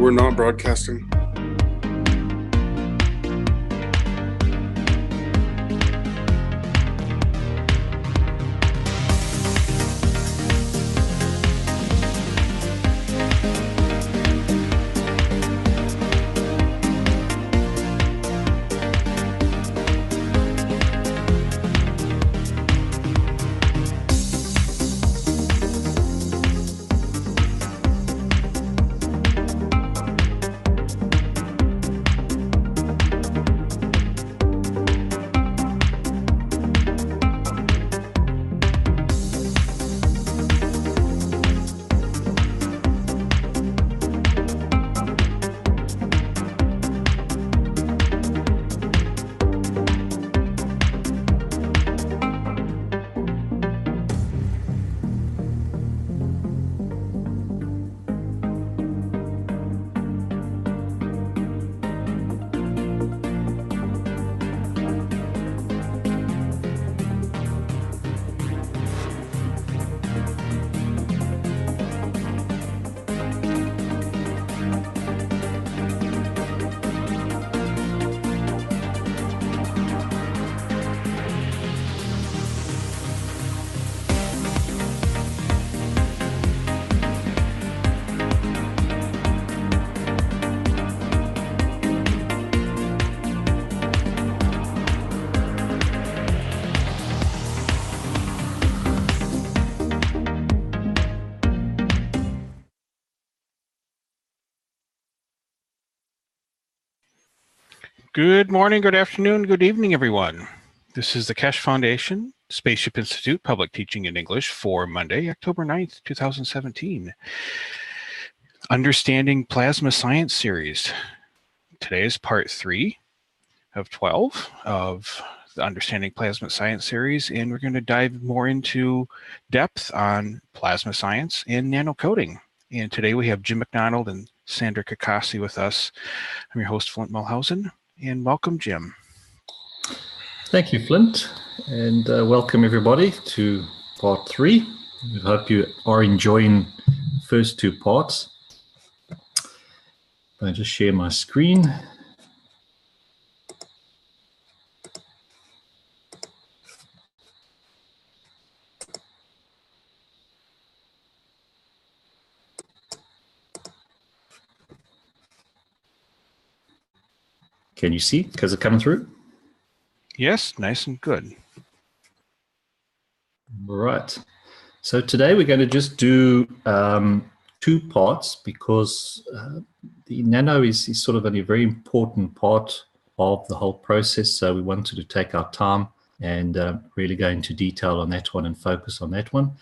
we're not broadcasting. Good morning, good afternoon, good evening, everyone. This is the Keshe Foundation Spaceship Institute Public Teaching in English for Monday, October 9th, 2017. Understanding Plasma Science Series. Today is part 3 of 12 of the Understanding Plasma Science series, and we're going to dive more into depth on plasma science and nanocoding. And today we have Jim McDonald and Sandra Kakasi with us. I'm your host, Flint Mulhausen. And welcome, Jim. Thank you, Flint, and welcome everybody to part 3. We hope you are enjoying the first 2 parts. I'll just share my screen. Can you see? Is it coming through? Yes, nice and good. All right. So today we're going to just do 2 parts because the nano is sort of a very important part of the whole process. So we wanted to take our time and really go into detail on that one and focus on that one.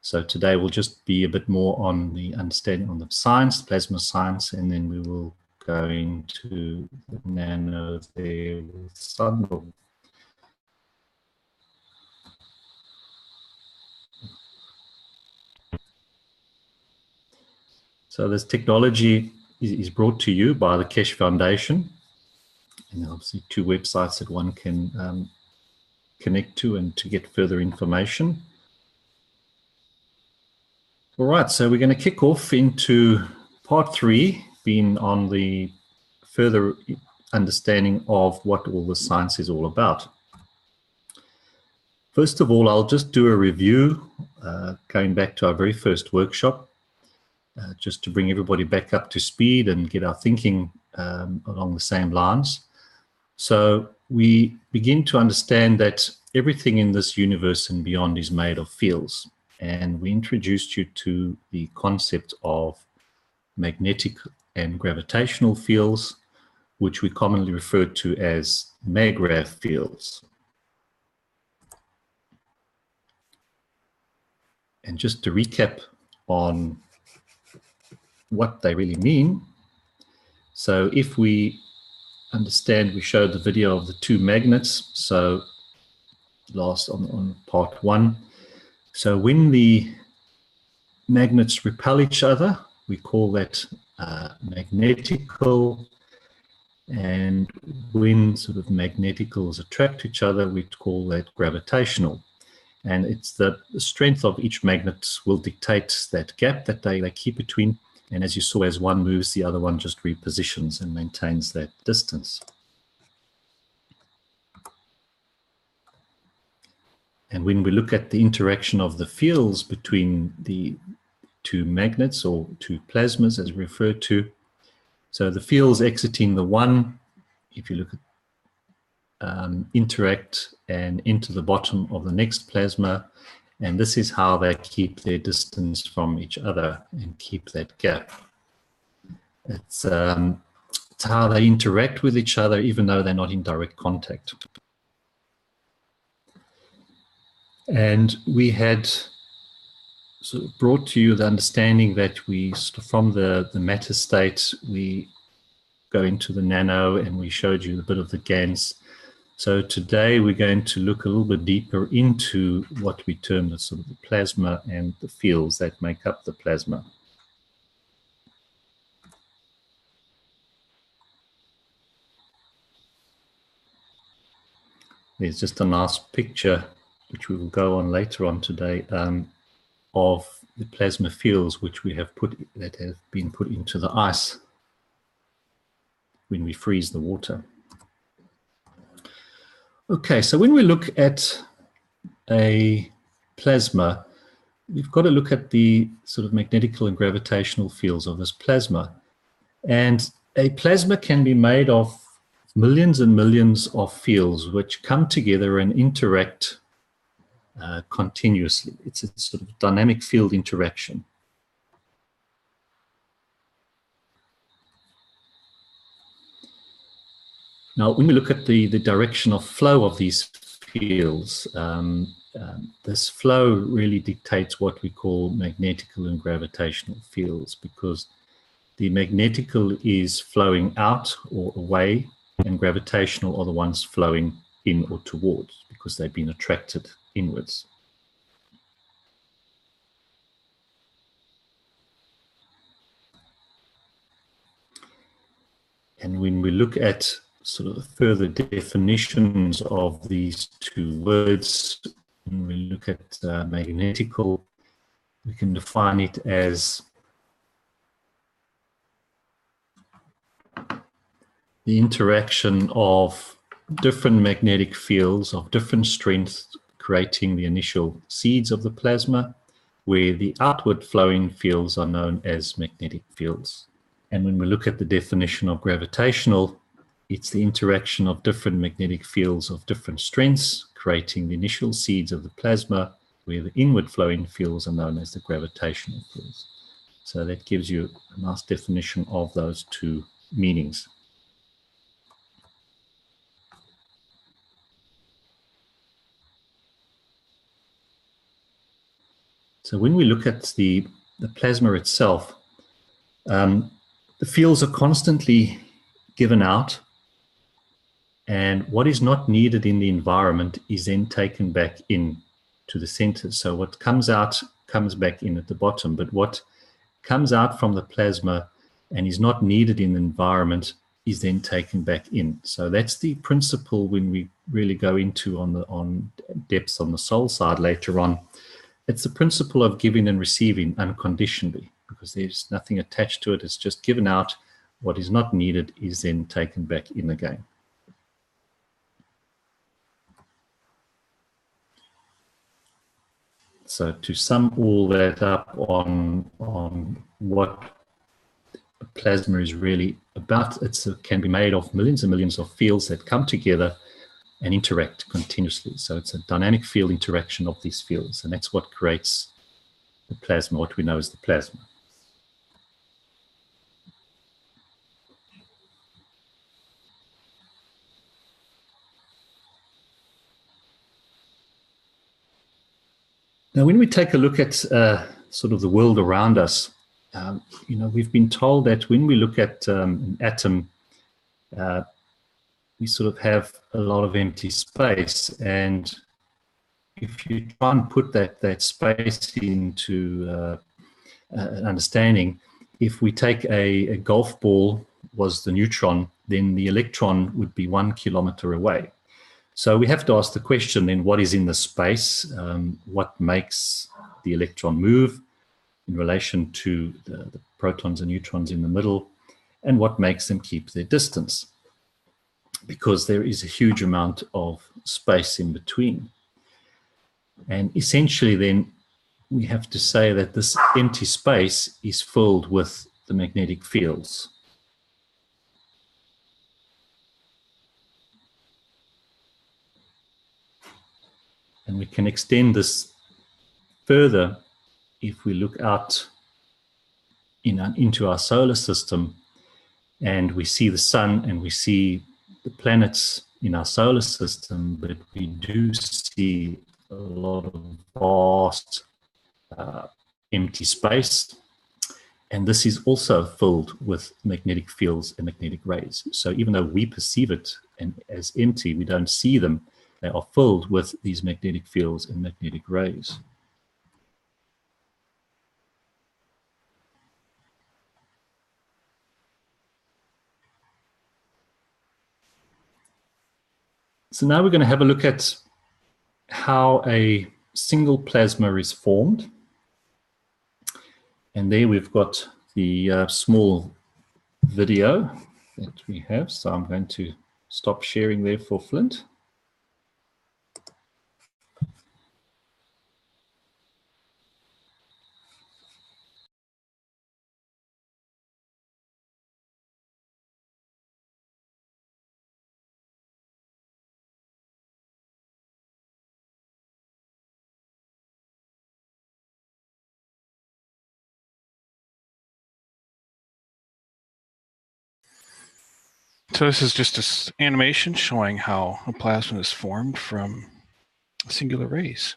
So today will just be a bit more on the understanding on the science, plasma science, and then we will go into the nano there with Sandro. So this technology is brought to you by the Keshe Foundation, and obviously 2 websites that one can connect to and to get further information. All right, so we're going to kick off into part 3, being on the further understanding of what all the science is all about. First of all, I'll just do a review, going back to our very first workshop, just to bring everybody back up to speed and get our thinking along the same lines. So we begin to understand that everything in this universe and beyond is made of fields. And we introduced you to the concept of magnetic and gravitational fields, which we commonly refer to as maggrav fields. And just to recap on what they really mean. So if we understand, we showed the video of the 2 magnets, so last on part 1. So when the magnets repel each other, we call that magnetical, and when sort of magneticals attract each other, we call that gravitational. And it's the strength of each magnet will dictate that gap that they keep between, And as you saw, as one moves, the other one just repositions and maintains that distance. And when we look at the interaction of the fields between the two magnets or two plasmas as referred to, so the fields exiting the one, if you look at interact and into the bottom of the next plasma, and this is how they keep their distance from each other and keep that gap. It's how they interact with each other even though they're not in direct contact. And we had sort of brought to you the understanding that we, from the matter state, we go into the nano, and we showed you a bit of the GANs. So today we're going to look a little bit deeper into what we term as sort of the plasma and the fields that make up the plasma. There's just a nice picture, which we will go on later on today, of the plasma fields which we have been put into the ice when we freeze the water. Okay, so when we look at a plasma, we've got to look at the sort of magnetical and gravitational fields of this plasma. And a plasma can be made of millions and millions of fields which come together and interact continuously. It's a sort of dynamic field interaction. Now, when we look at the direction of flow of these fields, this flow really dictates what we call magnetical and gravitational fields, because the magnetical is flowing out or away, and gravitational are the ones flowing in or towards, because they've been attracted inwards. And when we look at sort of further definitions of these two words, when we look at magnetical, we can define it as the interaction of different magnetic fields of different strengths creating the initial seeds of the plasma, where the outward flowing fields are known as magnetic fields. And when we look at the definition of gravitational, it's the interaction of different magnetic fields of different strengths creating the initial seeds of the plasma, where the inward flowing fields are known as the gravitational fields. So that gives you a nice definition of those two meanings. So when we look at the plasma itself, the fields are constantly given out, and what is not needed in the environment is then taken back in to the center. So what comes out comes back in at the bottom, but what comes out from the plasma and is not needed in the environment is then taken back in. So that's the principle when we really go into on depths on the soul side later on. It's the principle of giving and receiving unconditionally, because there's nothing attached to it. It's just given out. What is not needed is then taken back in again. So to sum all that up on what plasma is really about, it can be made of millions and millions of fields that come together and interact continuously. So it's a dynamic field interaction of these fields, and that's what creates the plasma, what we know as the plasma. Now, when we take a look at sort of the world around us, you know, we've been told that when we look at an atom, we sort of have a lot of empty space, and if you try and put that space into an understanding, if we take a golf ball was the neutron, then the electron would be 1 kilometer away. So we have to ask the question then, what is in the space? What makes the electron move? in relation to the protons and neutrons in the middle, and what makes them keep their distance, because there is a huge amount of space in between. And essentially then we have to say that this empty space is filled with the magnetic fields. And we can extend this further if we look out into our solar system, and we see the sun and we see the planets in our solar system, but we do see a lot of vast empty space. And this is also filled with magnetic fields and magnetic rays. So even though we perceive it as empty, we don't see them. They are filled with these magnetic fields and magnetic rays. So now we're going to have a look at how a single plasma is formed. And there we've got the small video that we have. So I'm going to stop sharing there for Flint. So this is just an animation showing how a plasma is formed from singular rays.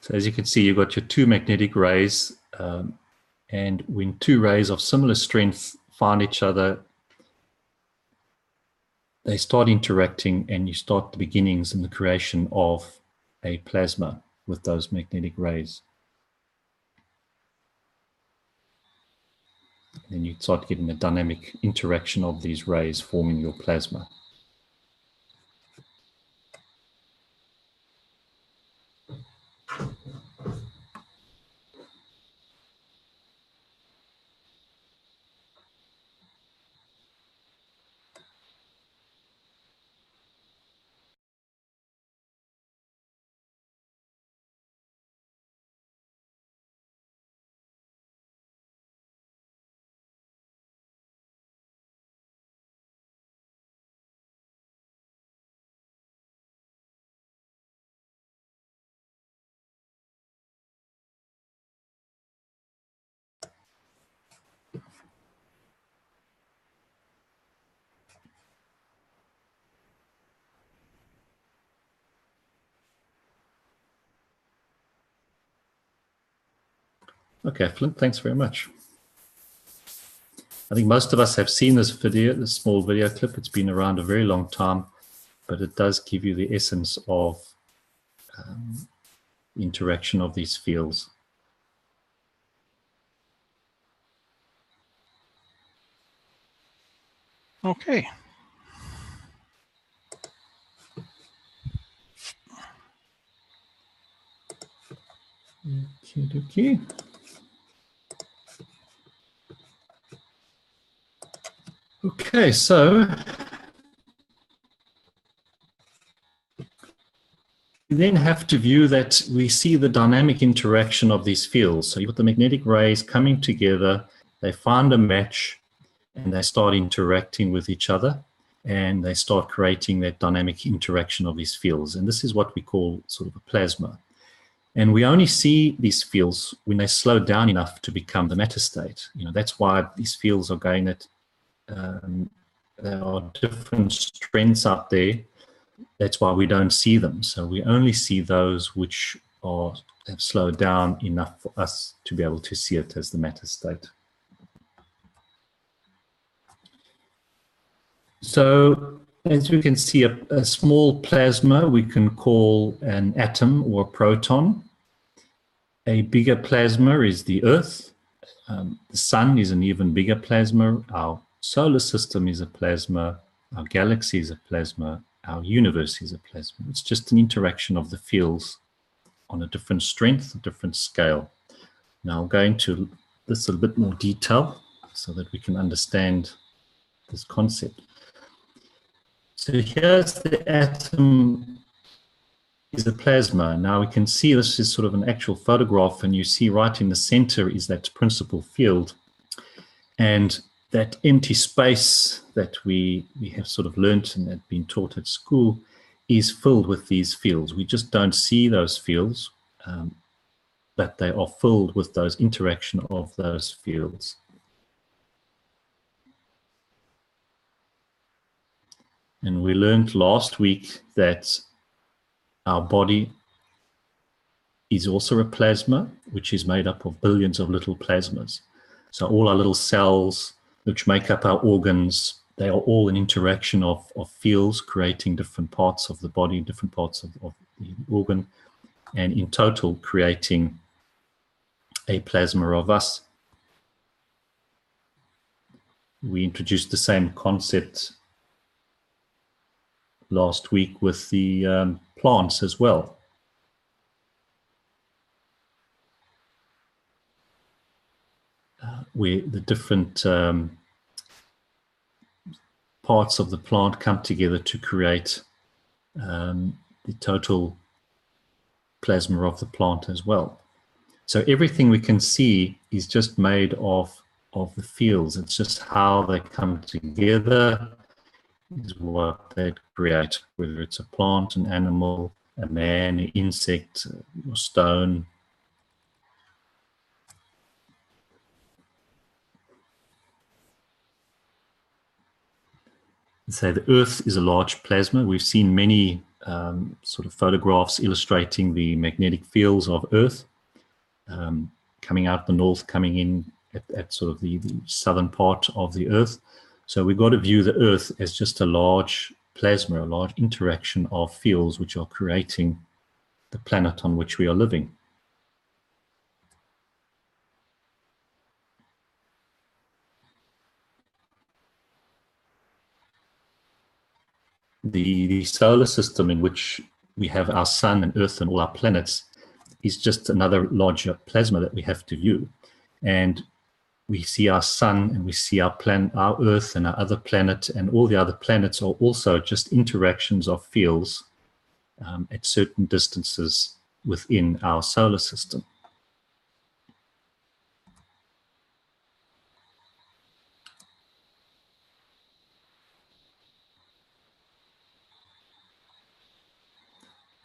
So as you can see, you've got your two magnetic rays, and when two rays of similar strength find each other, they start interacting, and you start the beginnings in the creation of a plasma with those magnetic rays. And then you start getting a dynamic interaction of these rays forming your plasma. Okay, Flint, thanks very much. I think most of us have seen this video, this small video clip. It's been around a very long time, but it does give you the essence of interaction of these fields. Okay. Okay. Okay, so we then have to view that we see the dynamic interaction of these fields. So you've got the magnetic rays coming together, they find a match, and they start interacting with each other, and they start creating that dynamic interaction of these fields. And this is what we call sort of a plasma. And we only see these fields when they slow down enough to become the matter state. You know, that's why these fields are going at there are different strengths out there. That's why we don't see them. So we only see those which have slowed down enough for us to be able to see it as the matter state. So as we can see, a small plasma we can call an atom or a proton. A bigger plasma is the Earth. The Sun is an even bigger plasma. Our solar system is a plasma. Our galaxy is a plasma. Our universe is a plasma. It's just an interaction of the fields on a different strength, a different scale. Now I'll go into this a bit more detail so that we can understand this concept. So here's the atom is a plasma. Now we can see this is sort of an actual photograph, and you see right in the center is that principal field. And that empty space that we have sort of learnt and had been taught at school is filled with these fields. We just don't see those fields, but they are filled with those interaction of those fields. And we learned last week that our body is also a plasma, which is made up of billions of little plasmas. So all our little cells, which make up our organs, they are all an interaction of fields creating different parts of the body, different parts of the organ, and in total creating a plasma of us. We introduced the same concept last week with the plants as well. Where the different parts of the plant come together to create the total plasma of the plant as well. So everything we can see is just made of the fields. It's just how they come together is what they create, whether it's a plant, an animal, a man, an insect, or stone. Say the Earth is a large plasma. We've seen many sort of photographs illustrating the magnetic fields of Earth, coming out the north, coming in at sort of the southern part of the Earth. So we've got to view the Earth as just a large plasma, a large interaction of fields which are creating the planet on which we are living. The solar system in which we have our sun and Earth and all our planets is just another larger plasma that we have to view. And we see our sun and we see our Earth and our other planet, and all the other planets are also just interactions of fields at certain distances within our solar system.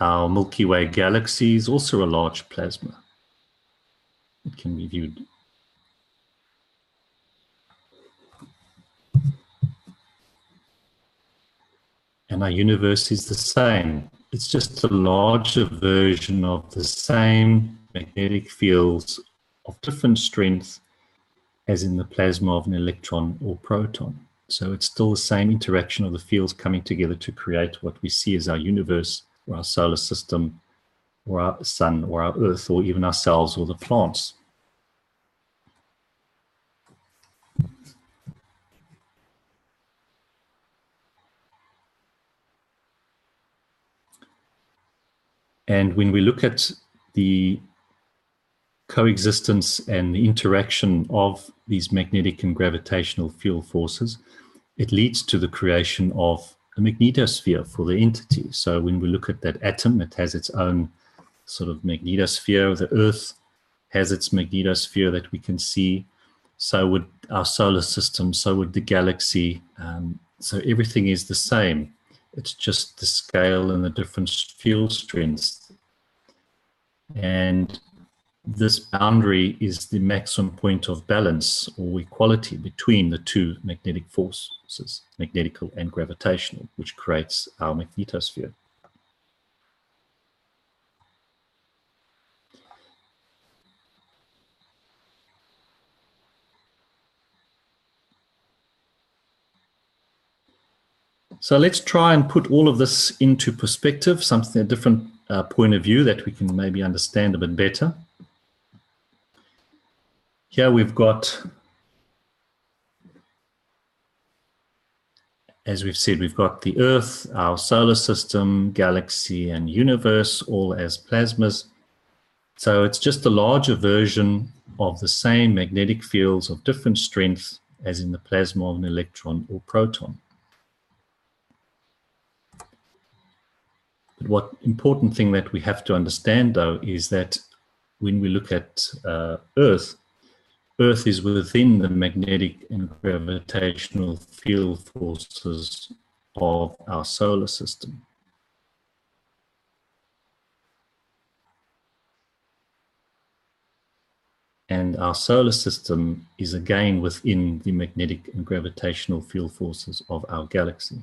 Our Milky Way galaxy is also a large plasma. It can be viewed. And our universe is the same. It's just a larger version of the same magnetic fields of different strength as in the plasma of an electron or proton. So it's still the same interaction of the fields coming together to create what we see as our universe, or our solar system, or our sun, or our Earth, or even ourselves, or the plants. And when we look at the coexistence and the interaction of these magnetic and gravitational field forces, it leads to the creation of a magnetosphere for the entity. So when we look at that atom, it has its own sort of magnetosphere. The Earth has its magnetosphere that we can see. So would our solar system, so would the galaxy. So everything is the same. It's just the scale and the different field strengths. And this boundary is the maximum point of balance or equality between the two magnetic forces, magnetical and gravitational, which creates our magnetosphere. So let's try and put all of this into perspective, something, a different point of view that we can maybe understand a bit better. Here we've got, as we've said, we've got the Earth, our solar system, galaxy, and universe, all as plasmas. So it's just a larger version of the same magnetic fields of different strength as in the plasma of an electron or proton. But what important thing that we have to understand, though, is that when we look at Earth, Earth is within the magnetic and gravitational field forces of our solar system. And our solar system is again within the magnetic and gravitational field forces of our galaxy.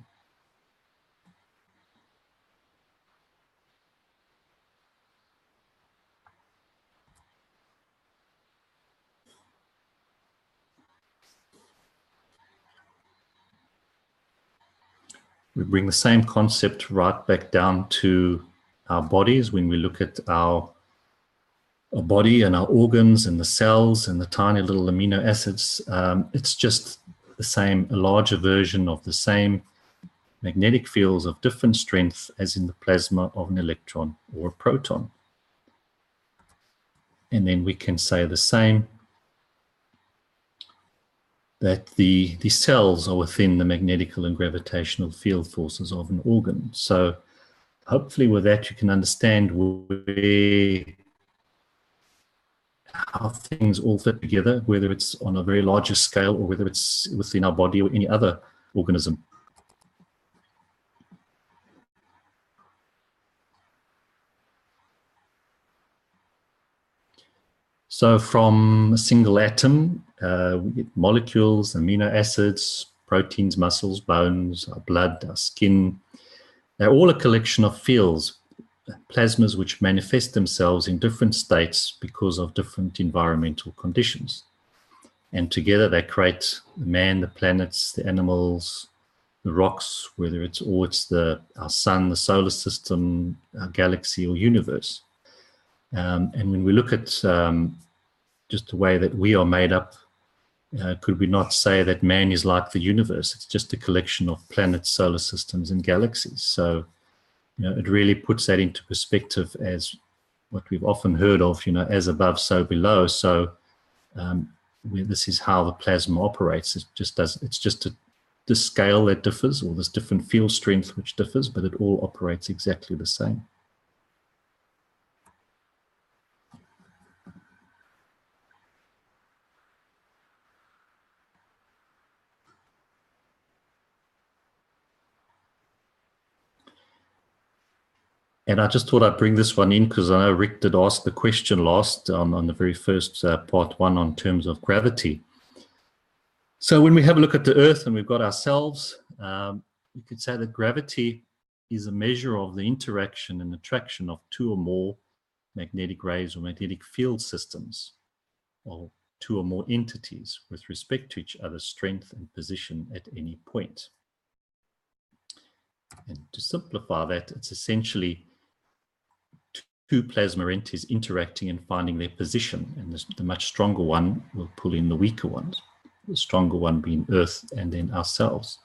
We bring the same concept right back down to our bodies when we look at our body and our organs and the cells and the tiny little amino acids. It's just the same, a larger version of the same magnetic fields of different strength as in the plasma of an electron or a proton. And then we can say the same, that the cells are within the magnetical and gravitational field forces of an organ. So hopefully with that you can understand how things all fit together, whether it's on a very larger scale or whether it's within our body or any other organism. So from a single atom, we get molecules, amino acids, proteins, muscles, bones, our blood, our skin. They're all a collection of fields, plasmas which manifest themselves in different states because of different environmental conditions. And together they create the man, the planets, the animals, the rocks, whether it's our sun, the solar system, our galaxy or universe. And when we look at just the way that we are made up, could we not say that man is like the universe? It's just a collection of planets, solar systems, and galaxies. So, it really puts that into perspective as what we've often heard of, as above, so below. So this is how the plasma operates. It's just the scale that differs, or this different field strength which differs, but it all operates exactly the same. And I just thought I'd bring this one in because I know Rick did ask the question last on the very first part one on terms of gravity. So when we have a look at the Earth and we've got ourselves, we could say that gravity is a measure of the interaction and attraction of two or more magnetic rays or magnetic field systems, or two or more entities with respect to each other's strength and position at any point. And to simplify that, it's essentially two plasma entities interacting and finding their position, and the much stronger one will pull in the weaker ones, the stronger one being Earth and then ourselves.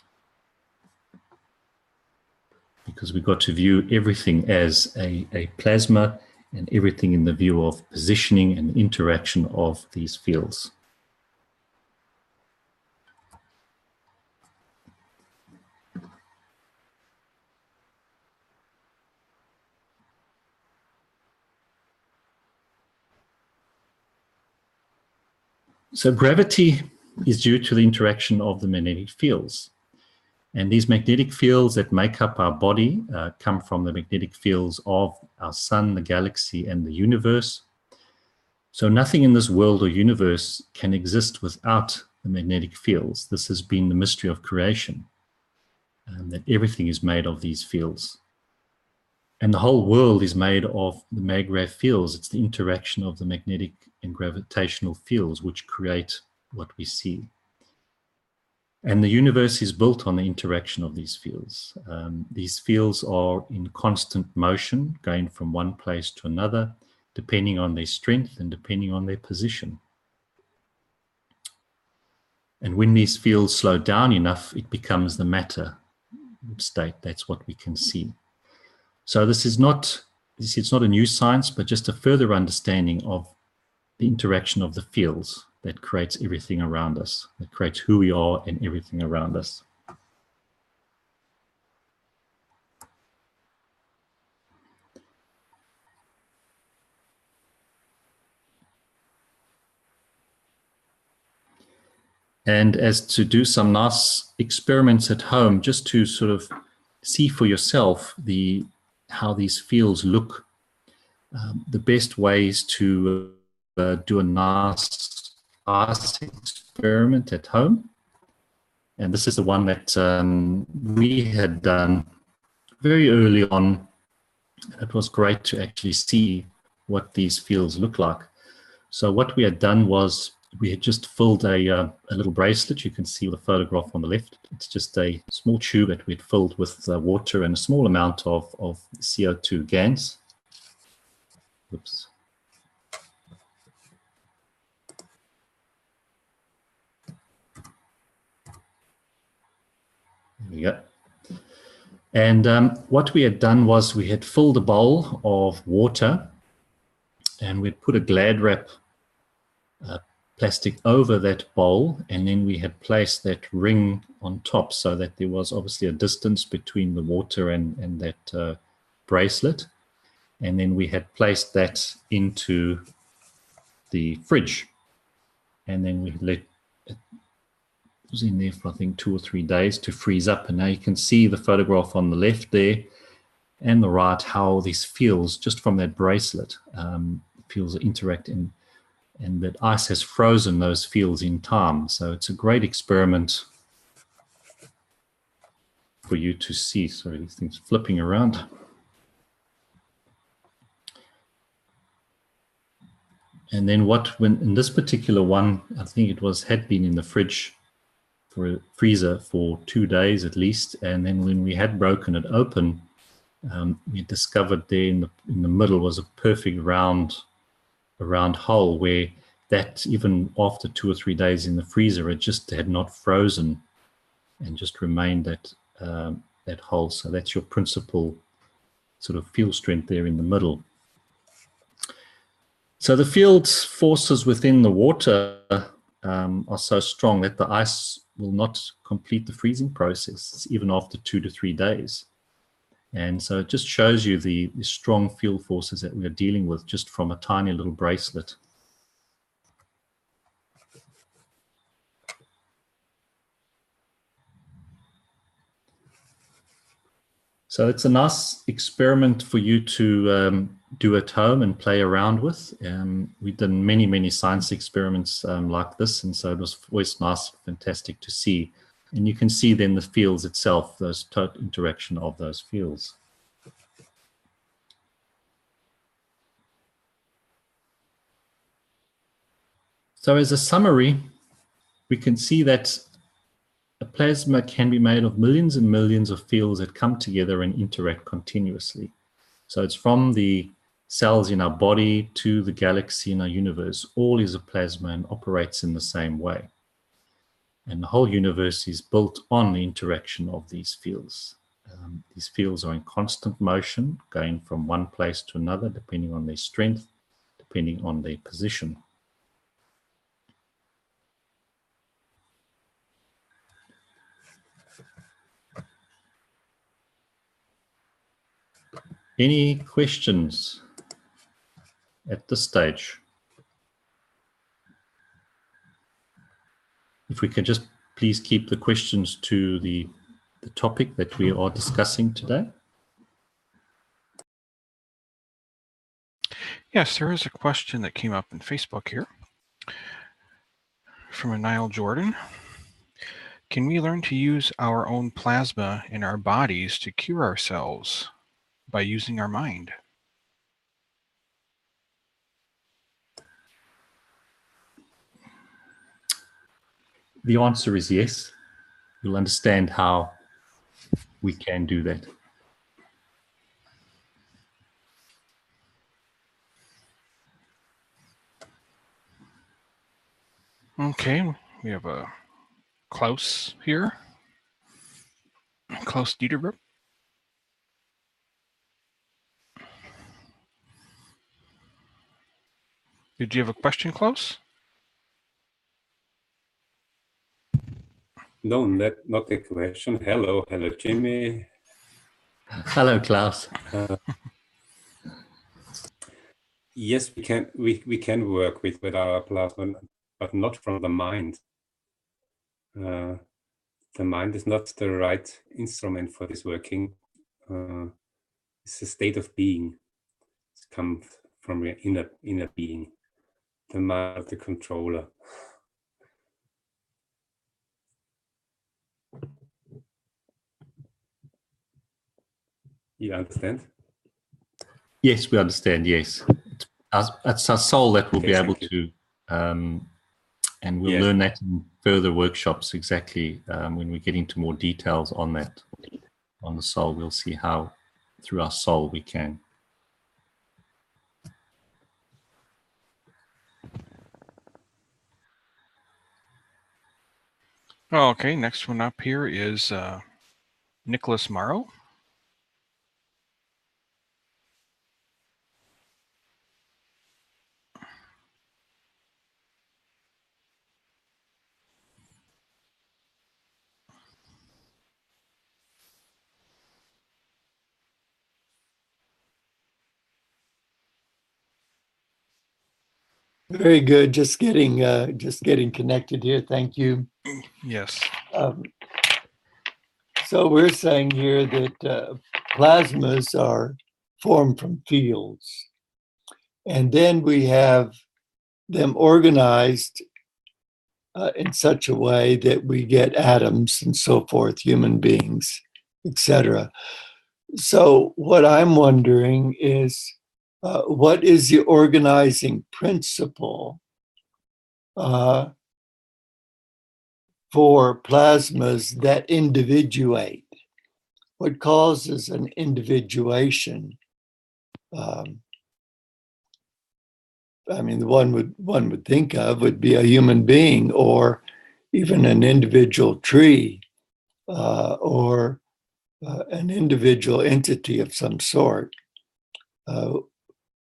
Because we've got to view everything as a plasma and everything in the view of positioning and interaction of these fields. So gravity is due to the interaction of the magnetic fields. And these magnetic fields that make up our body come from the magnetic fields of our sun, the galaxy, and the universe. So nothing in this world or universe can exist without the magnetic fields. This has been the mystery of creation, that everything is made of these fields. And the whole world is made of the maggrav fields. It's the interaction of the magnetic and gravitational fields which create what we see. And the universe is built on the interaction of these fields. These fields are in constant motion, going from one place to another, depending on their strength and depending on their position. And when these fields slow down enough, it becomes the matter state. That's what we can see. So this is not a new science, but just a further understanding of the interaction of the fields that creates everything around us, that creates who we are and everything around us. And as to do some nice experiments at home, just to sort of see for yourself how these fields look, the best ways to do a nice ice experiment at home. And this is the one that we had done very early on. It was great to actually see what these fields look like. So what we had done was we had just filled a little bracelet. You can see the photograph on the left. It's just a small tube that we had filled with water and a small amount of CO2 gas. Oops. There we go. And what we had done was we had filled a bowl of water and we'd put a Glad wrap plastic over that bowl, and then we had placed that ring on top so that there was obviously a distance between the water and that bracelet. And then we had placed that into the fridge. And then we let it was in there for I think 2 or 3 days to freeze up. And now you can see the photograph on the left there and the right, how these fields just from that bracelet, fields interact in. And that ice has frozen those fields in time. So it's a great experiment for you to see. Sorry, these things flipping around. And then when in this particular one, I think it had been in the fridge for a freezer for 2 days at least. And then when we had broken it open, we discovered there in the middle was a perfect round hole where that even after 2 or 3 days in the freezer, it just had not frozen and just remained that hole. So that's your principal sort of field strength there in the middle. So the field forces within the water are so strong that the ice will not complete the freezing process even after 2 to 3 days. And so it just shows you the strong field forces that we are dealing with just from a tiny little bracelet. So it's a nice experiment for you to do at home and play around with. We've done many, many science experiments like this, and so it was always nice, fantastic to see. And you can see then the fields itself, those total interaction of those fields. So as a summary, we can see that a plasma can be made of millions and millions of fields that come together and interact continuously. So it's from the cells in our body to the galaxy in our universe, all is a plasma and operates in the same way. And the whole universe is built on the interaction of these fields. These fields are in constant motion, going from one place to another, depending on their strength, depending on their position. Any questions at this stage? If we can just please keep the questions to the topic that we are discussing today. Yes, there is a question that came up in Facebook here from a Niall Jordan. Can we learn to use our own plasma in our bodies to cure ourselves by using our mind? The answer is yes. you'll understand how we can do that. Okay, we have a Klaus here. Klaus Dieterberg. Did you have a question, Klaus? No, not a question. Hello, Jimmy. Hello, Klaus. Yes, we can work with our plasma, but not from the mind. The mind is not the right instrument for this working. It's a state of being. It comes from your inner being. The mind of the controller. You understand? Yes, we understand. Yes, it's our soul that will be able to, and we'll learn that in further workshops exactly when we get into more details on that, on the soul. We'll see how through our soul we can. Okay, next one up here is Nicholas Morrow. Very good. Just getting connected here. Thank you. Yes. So we're saying here that plasmas are formed from fields, and then we have them organized in such a way that we get atoms and so forth, human beings, etc. So what I'm wondering is, what is the organizing principle for plasmas that individuate? What causes an individuation? I mean, the one would think of would be a human being, or even an individual tree, or an individual entity of some sort.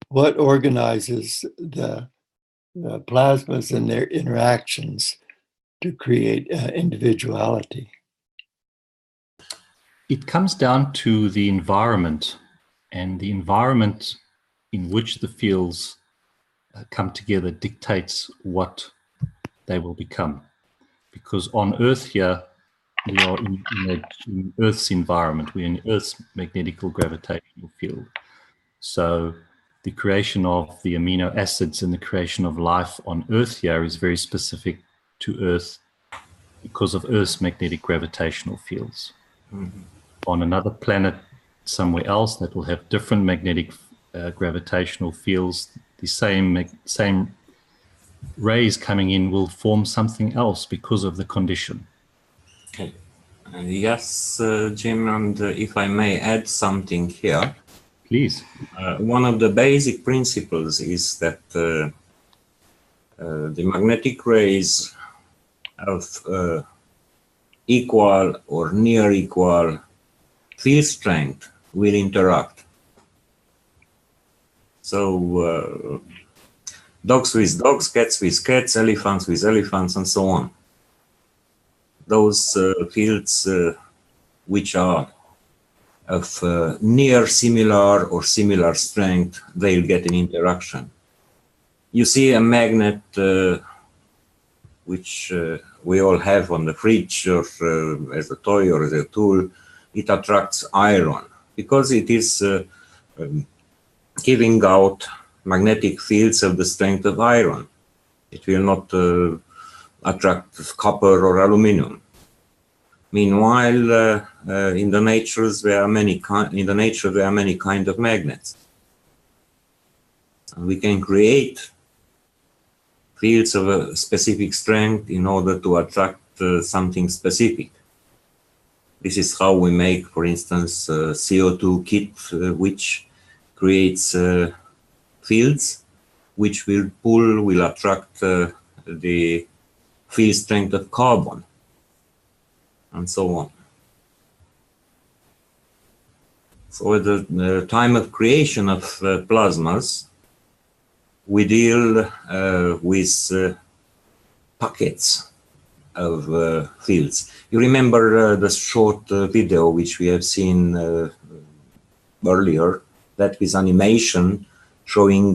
What organizes the plasmas and their interactions to create individuality? It comes down to the environment, and the environment in which the fields come together dictates what they will become. Because on Earth here, we are in Earth's environment. We're in Earth's magnetical gravitational field. So the creation of the amino acids and the creation of life on Earth here is very specific to Earth because of Earth's magnetic gravitational fields. Mm-hmm. On another planet somewhere else that will have different magnetic gravitational fields, the same rays coming in will form something else because of the condition. Okay. Yes, Jim, and if I may add something here. Please. One of the basic principles is that the magnetic rays of equal or near equal field strength will interact. So dogs with dogs, cats with cats, elephants with elephants, and so on. Those fields which are of near similar or similar strength, they'll get an interaction. You see a magnet which we all have on the fridge or as a toy or as a tool. It attracts iron because it is giving out magnetic fields of the strength of iron. It will not attract copper or aluminum. Meanwhile, in the nature there are many kinds of magnets. We can create fields of a specific strength in order to attract something specific. This is how we make, for instance, CO2 kit, which creates fields, which will pull, will attract the field strength of carbon, and so on. So at the time of creation of plasmas, we deal with packets of fields. You remember the short video which we have seen earlier, that with animation showing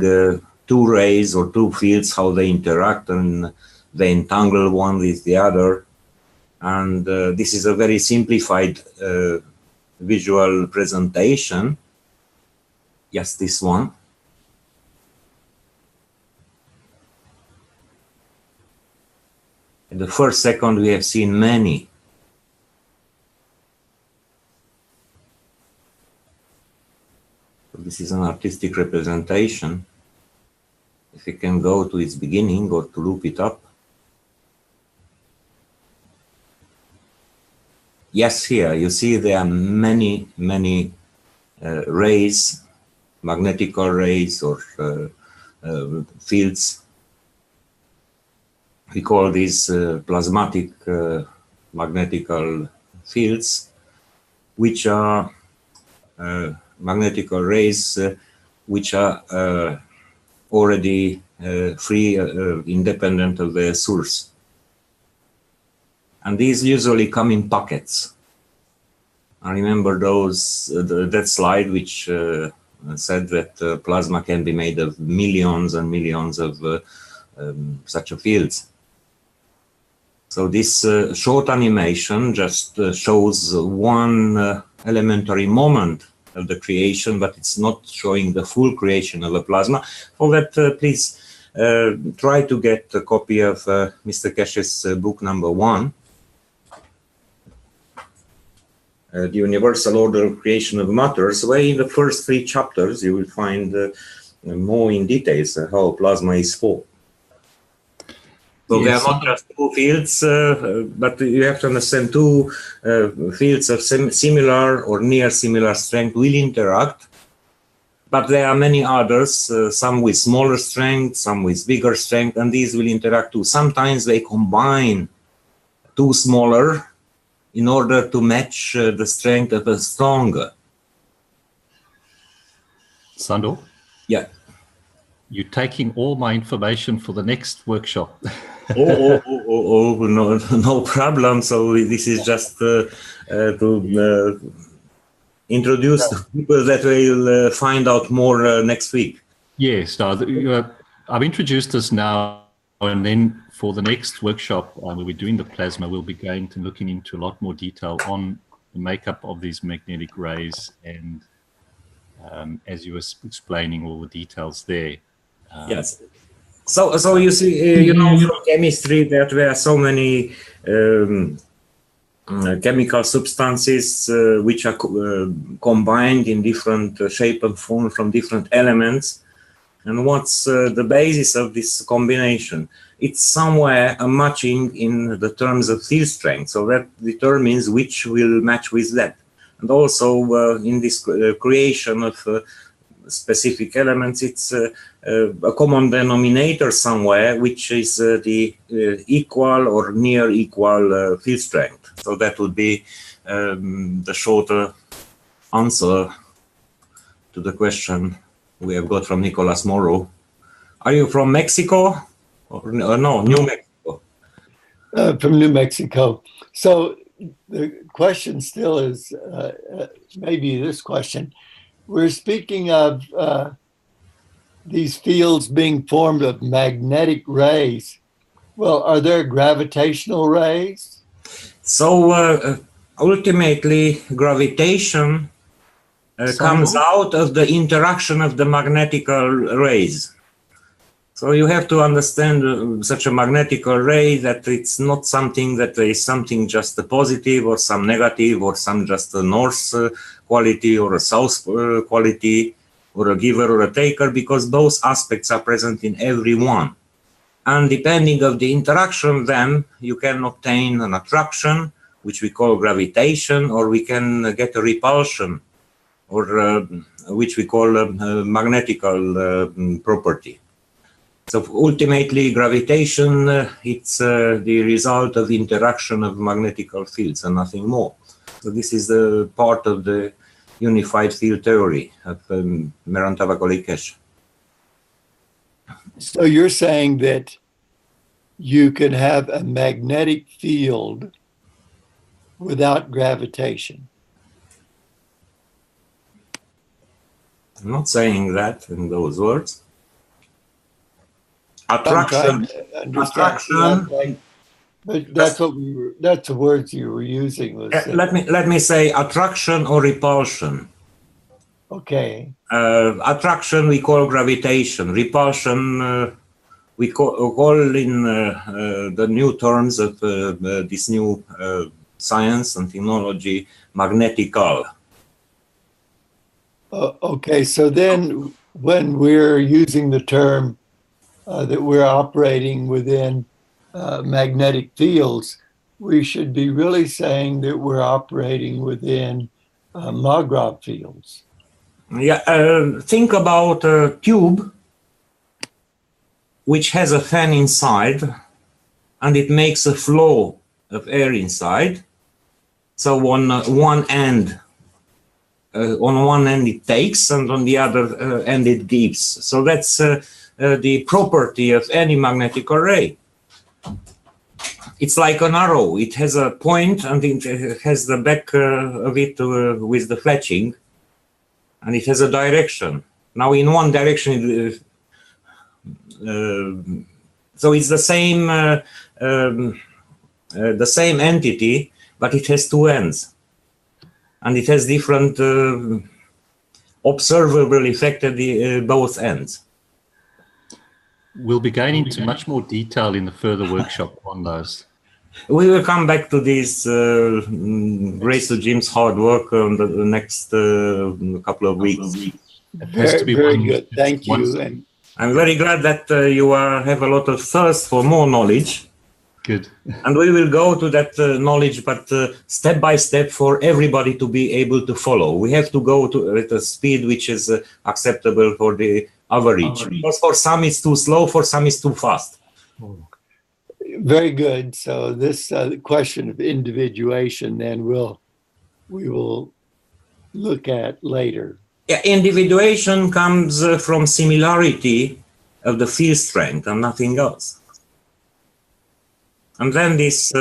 two rays or two fields, how they interact and they entangle one with the other. And this is a very simplified visual presentation. Yes, this one. In the first second, we have seen many. This is an artistic representation. If we can go to its beginning or to loop it up. Yes, here you see there are many, many rays, magnetical rays or fields. We call these plasmatic magnetical fields, which are magnetical rays which are already free, independent of their source. And these usually come in packets. I remember that slide which said that plasma can be made of millions and millions of such fields. So this short animation just shows one elementary moment of the creation, but it's not showing the full creation of a plasma. For that, please try to get a copy of Mr. Cash's book number 1. The Universal Order of Creation of Matters, where in the first 3 chapters you will find more in details how plasma is formed. So yes, they are not just 2 fields, but you have to understand 2 fields of similar or near similar strength will interact, but there are many others, some with smaller strength, some with bigger strength, and these will interact too. Sometimes they combine 2 smaller in order to match the strength of a stronger. Sandor? Yeah. You're taking all my information for the next workshop. No problem. So this is just to introduce the people that will find out more next week. Yes, no, I've introduced this now, and then for the next workshop, where we're doing the plasma, we'll be going to looking into a lot more detail on the makeup of these magnetic rays, and as you were explaining all the details there. Yes. So you see, you know, from chemistry that there are so many chemical substances which are combined in different shape and form from different elements. And what's the basis of this combination? It's somewhere a matching in the terms of field strength. So that determines which will match with that. And also in this creation of specific elements, it's a common denominator somewhere, which is the equal or near equal field strength. So that would be the shorter answer to the question we have got from Nicolas Morrow. Are you from Mexico? Or no, New Mexico? From New Mexico. So the question still is maybe this question. We're speaking of these fields being formed of magnetic rays. Well, are there gravitational rays? So ultimately, gravitation comes out of the interaction of the magnetical rays. So you have to understand such a magnetical ray that it's not something that is something just a positive or some negative or some just a north quality or a south quality or a giver or a taker, because those aspects are present in every one. And depending of the interaction, then you can obtain an attraction, which we call gravitation, or we can get a repulsion, or which we call a magnetical property. So ultimately, gravitation, it's the result of interaction of magnetical fields and nothing more. So this is the part of the unified field theory of Merantava-Golikesh. So you're saying that you can have a magnetic field without gravitation? I'm not saying that in those words. Attraction. But that's what that's the words you were using. Was let me say attraction or repulsion. Okay. Attraction we call gravitation. Repulsion we call in the new terms of this new science and technology magnetical. Okay, so then when we're using the term that we're operating within magnetic fields, we should be really saying that we're operating within Maghreb fields. Yeah, think about a tube which has a fan inside, and it makes a flow of air inside. So on one end it takes, and on the other end it gives. So that's the property of any magnetic array. It's like an arrow. It has a point, and it has the back of it with the fletching, and it has a direction. Now, in one direction, so it's the same entity, but it has two ends, and it has different observable effect at both ends. We'll be going into much more detail in the further workshop on those. We will come back to this grace to Jim's hard work on the next couple of weeks. Very good. Thank you. And I'm very glad that you have a lot of thirst for more knowledge. Good. And we will go to that knowledge, but step by step for everybody to be able to follow. We have to go at a speed which is acceptable for the average. Because for some it's too slow, for some it's too fast. Very good. So this question of individuation, then we will look at later. Yeah, individuation comes from similarity of the field strength and nothing else. And then these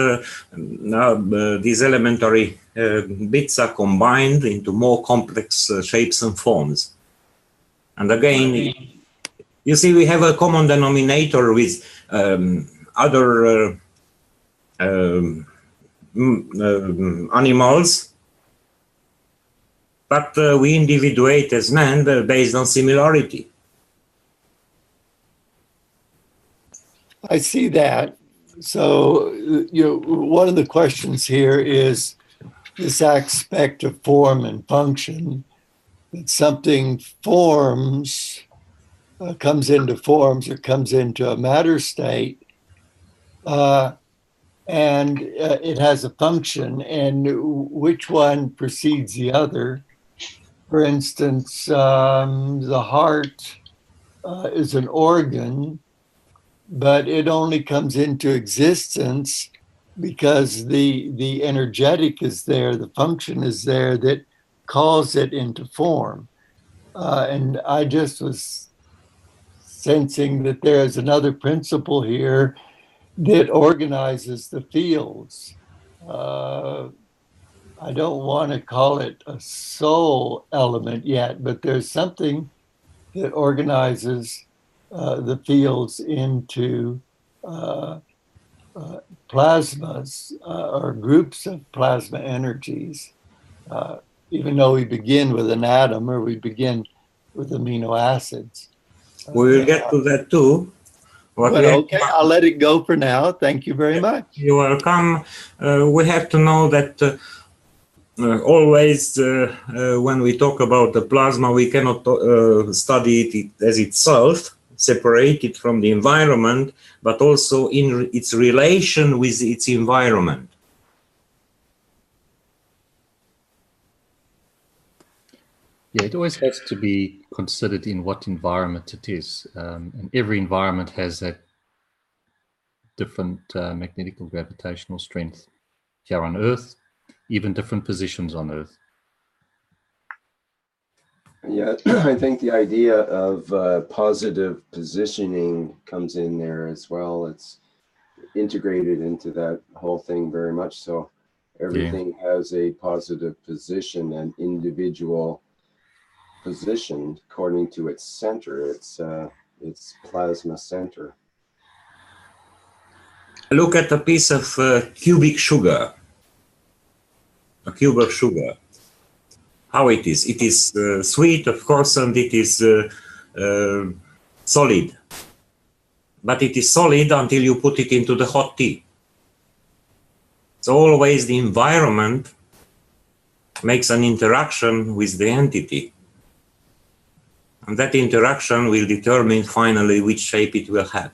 elementary bits are combined into more complex shapes and forms. And again, you see, we have a common denominator with other animals, but we individuate as man based on similarity. I see that. So, one of the questions here is this aspect of form and function, that something forms, comes into forms or comes into a matter state, and it has a function, and which one precedes the other. For instance, the heart is an organ, but it only comes into existence because the energetic is there, the function is there that calls it into form. And I just was sensing that there is another principle here that organizes the fields. I don't want to call it a soul element yet, but there's something that organizes the fields into plasmas or groups of plasma energies. Even though we begin with an atom or we begin with amino acids. We will get to that too. Okay, I'll let it go for now. Thank you very much. You're welcome. We have to know that always when we talk about the plasma, we cannot study it as itself, separate it from the environment, but also in its relation with its environment. Yeah, it always has to be considered in what environment it is. And every environment has that different magnetic or gravitational strength. Here on Earth, even different positions on Earth. Yeah, I think the idea of positive positioning comes in there as well. It's integrated into that whole thing very much so. Everything has a positive position, an individual position according to its center, its plasma center. Look at a piece of cubic sugar, a cube of sugar. How it is? It is sweet, of course, and it is solid. But it is solid until you put it into the hot tea. So always the environment makes an interaction with the entity. And that interaction will determine finally which shape it will have.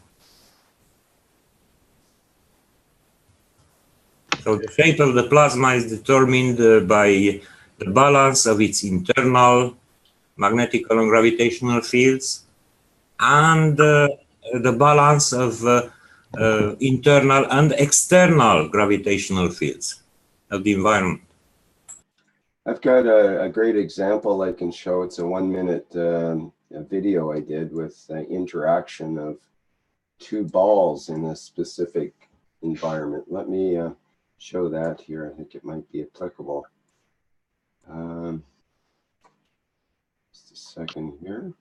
So the shape of the plasma is determined by the balance of its internal magnetical and gravitational fields and the balance of internal and external gravitational fields of the environment. I've got a great example I can show. It's a 1-minute video I did with interaction of two balls in a specific environment. Let me show that here. I think it might be applicable. Just a second here.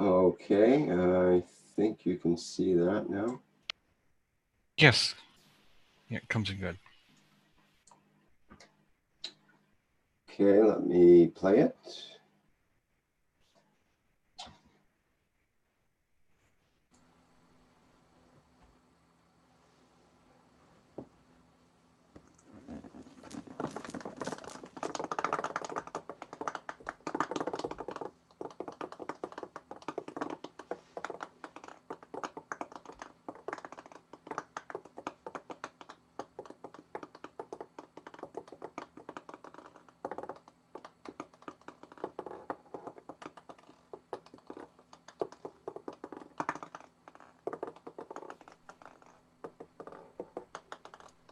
Okay, I think you can see that now. Yes. Yeah, it comes in good. Okay, let me play it.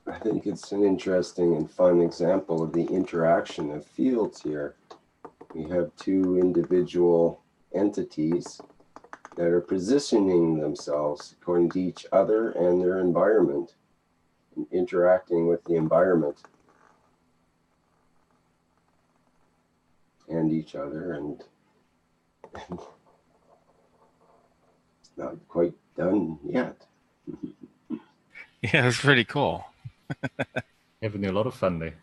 I think it's an interesting and fun example of the interaction of fields here. We have two individual entities that are positioning themselves according to each other and their environment, and interacting with the environment and each other, and it's not quite done yet. Yeah, it's pretty cool. Having a lot of fun there.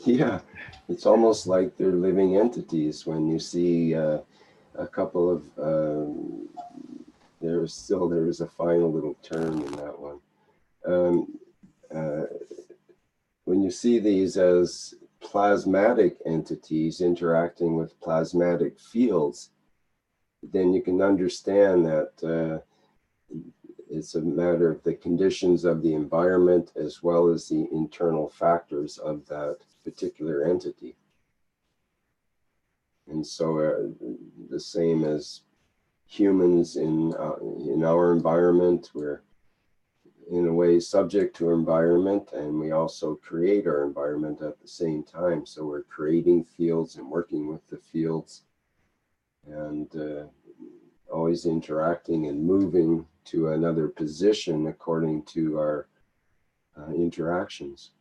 Yeah, it's almost like they're living entities when you see a couple of, there is a final little turn in that one. When you see these as plasmatic entities interacting with plasmatic fields, then you can understand that it's a matter of the conditions of the environment as well as the internal factors of that particular entity. And so the same as humans in our environment, we're in a way subject to environment, and we also create our environment at the same time. So we're creating fields and working with the fields, and always interacting and moving to another position according to our interactions.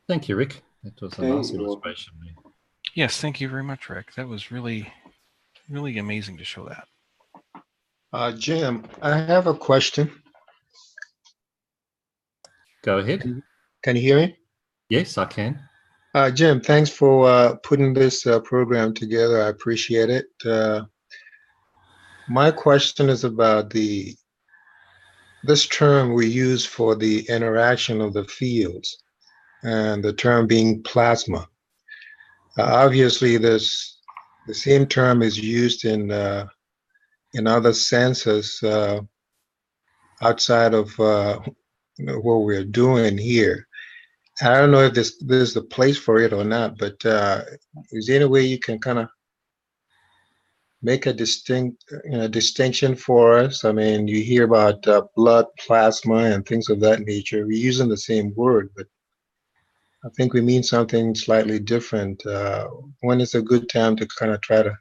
Thank you, Rick. That was a Okay, nice well- illustration there. Yes, thank you very much, Rick. That was really, really amazing to show that. Jim, I have a question. Go ahead. Can you hear me? Yes, I can. Jim, thanks for putting this program together. I appreciate it. My question is about this term we use for the interaction of the fields, and the term being plasma. Obviously, the same term is used in other senses outside of what we're doing here. I don't know if there's a place for it or not, but is there any way you can kind of make a distinction for us? I mean, you hear about blood plasma and things of that nature. We're using the same word, but I think we mean something slightly different. When is a good time to kind of try to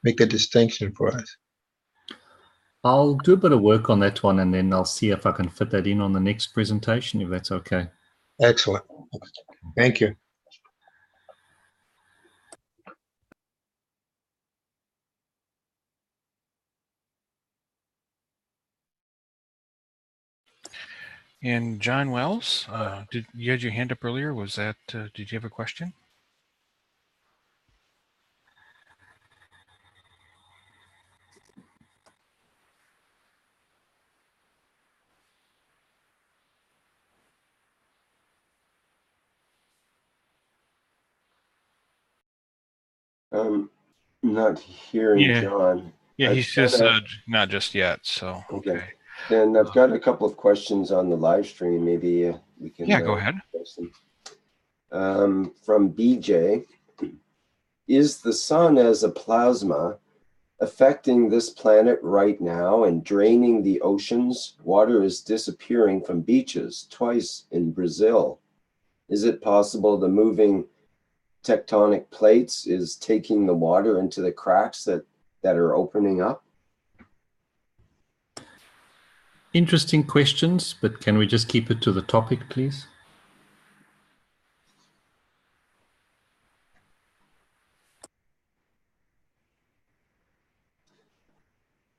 make a distinction for us? I'll do a bit of work on that one, and then I'll see if I can fit that in on the next presentation, if that's okay. Excellent. Thank you. And John Wells, you had your hand up earlier? Was that, did you have a question? Not hearing John. Yeah, he's just not just yet. So okay. Then I've got a couple of questions on the live stream. Maybe we can. Yeah, go ahead. From BJ, is the sun as a plasma affecting this planet right now and draining the oceans? Water is disappearing from beaches twice in Brazil. Is it possible the moving tectonic plates is taking the water into the cracks that are opening up? Interesting questions, but can we just keep it to the topic, please?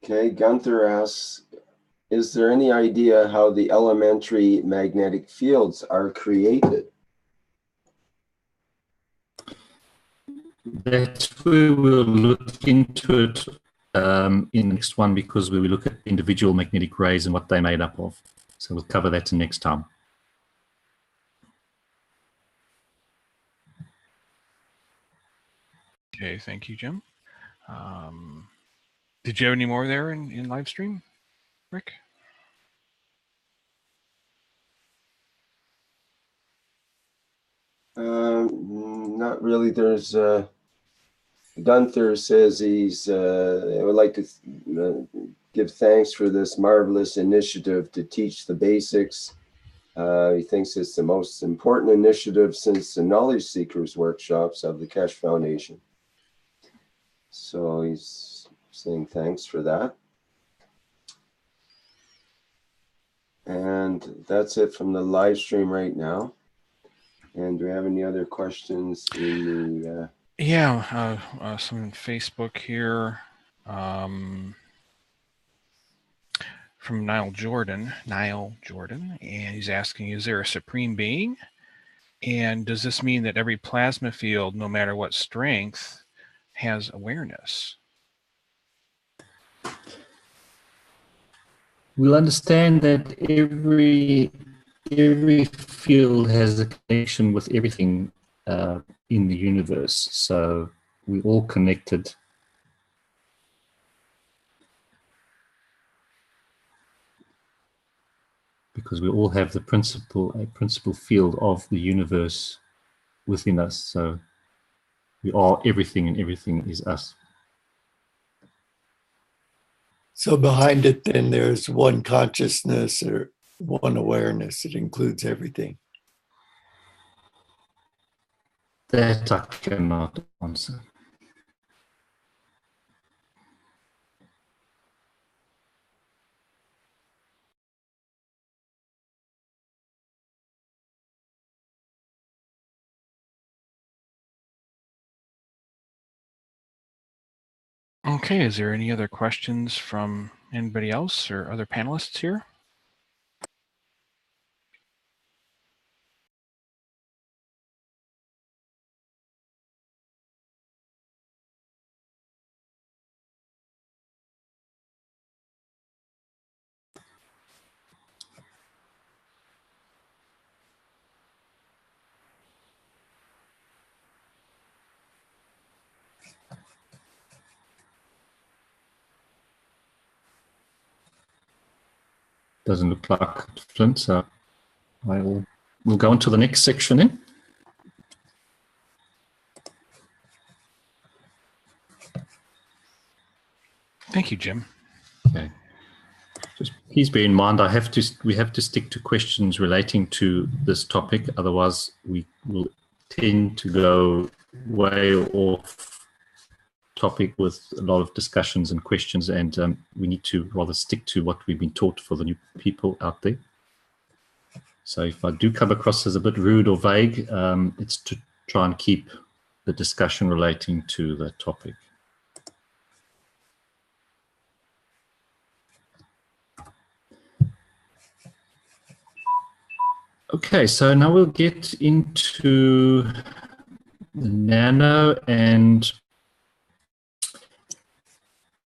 Okay, Gunther asks, is there any idea how the elementary magnetic fields are created? That's where we'll look into it in the next one, because we will look at individual magnetic rays and what they're made up of. So we'll cover that next time. Okay, thank you, Jim. Did you have any more there in live stream, Rick? Not really. There's Gunther says I would like to give thanks for this marvelous initiative to teach the basics. He thinks it's the most important initiative since the Knowledge Seekers workshops of the Keshe Foundation. So he's saying thanks for that. And that's it from the live stream right now. And do we have any other questions in the... Yeah, some on Facebook here. From Niall Jordan, and he's asking, is there a supreme being? And does this mean that every plasma field, no matter what strength, has awareness? We'll understand that every field has a connection with everything in the universe. So we're all connected. Because we all have a principal field of the universe within us. So we are everything, and everything is us. So behind it, then there's one consciousness or one awareness. It includes everything. That I cannot answer. Okay, is there any other questions from anybody else or other panelists here? doesn't look like it, Flint, so we'll go on to the next section then. Thank you, Jim. Okay. Just please bear in mind, we have to stick to questions relating to this topic. Otherwise, we will tend to go way off topic with a lot of discussions and questions, and we need to rather stick to what we've been taught for the new people out there. So if I do come across as a bit rude or vague, it's to try and keep the discussion relating to the topic. Okay, so now we'll get into the nano, and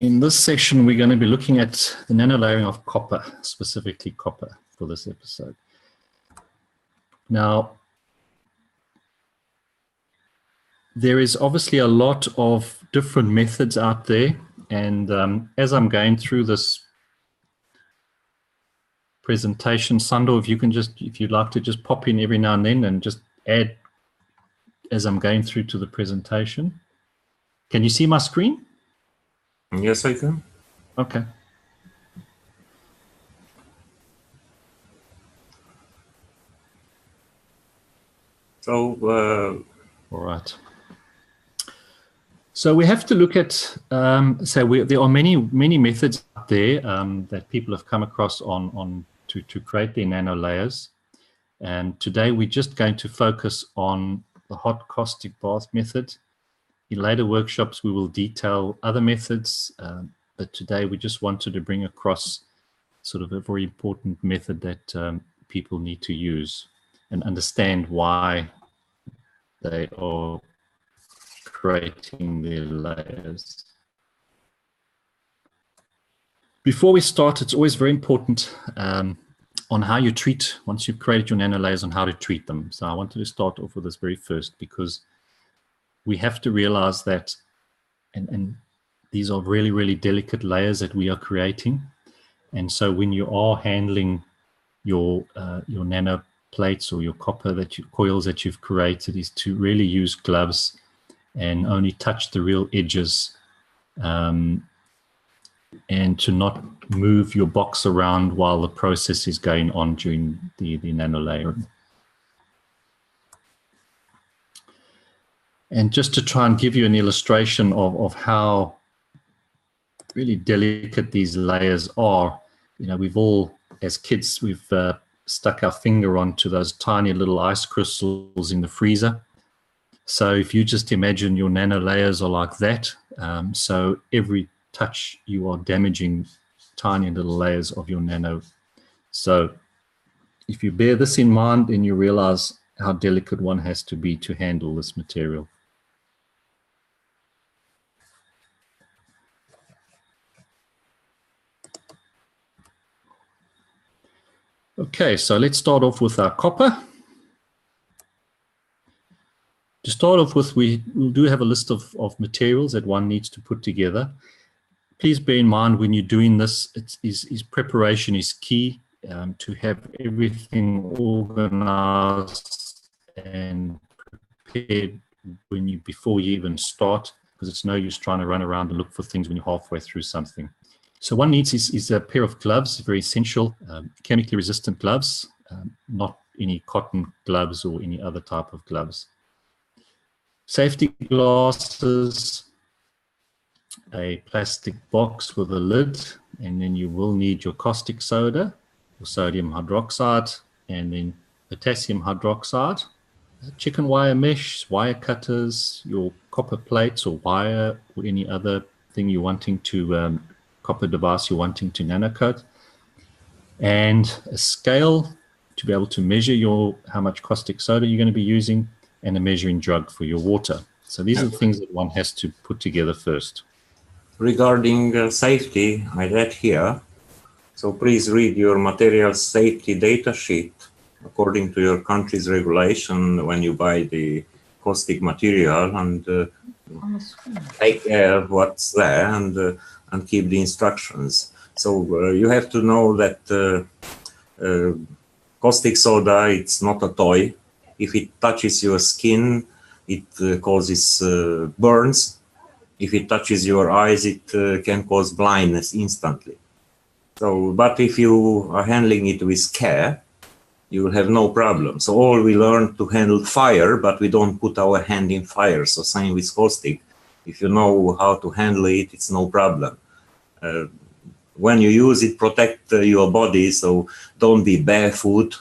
in this session we're going to be looking at the nano layering of copper, specifically copper for this episode. Now, there is obviously a lot of different methods out there, and as I'm going through this presentation, Sando, if you'd like to just pop in every now and then and just add as I'm going through to the presentation. Can you see my screen? Yes, I can. Okay. So, all right. So we have to look at, there are many methods out there that people have come across to create their nano layers. And today we're just going to focus on the hot caustic bath method. In later workshops, we will detail other methods, but today we just wanted to bring across sort of a very important method that people need to use and understand why they are creating their layers. Before we start, it's always very important on how you treat, once you've created your nano layers, on how to treat them. So I wanted to start off with this very first, because we have to realize that, and these are really, really delicate layers that we are creating. And so when you are handling your nano plates or your copper coils that you've created, is to really use gloves and only touch the real edges, and to not move your box around while the process is going on during the nano layering. And just to try and give you an illustration of how really delicate these layers are, we've all, as kids, we've stuck our finger onto those tiny little ice crystals in the freezer. So if you just imagine your nano layers are like that, so every touch you are damaging tiny little layers of your nano. So if you bear this in mind, then you realize how delicate one has to be to handle this material. Okay, so let's start off with our copper. To start off with, we do have a list of materials that one needs to put together. Please bear in mind when you're doing this, preparation is key, to have everything organized and prepared before you even start, because it's no use trying to run around and look for things when you're halfway through something. So one needs is a pair of gloves, very essential, chemically resistant gloves, not any cotton gloves or any other type of gloves. Safety glasses, a plastic box with a lid, and then you will need your caustic soda or sodium hydroxide, and then potassium hydroxide, chicken wire mesh, wire cutters, your copper plates or wire, or any other thing you're wanting to, copper device you're wanting to nanocoat, and a scale to be able to measure how much caustic soda you're going to be using, and a measuring jug for your water. So these are the things that one has to put together first. Regarding safety, I read here, so please read your material safety data sheet according to your country's regulation when you buy the caustic material, and take care of what's there and keep the instructions. So you have to know that caustic soda, it's not a toy. If it touches your skin, it causes burns. If it touches your eyes, it can cause blindness instantly. So, but if you are handling it with care, you will have no problem. So all we learn to handle fire, but we don't put our hand in fire. So same with caustic. If you know how to handle it, it's no problem. When you use it, protect your body. So don't be barefoot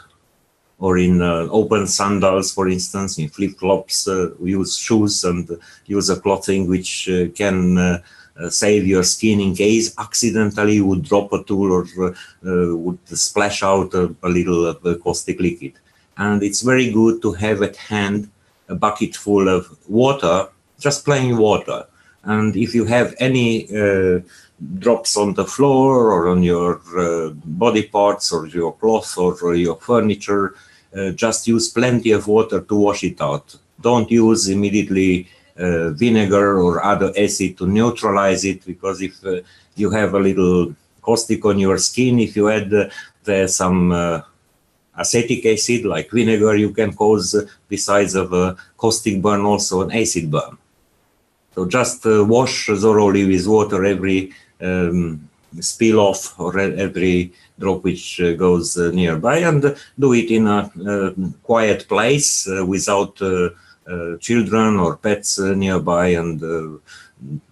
or in open sandals, for instance, in flip-flops. Use shoes and use a clothing which can save your skin in case accidentally you would drop a tool or would splash out a little of the caustic liquid. And it's very good to have at hand a bucket full of water, just plain water. And if you have any drops on the floor or on your body parts or your cloth or your furniture, just use plenty of water to wash it out. Don't use immediately vinegar or other acid to neutralize it, because if you have a little caustic on your skin, if you add some acetic acid like vinegar, you can cause, besides of a caustic burn, also an acid burn. So just wash thoroughly with water every spill off or every drop which goes nearby, and do it in a quiet place without children or pets nearby, and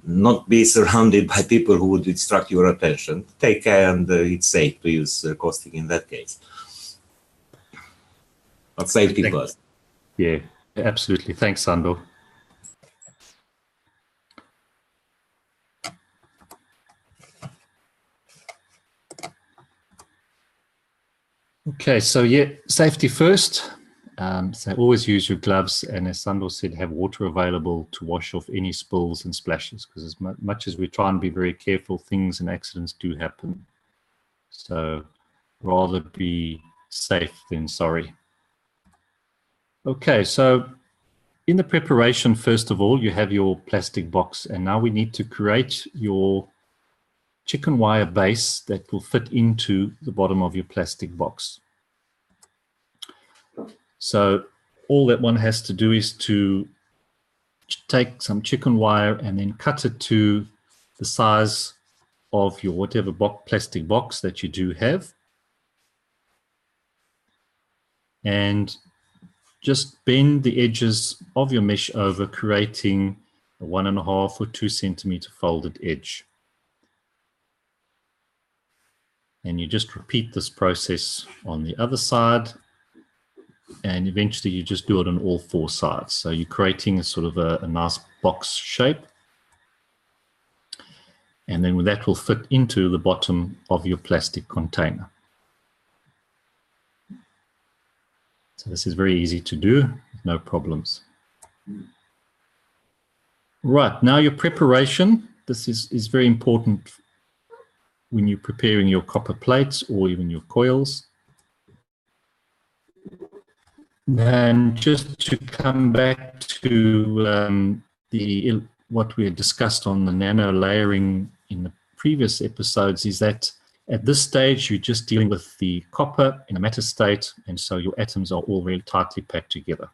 not be surrounded by people who would distract your attention. Take care, and it's safe to use caustic in that case. But safety first. Yeah, absolutely. Thanks, Sandor. Okay, so yeah, safety first. So always use your gloves, and as Sandor said, have water available to wash off any spills and splashes, because as much as we try and be very careful, things and accidents do happen. So rather be safe than sorry. Okay, so in the preparation, first of all, you have your plastic box, and now we need to create your chicken wire base that will fit into the bottom of your plastic box. So all that one has to do is to take some chicken wire and then cut it to the size of your whatever plastic box that you do have. And just bend the edges of your mesh over, creating a 1.5 or 2 centimeter folded edge. And you just repeat this process on the other side, and eventually you just do it on all 4 sides. So you're creating a sort of a nice box shape, and then that will fit into the bottom of your plastic container. So this is very easy to do, no problems. Right, now your preparation. This is very important when you're preparing your copper plates or even your coils. And just to come back to what we had discussed on the nano layering in the previous episodes, is that at this stage you're just dealing with the copper in a matter state, and so your atoms are all very tightly packed together.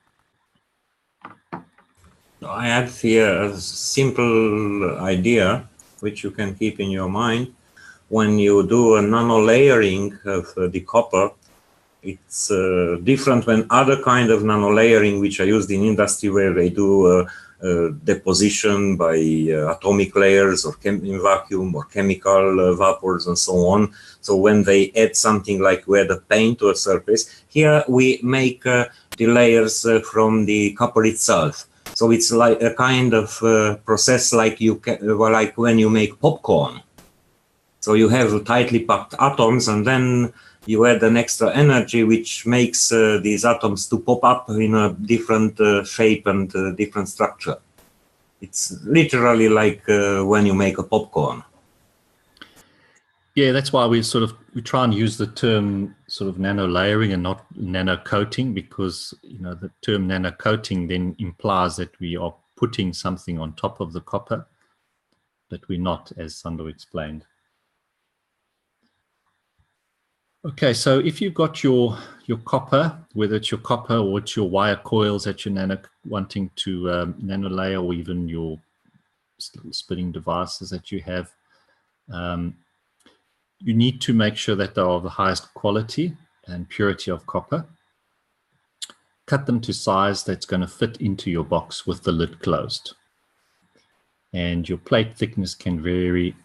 I add here a simple idea which you can keep in your mind. When you do a nano layering of the copper, it's different when other kind of nano layering which are used in industry, where they do deposition by atomic layers or in vacuum or chemical vapors and so on. So when they add something like we add a paint to a surface, here we make the layers from the copper itself. So it's like a kind of process like like when you make popcorn. So you have tightly packed atoms, and then you add an extra energy which makes these atoms to pop up in a different shape and different structure. It's literally like when you make a popcorn. Yeah, that's why we try and use the term sort of nano layering and not nano coating, because the term nano coating then implies that we are putting something on top of the copper, but we're not, as Sandor explained. Okay, so if you've got your copper, whether it's your copper or it's your wire coils that you're wanting to nano layer, or even your little spinning devices that you have, you need to make sure that they are of the highest quality and purity of copper. Cut them to size that's going to fit into your box with the lid closed. And your plate thickness can vary.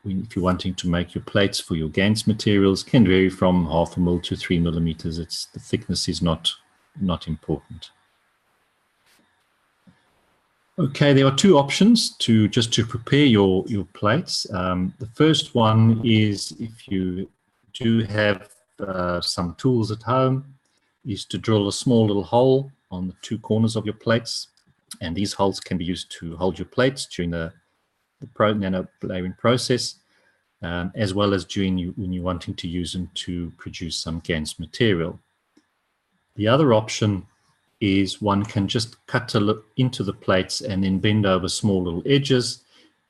If you're wanting to make your plates for your GANS materials, can vary from 0.5 mil to 3 millimeters. The thickness is not important. Okay, there are two options to prepare your plates. The first one is, if you do have some tools at home, is to drill a small little hole on the two corners of your plates, and these holes can be used to hold your plates during the nano layering process, as well as when you're wanting to use them to produce some GANS material. The other option is one can just cut into the plates and then bend over small little edges,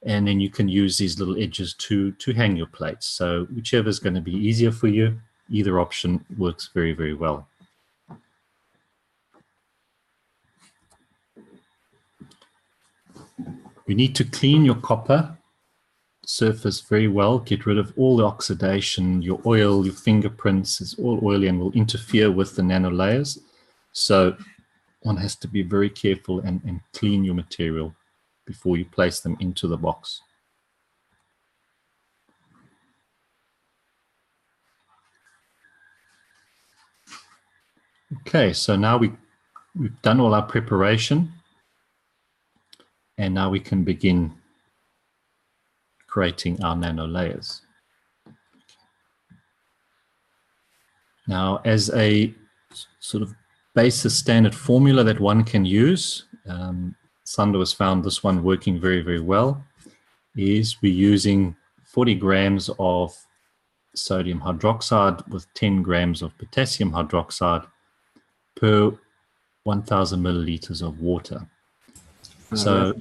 and then you can use these little edges to hang your plates. So whichever is going to be easier for you, either option works very, very well. You need to clean your copper surface very well, get rid of all the oxidation. Your oil, your fingerprints is all oily and will interfere with the nano layers. So one has to be very careful and clean your material before you place them into the box. Okay, so now we've done all our preparation, and now we can begin creating our nano layers. Now, as a sort of basis standard formula that one can use, Sando has found this one working very, very well, is we're using 40 grams of sodium hydroxide with 10 grams of potassium hydroxide per 1,000 milliliters of water. So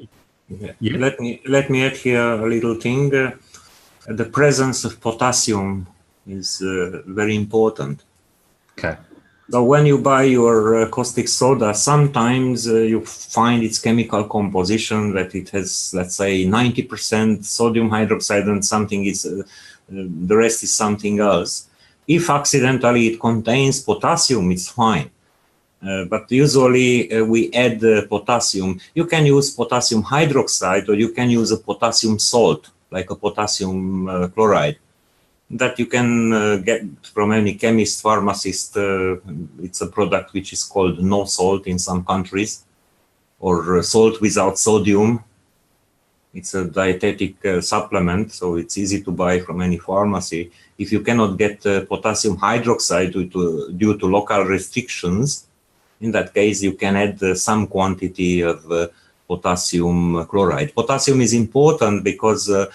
yeah. Let me add here a little thing. The presence of potassium is very important. Okay. So when you buy your caustic soda, sometimes you find its chemical composition that it has, let's say, 90% sodium hydroxide and something is, the rest is something else. If accidentally it contains potassium, it's fine. But usually we add potassium. You can use potassium hydroxide, or you can use a potassium salt, like a potassium chloride, that you can get from any chemist, pharmacist. It's a product which is called no salt in some countries, or salt without sodium. It's a dietetic supplement, so it's easy to buy from any pharmacy. If you cannot get potassium hydroxide due to local restrictions, in that case, you can add some quantity of potassium chloride. Potassium is important because a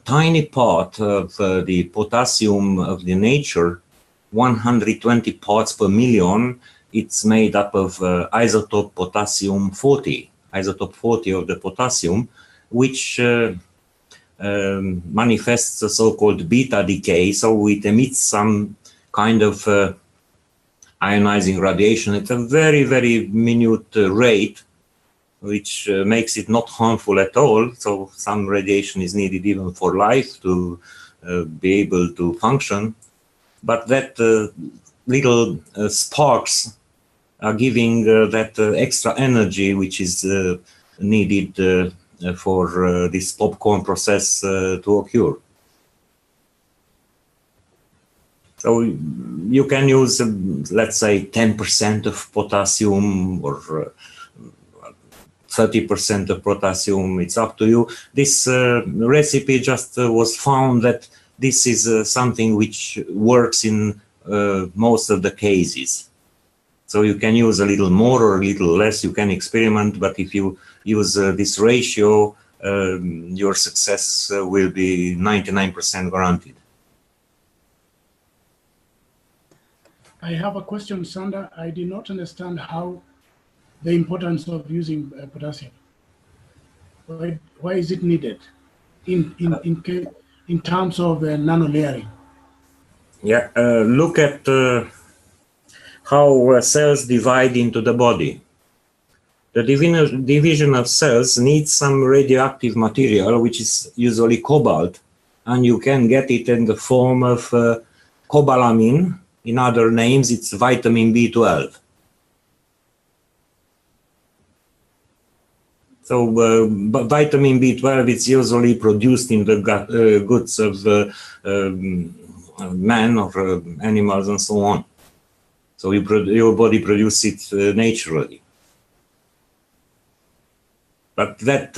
tiny part of the potassium of the nature, 120 parts per million, it's made up of isotope potassium 40, isotope 40 of the potassium, which manifests a so-called beta decay. So it emits some kind of ionizing radiation at a very, very minute rate, which makes it not harmful at all. So some radiation is needed even for life to be able to function. But that little sparks are giving that extra energy which is needed for this popcorn process to occur. So you can use, let's say, 10% of potassium or 30% of potassium. It's up to you. This recipe just was found that this is something which works in most of the cases. So you can use a little more or a little less. You can experiment, but if you use this ratio, your success will be 99% guaranteed. I have a question, Sandra. I did not understand how the importance of using potassium. Why is it needed in terms of nano layering? Yeah, look at how cells divide into the body. The division of cells needs some radioactive material, which is usually cobalt, and you can get it in the form of cobalamin. In other names, it's vitamin B12. So vitamin B12 is usually produced in the guts of man or animals and so on. So your body produces it naturally. But that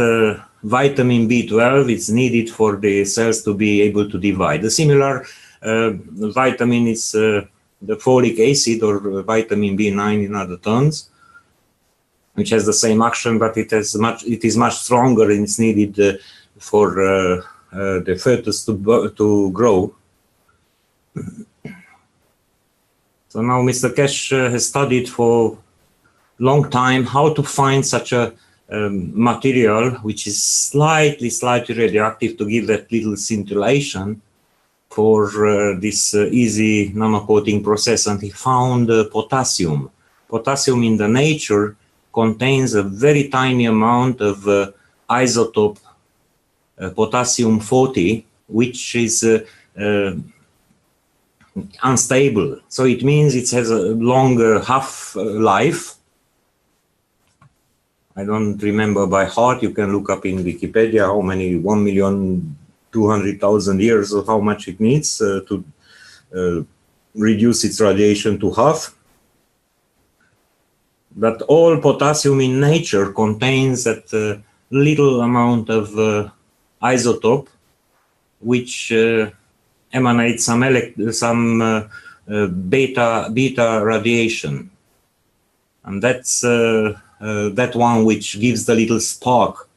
vitamin B12 is needed for the cells to be able to divide. The similar vitamin is the folic acid or vitamin B9 in other terms, which has the same action, but it is much stronger and it's needed for the fetus to grow. So now Mr. Cash has studied for a long time how to find such a material which is slightly radioactive to give that little scintillation for this easy nanocoating process, and he found potassium. Potassium in the nature contains a very tiny amount of isotope potassium 40, which is unstable. So it means it has a longer half-life. I don't remember by heart. You can look up in Wikipedia how many 1,200,000 years of how much it needs to reduce its radiation to half. But all potassium in nature contains that little amount of isotope, which emanates some beta radiation, and that's that one which gives the little spark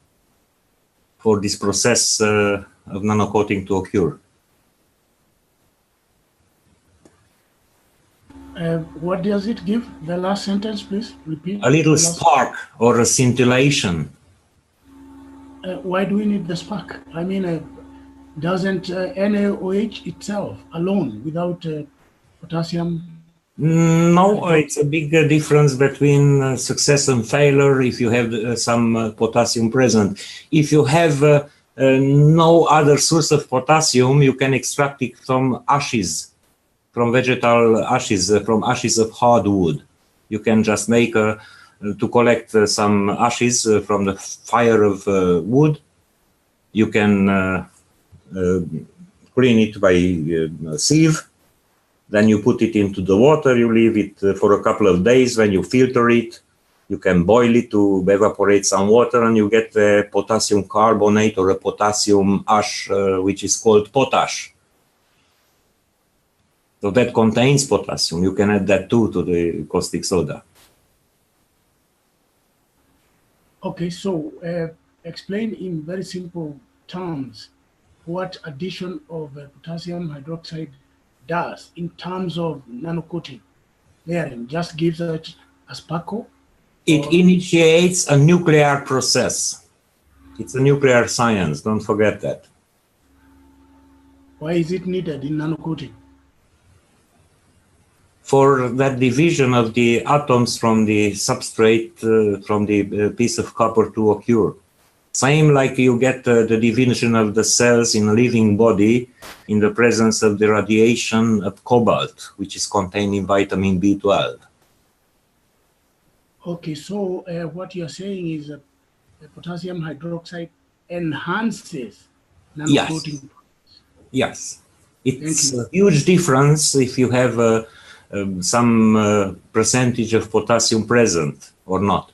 for this process of nanocoating to occur. What does it give? The last sentence, please repeat. A little spark or a scintillation. Why do we need the spark? I mean, doesn't NaOH itself alone without potassium? No, it's a big difference between success and failure if you have some potassium present. If you have no other source of potassium, you can extract it from ashes, from vegetal ashes, from ashes of hardwood. You can just make to collect some ashes from the fire of wood. You can clean it by sieve. Then you put it into the water, you leave it for a couple of days. When you filter it, you can boil it to evaporate some water, and you get a potassium carbonate or a potassium ash, which is called potash. So that contains potassium. You can add that too to the caustic soda. Okay, so explain in very simple terms what addition of potassium hydroxide does in terms of nanocoating layering. Just gives it a sparkle? It initiates a nuclear process. It's a nuclear science, don't forget that. Why is it needed in nanocoating? For that division of the atoms from the substrate, from the piece of copper to occur. Same like you get the division of the cells in a living body in the presence of the radiation of cobalt, which is contained in vitamin B12. Okay, so what you're saying is that the potassium hydroxide enhances nanocoating. Yes. It's a huge difference if you have some percentage of potassium present or not.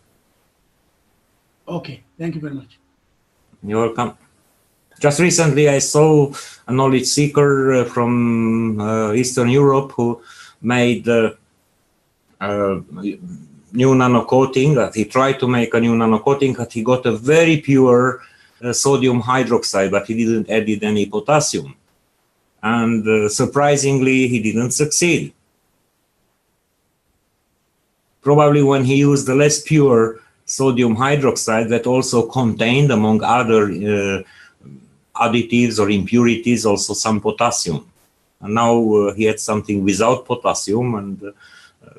Okay, thank you very much. You're welcome. Just recently I saw a knowledge seeker from Eastern Europe who made new nanocoating. He tried to make a new nanocoating, but he got a very pure sodium hydroxide, but he didn't add any potassium. And surprisingly, he didn't succeed. Probably when he used the less pure sodium hydroxide that also contained, among other additives or impurities, also some potassium. And now he had something without potassium, and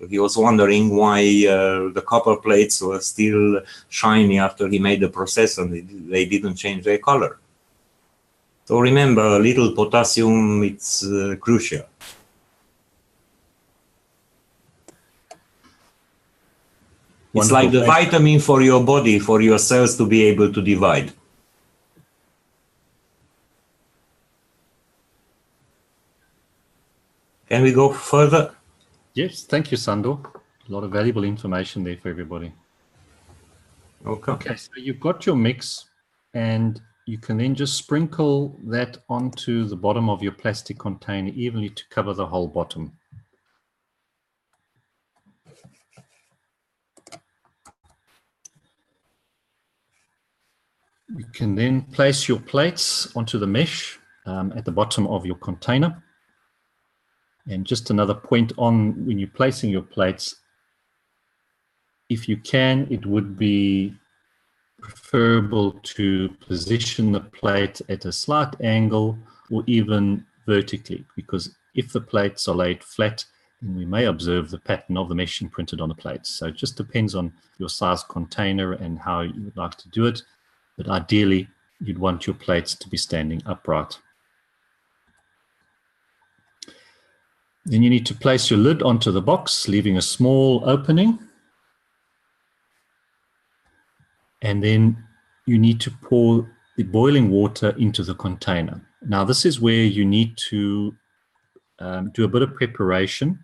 he was wondering why the copper plates were still shiny after he made the process and they didn't change their color. So remember, a little potassium, it's crucial. It's like the vitamin for your body, for your cells to be able to divide. Can we go further? Yes, thank you, Sandor. A lot of valuable information there for everybody. Okay, so you've got your mix, and you can then just sprinkle that onto the bottom of your plastic container evenly to cover the whole bottom. You can then place your plates onto the mesh at the bottom of your container. And just another point on when you're placing your plates, if you can, it would be preferable to position the plate at a slight angle or even vertically, because if the plates are laid flat, then we may observe the pattern of the mesh imprinted on the plates. So it just depends on your size container and how you would like to do it. But ideally, you'd want your plates to be standing upright. Then you need to place your lid onto the box, leaving a small opening. And then you need to pour the boiling water into the container. Now, this is where you need to do a bit of preparation,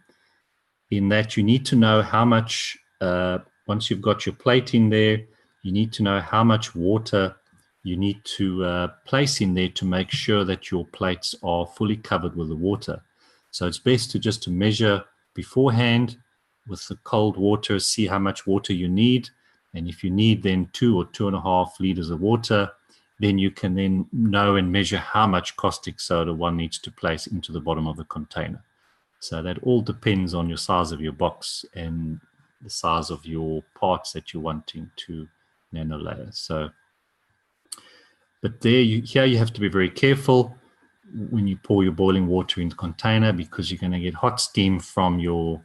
in that you need to know how much, once you've got your plate in there, you need to know how much water you need to place in there to make sure that your plates are fully covered with the water. So it's best to just measure beforehand with the cold water, see how much water you need. And if you need then 2 or 2.5 liters of water, then you can then know and measure how much caustic soda one needs to place into the bottom of the container. So that all depends on your size of your box and the size of your parts that you're wanting to nanolayer. So, but there, here you have to be very careful when you pour your boiling water in the container, because you're going to get hot steam from your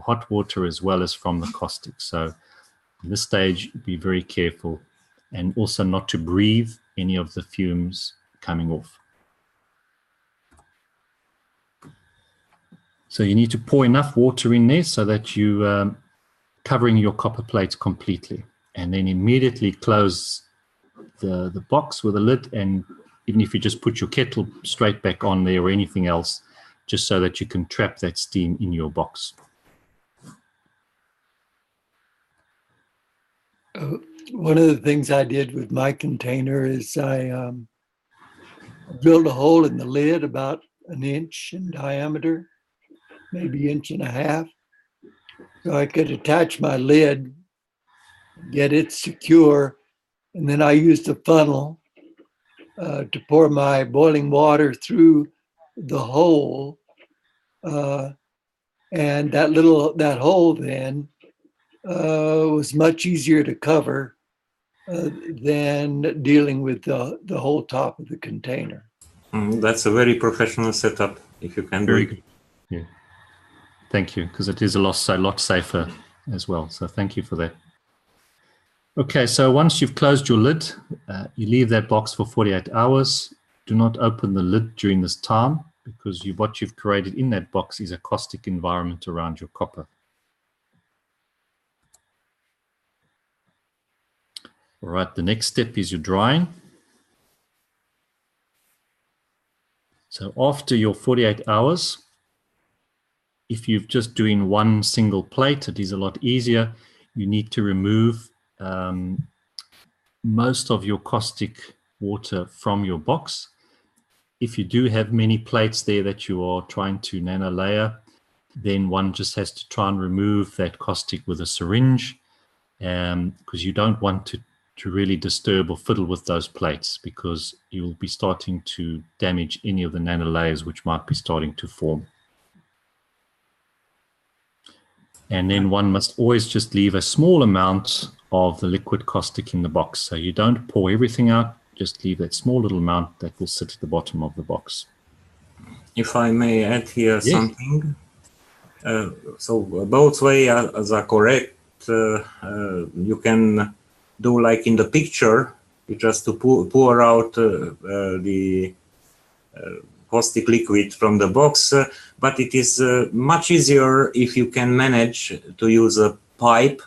hot water as well as from the caustic. So in this stage, be very careful, and also not to breathe any of the fumes coming off. So you need to pour enough water in there so that you covering your copper plates completely, and then immediately close the box with a lid. And even if you just put your kettle straight back on there or anything else, just so that you can trap that steam in your box. One of the things I did with my container is I drilled a hole in the lid about 1 inch in diameter, maybe 1.5 inches, so I could attach my lid, get it secure, and then I used a funnel to pour my boiling water through the hole, and that hole then was much easier to cover than dealing with the whole top of the container. That's a very professional setup, if you can do it. Good. Yeah. Thank you, because it is a lot safer as well. So thank you for that. Okay, so once you've closed your lid, you leave that box for 48 hours. Do not open the lid during this time, because what you've created in that box is a caustic environment around your copper. All right, the next step is your drying. So after your 48 hours, if you're just doing one single plate, it is a lot easier. You need to remove most of your caustic water from your box. If you do have many plates there that you are trying to nanolayer, then one just has to try and remove that caustic with a syringe, because you don't want to really disturb or fiddle with those plates, because you'll be starting to damage any of the nanolayers which might be starting to form. And then one must always just leave a small amount of the liquid caustic in the box. So you don't pour everything out, just leave that small little amount that will sit at the bottom of the box. If I may add here Yes. something. So both ways are correct. You can do like in the picture, you just to pour out the caustic liquid from the box, but it is much easier if you can manage to use a pipe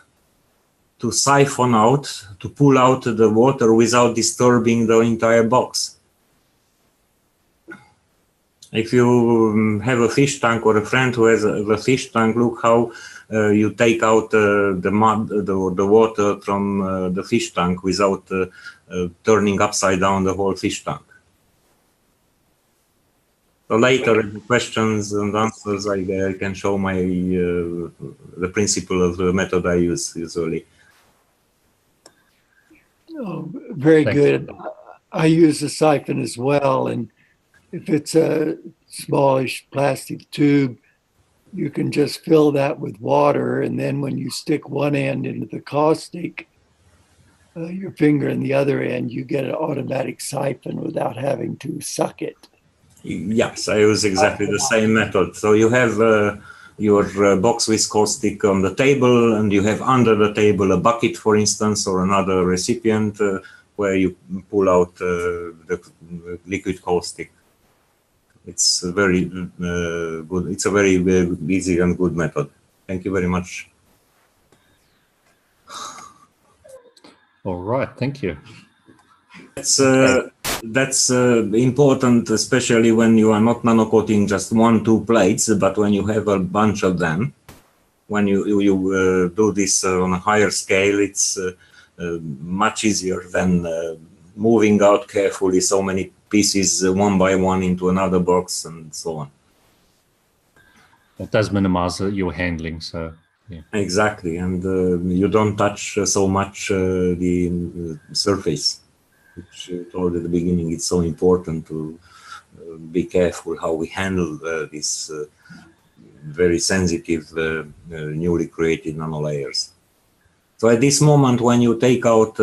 to siphon out, to pull out the water without disturbing the entire box. If you have a fish tank or a friend who has a fish tank, look how you take out the mud, the water from the fish tank without turning upside down the whole fish tank. So later, in questions and answers, I can show my the principle of the method I use usually. Oh, very Thanks. good. I use a siphon as well, and if it's a smallish plastic tube, you can just fill that with water, and then when you stick one end into the caustic, your finger in the other end, you get an automatic siphon without having to suck it. Yes, I use exactly the same method. So you have your box with caustic on the table, and you have under the table a bucket, for instance, or another recipient where you pull out the liquid caustic. It's a very good. It's a very easy and good method. Thank you very much. All right, thank you. That's important, especially when you are not nanocoating just 1-2 plates, but when you have a bunch of them. When you do this on a higher scale, it's much easier than moving out carefully so many pieces one by one into another box and so on. It does minimize your handling, so yeah. Exactly, and you don't touch so much the surface, which I told at the beginning, it's so important to be careful how we handle these very sensitive newly created nanolayers. So at this moment, when you take out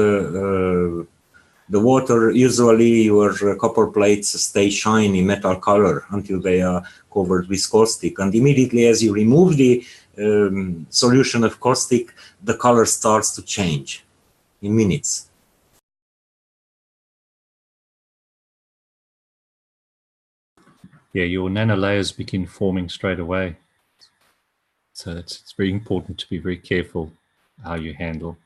the water, usually your copper plates stay shiny metal color until they are covered with caustic, and immediately as you remove the solution of caustic, the color starts to change in minutes. Yeah, your nanolayers begin forming straight away. So it's very important to be very careful how you handle.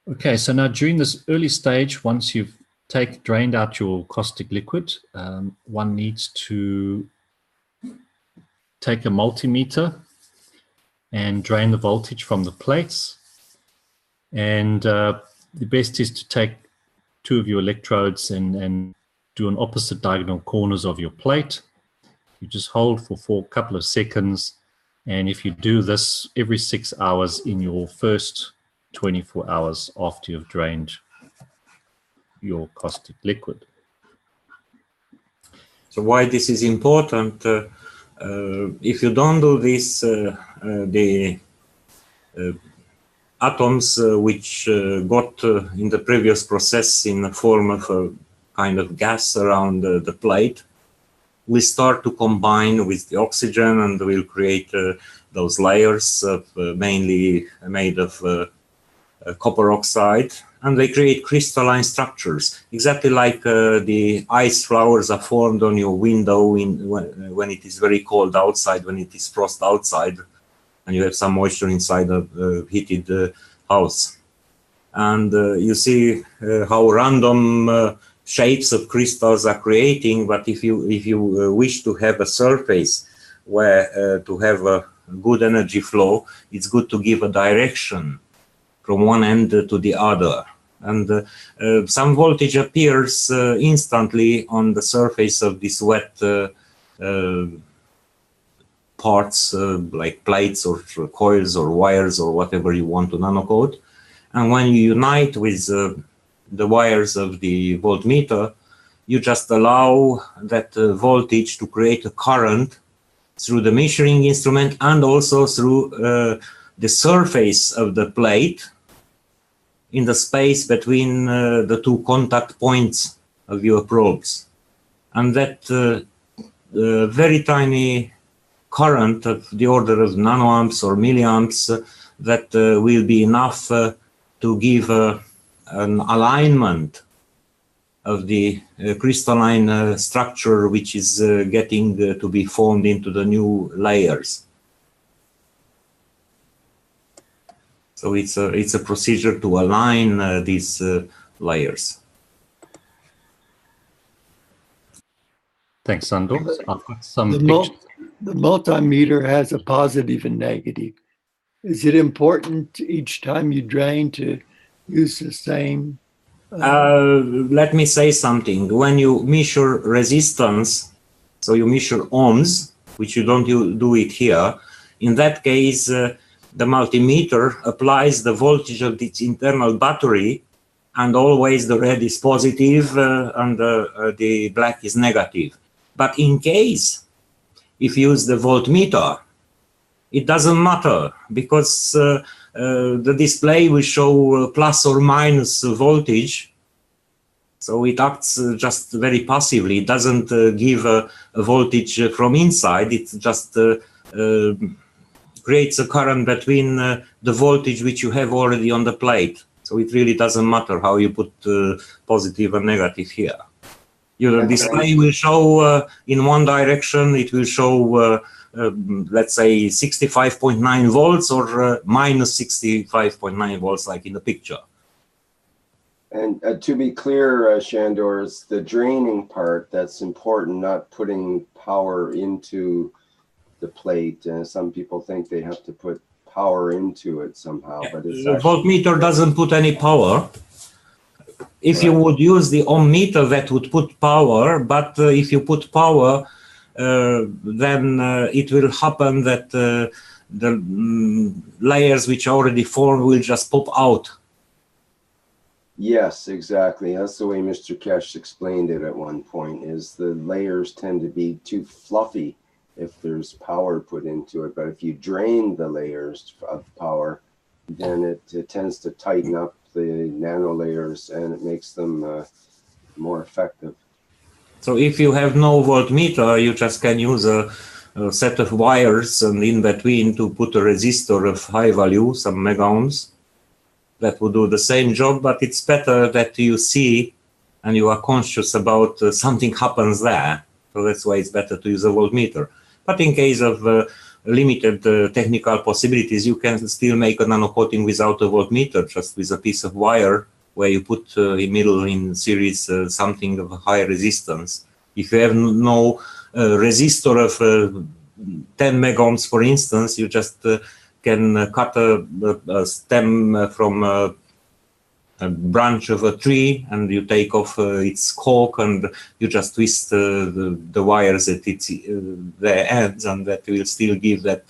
Okay, so now during this early stage, once you've drained out your caustic liquid, one needs to take a multimeter and drain the voltage from the plates. And the best is to take 2 of your electrodes and do an opposite diagonal corners of your plate. You just hold for a couple of seconds. And if you do this every 6 hours in your first 24 hours after you've drained your caustic liquid. So why this is important? If you don't do this, the atoms which got in the previous process in the form of a kind of gas around the plate will start to combine with the oxygen, and will create those layers of, mainly made of copper oxide, and they create crystalline structures, exactly like the ice flowers are formed on your window when it is very cold outside, when it is frost outside, and you have some moisture inside a heated house. And you see how random shapes of crystals are creating, but if you wish to have a surface where to have a good energy flow, it's good to give a direction from one end to the other. And some voltage appears instantly on the surface of these wet parts, like plates or coils or wires or whatever you want to nanocoat. And when you unite with the wires of the voltmeter, you just allow that voltage to create a current through the measuring instrument and also through the surface of the plate in the space between the 2 contact points of your probes. and that very tiny current of the order of nanoamps or milliamps that will be enough to give an alignment of the crystalline structure which is getting to be formed into the new layers. So it's a procedure to align these layers. Thanks, Sandor. I've got some The, pictures. the multimeter has a positive and negative. Is it important each time you drain to use the same? Let me say something. When you measure resistance, so you measure ohms, which you don't do it here, in that case, the multimeter applies the voltage of its internal battery, and always the red is positive and the black is negative. But in case, if you use the voltmeter, it doesn't matter, because the display will show plus or minus voltage. So it acts just very passively. It doesn't give a voltage from inside. It just creates a current between the voltage which you have already on the plate. So it really doesn't matter how you put positive and negative here. Your display will show in one direction, it will show, let's say, 65.9 volts or minus 65.9 volts, like in the picture. And to be clear, Sandor, it's the draining part that's important, not putting power into the plate. Some people think they have to put power into it somehow, but it's the voltmeter doesn't put any power. If you would use the ohm meter, that would put power, but if you put power, then it will happen that the layers which are already formed will just pop out. Yes, exactly. That's the way Mr. Kesh explained it at one point, is the layers tend to be too fluffy if there's power put into it. But if you drain the layers of power, then it tends to tighten up the nano layers and it makes them more effective. So if you have no voltmeter, you just can use a set of wires and in between to put a resistor of high value, some mega ohms. That will do the same job, but it's better that you see and you are conscious about something happens there. So that's why it's better to use a voltmeter. But in case of limited technical possibilities, you can still make a nanocoating without a voltmeter, just with a piece of wire where you put in middle in series something of a high resistance. If you have no resistor of 10 mega ohms, for instance, you just can cut a stem from a branch of a tree and you take off its cork and you just twist the wires at its their ends, and that will still give that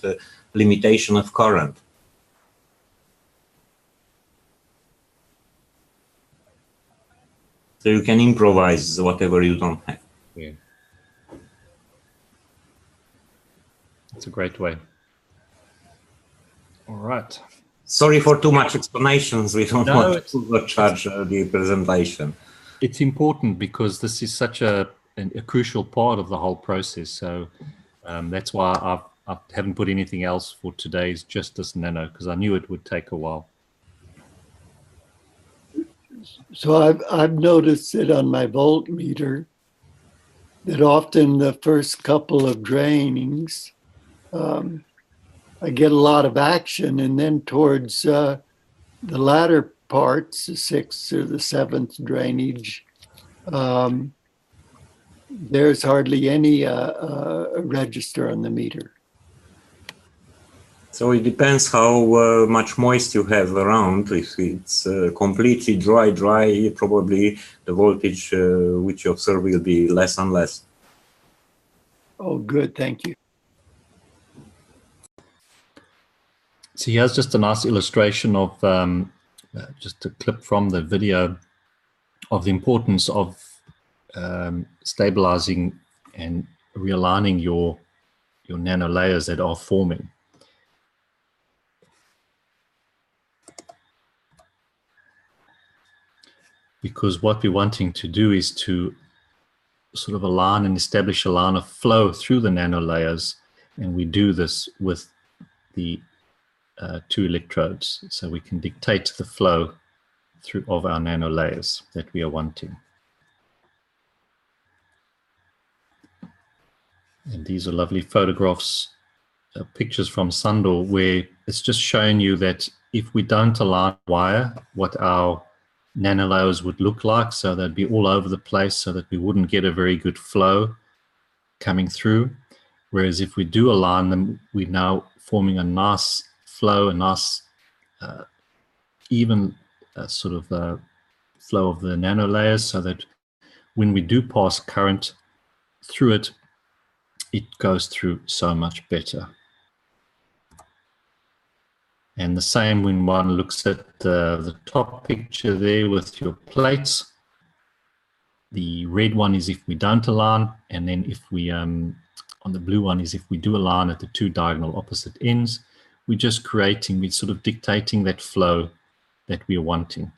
limitation of current. So you can improvise whatever you don't have. Yeah. That's a great way. All right. Sorry for too much explanations. We don't want to overcharge the presentation. It's important because this is such a crucial part of the whole process. So that's why I haven't put anything else for today's just this nano, because I knew it would take a while. So I've noticed it on my voltmeter that often the first couple of drainings, I get a lot of action, and then towards the latter parts, the sixth or the seventh drainage, there's hardly any register on the meter. So it depends how much moist you have around. If it's completely dry, probably the voltage which you observe will be less and less. Oh, good, thank you. So here's just a nice illustration of just a clip from the video of the importance of stabilizing and realigning your nano layers that are forming. Because what we're wanting to do is to sort of align and establish a line of flow through the nanolayers, and we do this with the 2 electrodes, so we can dictate the flow through of our nanolayers that we are wanting. And these are lovely photographs, pictures from Sandor, where it's just showing you that if we don't align wire, what our nanolayers would look like, so they'd be all over the place, so that we wouldn't get a very good flow coming through. Whereas if we do align them, we're now forming a nice flow, a nice even sort of flow of the nanolayers, so that when we do pass current through it, it goes through so much better. And the same when one looks at the top picture there with your plates. The red one is if we don't align, and then if we, on the blue one is if we do align at the 2 diagonal opposite ends. We're just creating, we're sort of dictating that flow that we are wanting.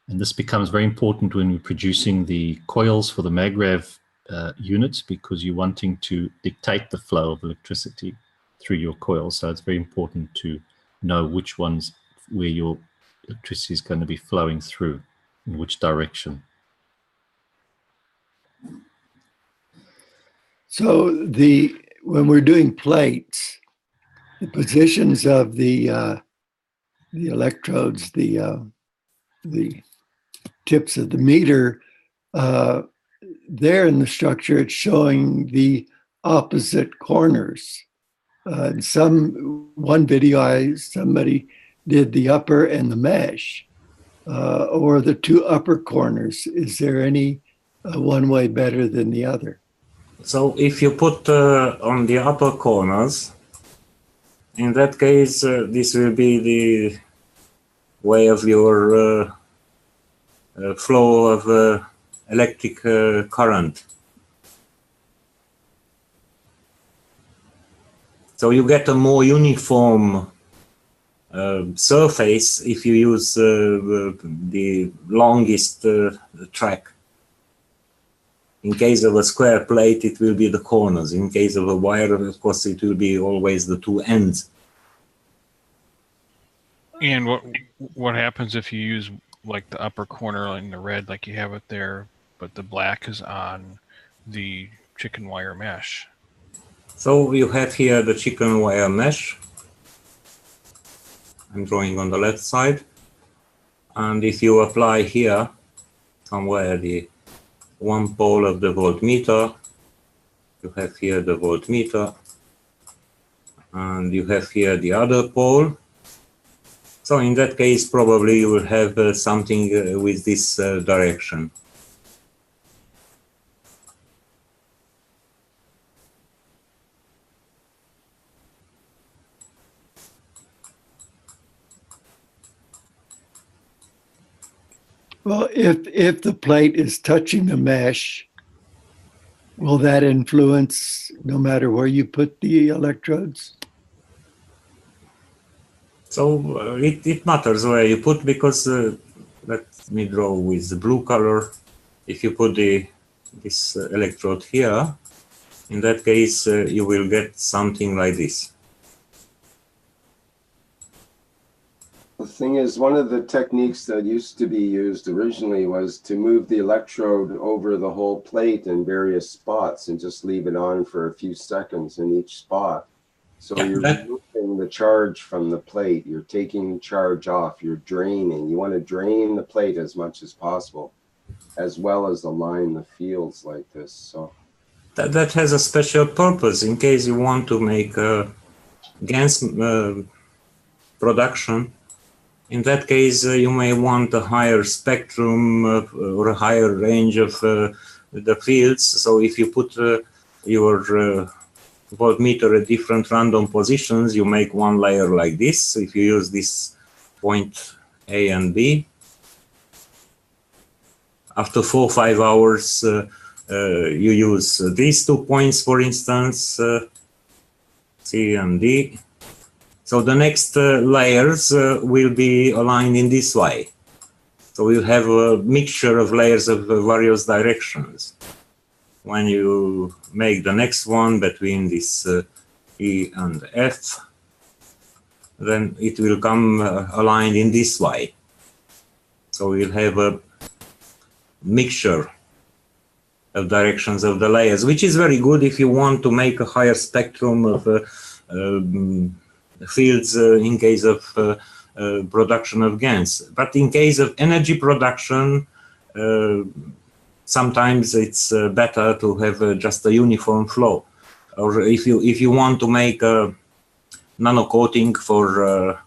And this becomes very important when we're producing the coils for the MagRav units, because you're wanting to dictate the flow of electricity through your coils. So it's very important to know which ones where your electricity is going to be flowing through, in which direction. So when we're doing plates, the positions of the electrodes, the tips of the meter, there in the structure, it's showing the opposite corners. One video, somebody did the upper and the mesh, or the 2 upper corners. Is there any one way better than the other? So if you put on the upper corners, in that case, this will be the way of your flow of electric current. So you get a more uniform surface if you use the longest track. In case of a square plate, it will be the corners. In case of a wire, of course, it will be always the 2 ends. And what happens if you use like the upper corner in the red, like you have it there, but the black is on the chicken wire mesh? So you have here the chicken wire mesh. I'm drawing on the left side. And if you apply here somewhere the 1 pole of the voltmeter, you have here the voltmeter, and you have here the other pole. So in that case, probably you will have something with this direction. Well, if the plate is touching the mesh, will that influence no matter where you put the electrodes? So it matters where you put, because let me draw with the blue color. If you put this electrode here, in that case you will get something like this. The thing is, one of the techniques that used to be used originally was to move the electrode over the whole plate in various spots and just leave it on for a few seconds in each spot. So Yeah, you're removing the charge from the plate, you're taking charge off, you're draining. You want to drain the plate as much as possible, as well as align the fields like this. So that has a special purpose in case you want to make GANs production. In that case, you may want a higher spectrum or a higher range of the fields. So if you put your voltmeter at different random positions, you make one layer like this. If you use this point A and B, after 4 or 5 hours, you use these 2 points, for instance, C and D. So the next layers will be aligned in this way. So you have a mixture of layers of various directions. when you make the next one between this E and F, then it will come aligned in this way. So we'll have a mixture of directions of the layers, which is very good if you want to make a higher spectrum of fields in case of production of GANs. But in case of energy production, sometimes it's better to have just a uniform flow. Or if you want to make a nano coating for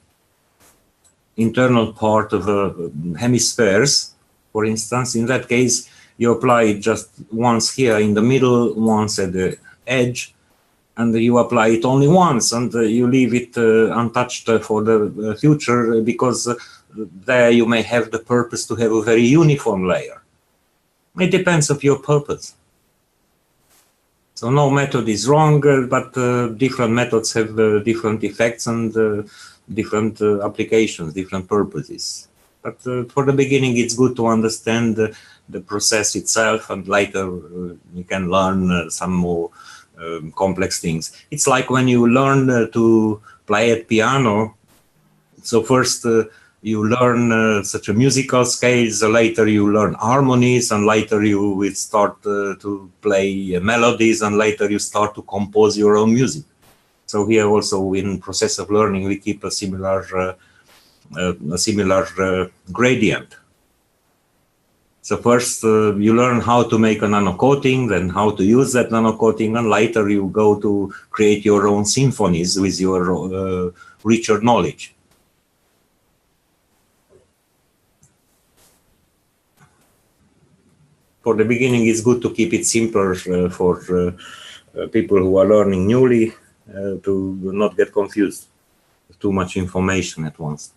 internal part of hemispheres, for instance, in that case, you apply it just once here in the middle, once at the edge, and you apply it only once, and you leave it untouched for the future, because there you may have the purpose to have a very uniform layer. It depends on your purpose. So no method is wrong, but different methods have different effects and different applications, different purposes. But for the beginning, it's good to understand the process itself, and later you can learn some more complex things. It's like when you learn to play at piano. So first you learn such a musical scales, later you learn harmonies, and later you will start to play melodies, and later you start to compose your own music. So here also in process of learning, we keep a similar gradient. So first you learn how to make a nano coating, then how to use that nano coating, and later you go to create your own symphonies with your richer knowledge. For the beginning, it's good to keep it simpler for people who are learning newly, to not get confused with too much information at once.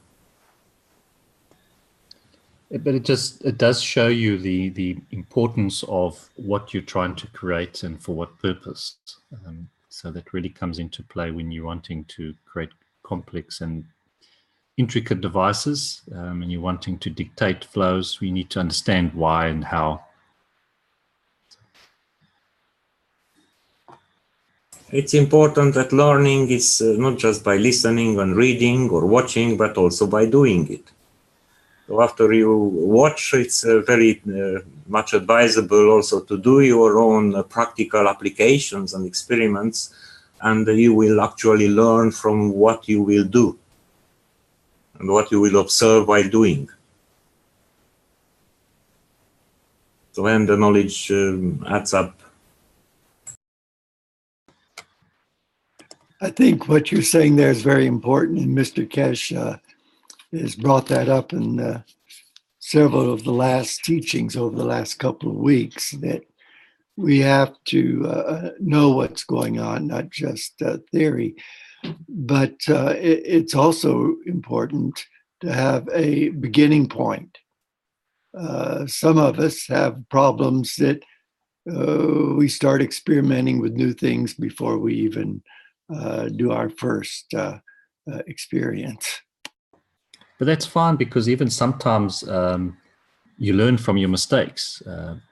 But it does show you the importance of what you're trying to create and for what purpose. So that really comes into play when you're wanting to create complex and intricate devices, and you're wanting to dictate flows. We need to understand why and how. It's important that learning is not just by listening and reading or watching, but also by doing it. So after you watch, it's very much advisable also to do your own practical applications and experiments, and you will actually learn from what you will do and what you will observe while doing. So when the knowledge adds up. I think what you're saying there is very important, and Mr. Kesh has brought that up in several of the last teachings over the last couple of weeks, that we have to know what's going on, not just theory, but it's also important to have a beginning point. Some of us have problems that we start experimenting with new things before we even do our first experience. But that's fine, because even sometimes you learn from your mistakes.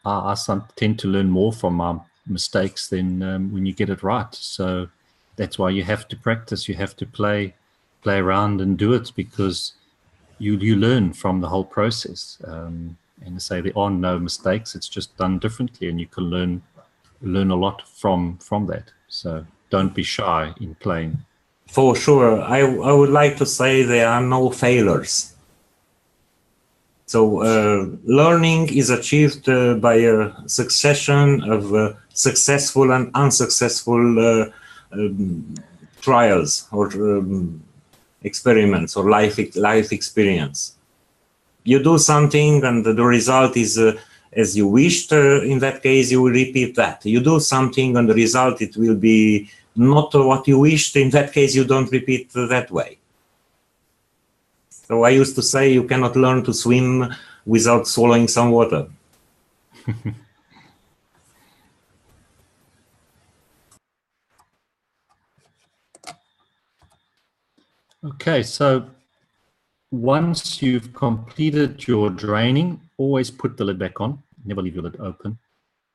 I tend to learn more from my mistakes than when you get it right. So that's why you have to practice. You have to play around and do it, because you learn from the whole process. And to say there are no mistakes, it's just done differently, and you can learn a lot from that. So don't be shy in playing. For sure, I would like to say there are no failures. So learning is achieved by a succession of successful and unsuccessful trials or experiments or life experience. You do something and the result is as you wished. In that case, you will repeat that. You do something and the result, it will be not what you wished. In that case, you don't repeat that way. So I used to say you cannot learn to swim without swallowing some water. Okay, so once you've completed your draining, always put the lid back on. Never leave your lid open.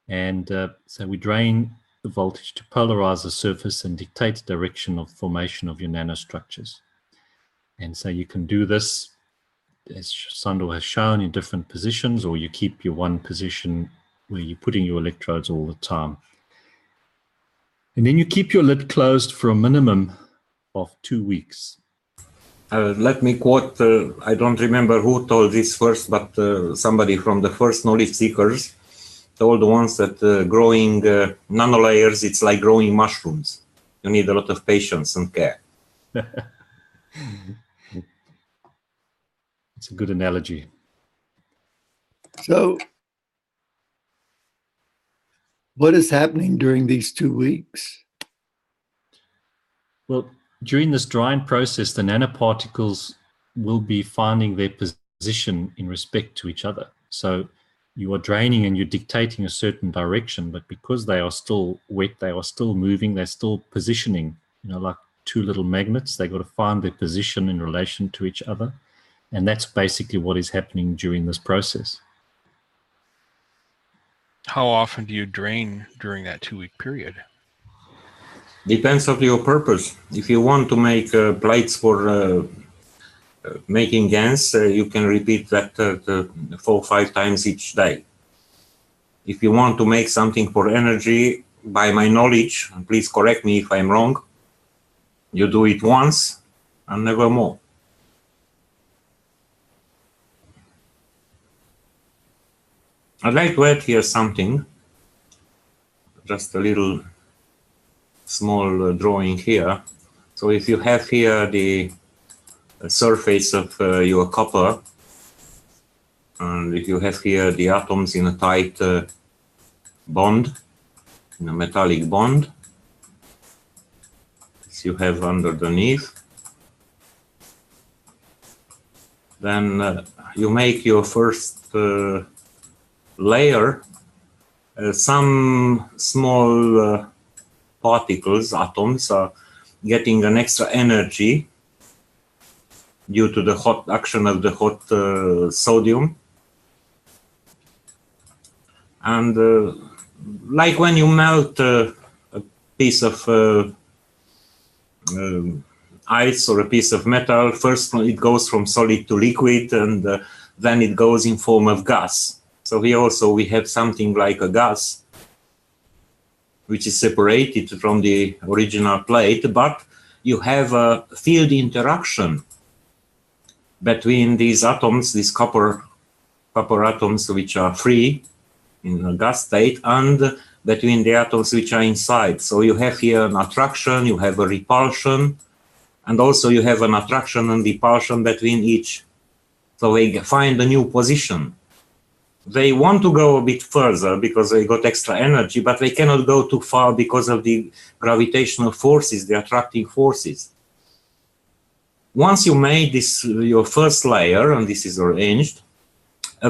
And so we drain the voltage to polarize the surface and dictate the direction of formation of your nanostructures. And so you can do this, as Sandor has shown, in different positions, or you keep your one position where you're putting your electrodes all the time. And then you keep your lid closed for a minimum of 2 weeks. Let me quote, I don't remember who told this first, but somebody from the first knowledge seekers told once that growing nanolayers, it's like growing mushrooms. You need a lot of patience and care. It's a good analogy. So, what is happening during these 2 weeks? Well, during this drying process, the nanoparticles will be finding their position in respect to each other. So you are draining and you're dictating a certain direction, but because they are still wet, they are still moving, they're still positioning, you know, like two little magnets. They've got to find their position in relation to each other. And that's basically what is happening during this process. How often do you drain during that 2-week period? Depends on your purpose. If you want to make plates for making GANs, you can repeat that 4 or 5 times each day. If you want to make something for energy, by my knowledge, and please correct me if I'm wrong, you do it once and never more. I'd like to add here something, just a little small drawing here. So if you have here the surface of your copper, and if you have here the atoms in a tight bond, in a metallic bond, as you have underneath, then you make your first layer, some small particles, atoms, are getting an extra energy due to the hot action of the hot sodium. And like when you melt a piece of ice or a piece of metal, first it goes from solid to liquid, and then it goes in form of gas. So here also we have something like a gas, which is separated from the original plate, but you have a field interaction between these atoms, these copper atoms which are free in a gas state, and between the atoms which are inside. So you have here an attraction, you have a repulsion, and also you have an attraction and repulsion between each. So they find a new position. They want to go a bit further because they got extra energy, but they cannot go too far because of the gravitational forces, the attracting forces. Once you made this, your first layer, and this is arranged,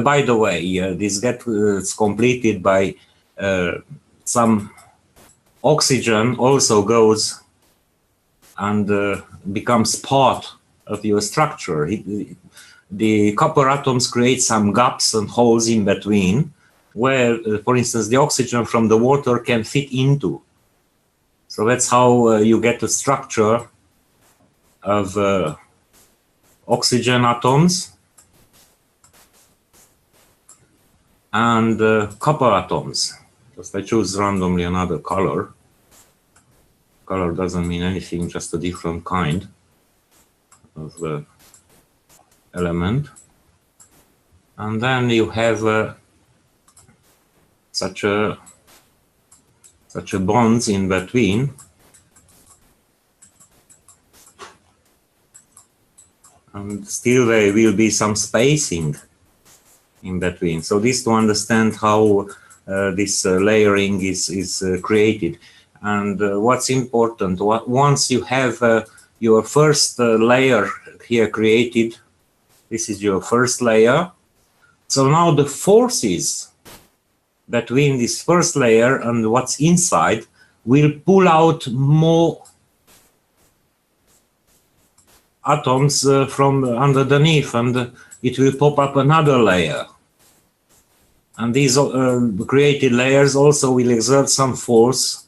by the way, this gets completed by some oxygen also goes and becomes part of your structure. The copper atoms create some gaps and holes in between where, for instance, the oxygen from the water can fit into. So that's how you get a structure of oxygen atoms and copper atoms. Just I choose randomly another color. Color doesn't mean anything, just a different kind of element. And then you have such a bonds in between. And still there will be some spacing in between. So this to understand how this layering is created. And what's important, once you have your first layer here created, this is your first layer. So now the forces between this first layer and what's inside will pull out more atoms from underneath, and it will pop up another layer. And these created layers also will exert some force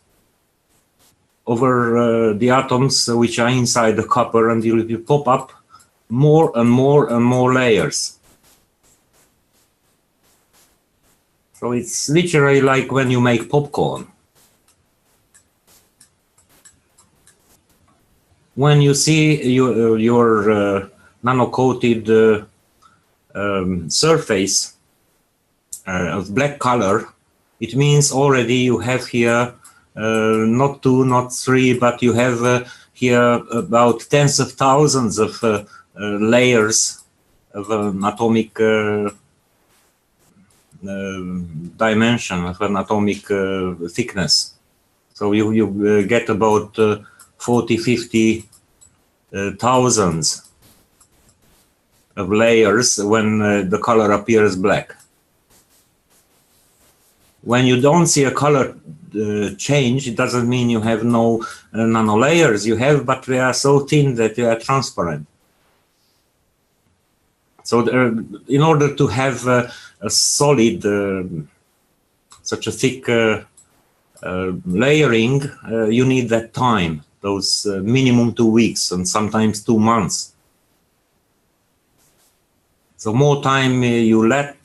over the atoms which are inside the copper, and you will pop up more and more and more layers. So it's literally like when you make popcorn. When you see your nano-coated surface of black color, it means already you have here not 2, not 3, but you have here about tens of thousands of layers of atomic dimension, of an atomic thickness. So you get about 40, 50 thousands of layers when the color appears black. When you don't see a color change, it doesn't mean you have no nano layers. You have, but they are so thin that they are transparent. So in order to have a solid, such a thick layering, you need that time, those minimum 2 weeks and sometimes 2 months. So more time you let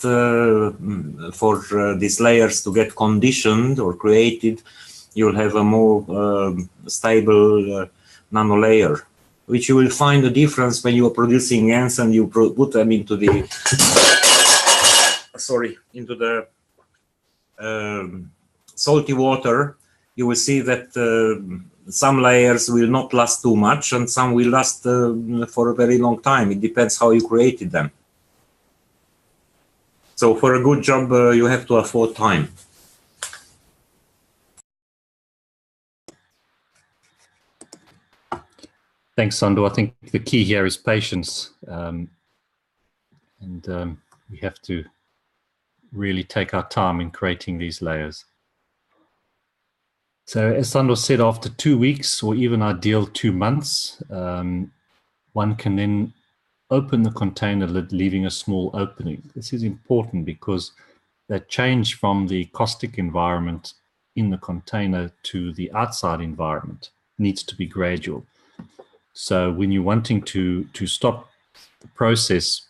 for these layers to get conditioned or created, you'll have a more stable nano layer, which you will find the difference when you are producing ants and you put them into the into the salty water. You will see that some layers will not last too much and some will last for a very long time. It depends how you created them. So for a good job, you have to afford time. Thanks, Sandor. I think the key here is patience. We have to really take our time in creating these layers. So as Sandor said, after 2 weeks or even ideal 2 months, one can then open the container lid, leaving a small opening. This is important because that change from the caustic environment in the container to the outside environment needs to be gradual. So when you're wanting to stop the process,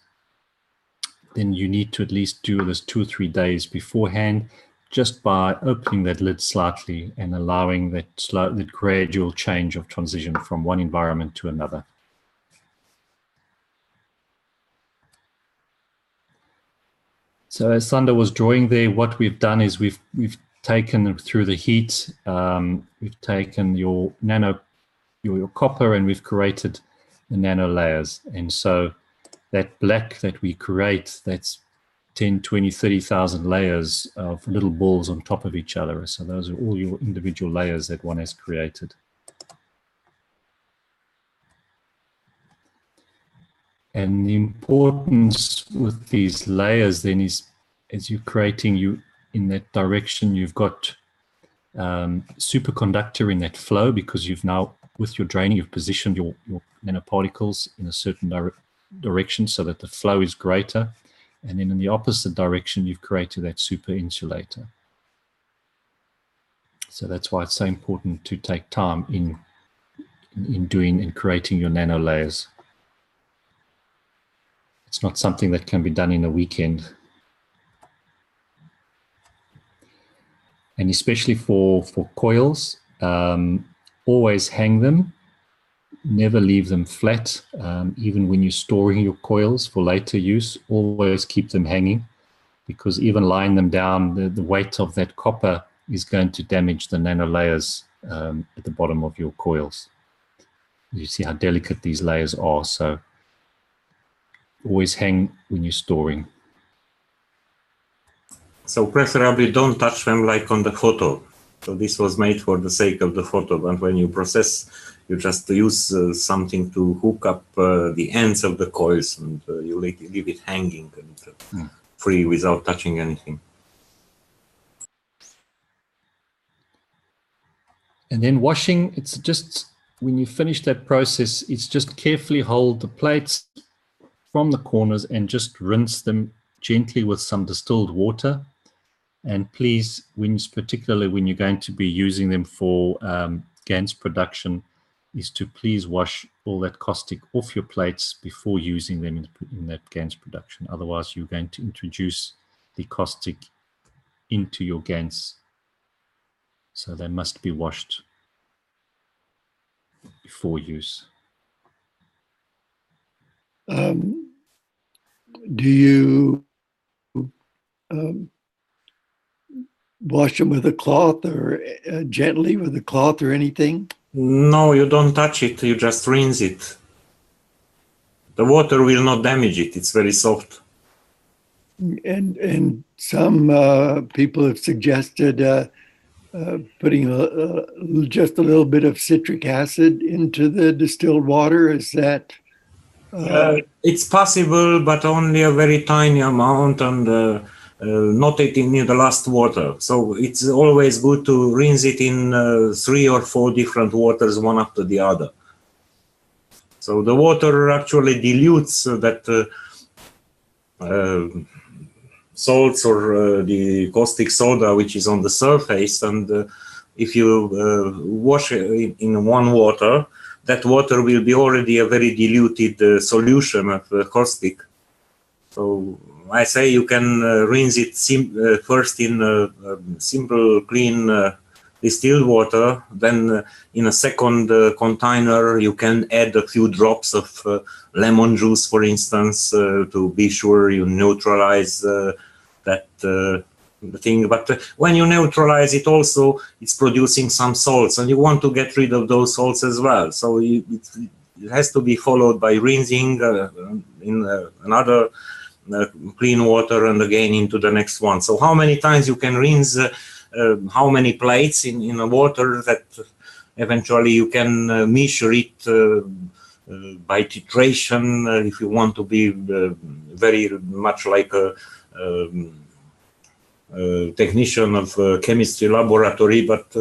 then you need to at least do this 2 or 3 days beforehand, just by opening that lid slightly and allowing that gradual change of transition from one environment to another. So as Sandor was drawing there, what we've done is we've taken through the heat, we've taken your copper and we've created the nano layers. And so that black that we create, that's 10, 20, 30,000 layers of little balls on top of each other. So those are all your individual layers that one has created. And the importance with these layers then is, as you're creating you in that direction, you've got superconductor in that flow, because you've now, with your draining, you've positioned your nanoparticles in a certain direction so that the flow is greater. And then in the opposite direction, you've created that super insulator. So that's why it's so important to take time in doing and creating your nano layers. It's not something that can be done in a weekend. And especially for coils, always hang them, never leave them flat. Even when you're storing your coils for later use, always keep them hanging, because even lying them down, the weight of that copper is going to damage the nano layers at the bottom of your coils. You see how delicate these layers are, so always hang when you're storing. So preferably don't touch them like on the photo. So this was made for the sake of the photo, but when you process, you just use something to hook up the ends of the coils, and you leave it hanging and free without touching anything. And then washing, it's just, when you finish that process, it's just carefully hold the plates from the corners and just rinse them gently with some distilled water. And please, particularly when you're going to be using them for GANS production, is to please wash all that caustic off your plates before using them in that GANS production. Otherwise, you're going to introduce the caustic into your GANS. So they must be washed before use. Do you wash them with a cloth or gently with a cloth or anything? No, you don't touch it, you just rinse it. The water will not damage it, it's very soft. And some people have suggested putting just a little bit of citric acid into the distilled water. Is that? It's possible, but only a very tiny amount, and not in the last water. So it's always good to rinse it in 3 or 4 different waters, one after the other. So the water actually dilutes that salts or the caustic soda which is on the surface, and if you wash it in one water, that water will be already a very diluted solution of caustic. So I say you can rinse it first in simple clean distilled water, then in a second container you can add a few drops of lemon juice, for instance, to be sure you neutralize that the thing. But when you neutralize it also, it's producing some salts, and you want to get rid of those salts as well. So it has to be followed by rinsing in another clean water, and again into the next one. So how many times you can rinse how many plates in a water, that eventually you can measure it by titration if you want to be very much like a technician of chemistry laboratory, but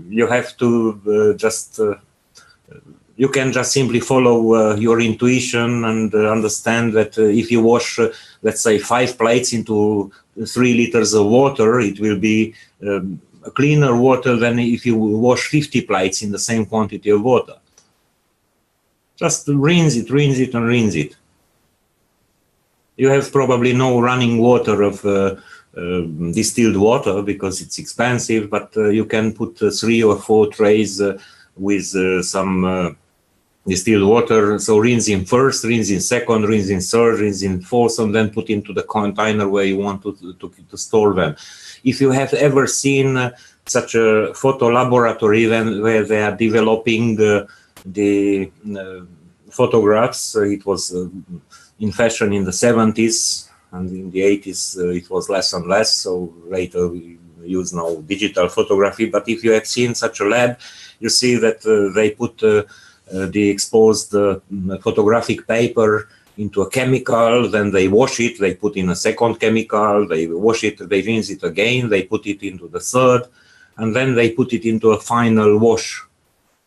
you have to you can just simply follow your intuition and understand that if you wash, let's say, 5 plates into 3 liters of water, it will be a cleaner water than if you wash 50 plates in the same quantity of water. Just rinse it, and rinse it. You have probably no running water of distilled water because it's expensive, but you can put 3 or 4 trays with some distilled water. So rinse in first, rinse in second, rinse in third, rinse in fourth, and then put into the container where you want to store them. If you have ever seen such a photo laboratory where they are developing the photographs, it was in fashion in the 70s, and in the 80s it was less and less, so later we use now digital photography. But if you have seen such a lab, you see that they put the exposed photographic paper into a chemical, then they wash it, they put in a second chemical, they wash it, they rinse it again, they put it into the third, and then they put it into a final wash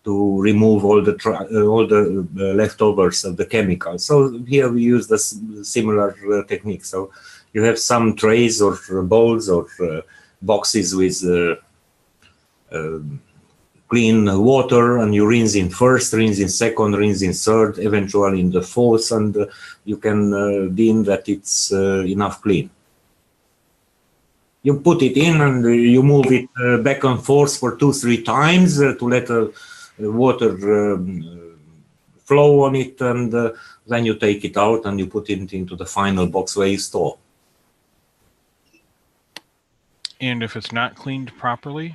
to remove all the leftovers of the chemical. So here we use the similar technique. So you have some trays or bowls or boxes with clean water, and you rinse in first, rinse in second, rinse in third, eventually in the fourth, and you can deem that it's enough clean. You put it in and you move it back and forth for 2-3 times to let water flow on it, and then you take it out and you put it into the final box where you store. And if it's not cleaned properly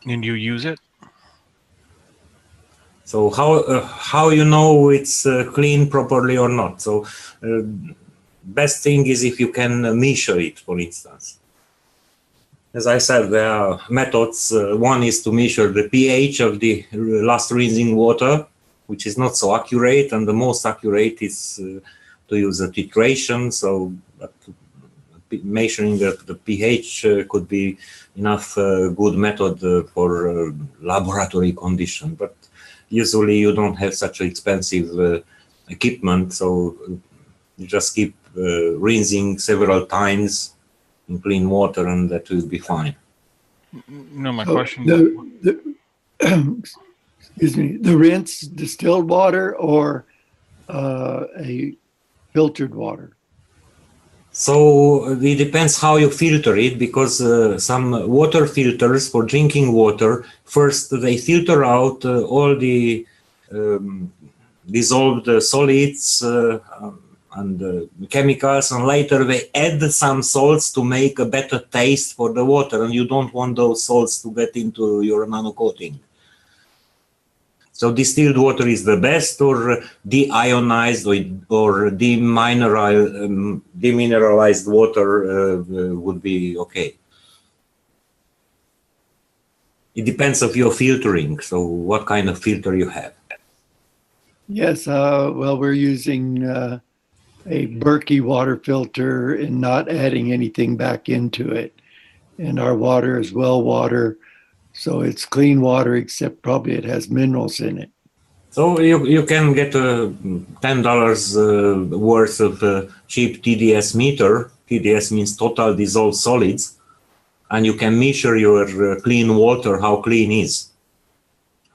and you use it? So how you know it's clean properly or not? So best thing is if you can measure it, for instance. As I said, there are methods. One is to measure the pH of the last rinsing water, which is not so accurate, and the most accurate is to use a titration. So measuring the pH could be enough good method for laboratory condition. But usually you don't have such expensive equipment, so you just keep rinsing several times in clean water, and that will be fine. No, my So question. excuse me, the rinse distilled water or a filtered water? So it depends how you filter it, because some water filters for drinking water, first they filter out all the dissolved solids and chemicals, and later they add some salts to make a better taste for the water, and you don't want those salts to get into your nano coating. So distilled water is the best, or deionized or demineralized water would be okay. It depends of your filtering, so what kind of filter you have. Yes, well, we're using a Berkey water filter and not adding anything back into it. And our water is well water, so it's clean water, except probably it has minerals in it. So you can get $10 worth of cheap TDS meter. TDS means total dissolved solids, and you can measure your clean water, how clean is.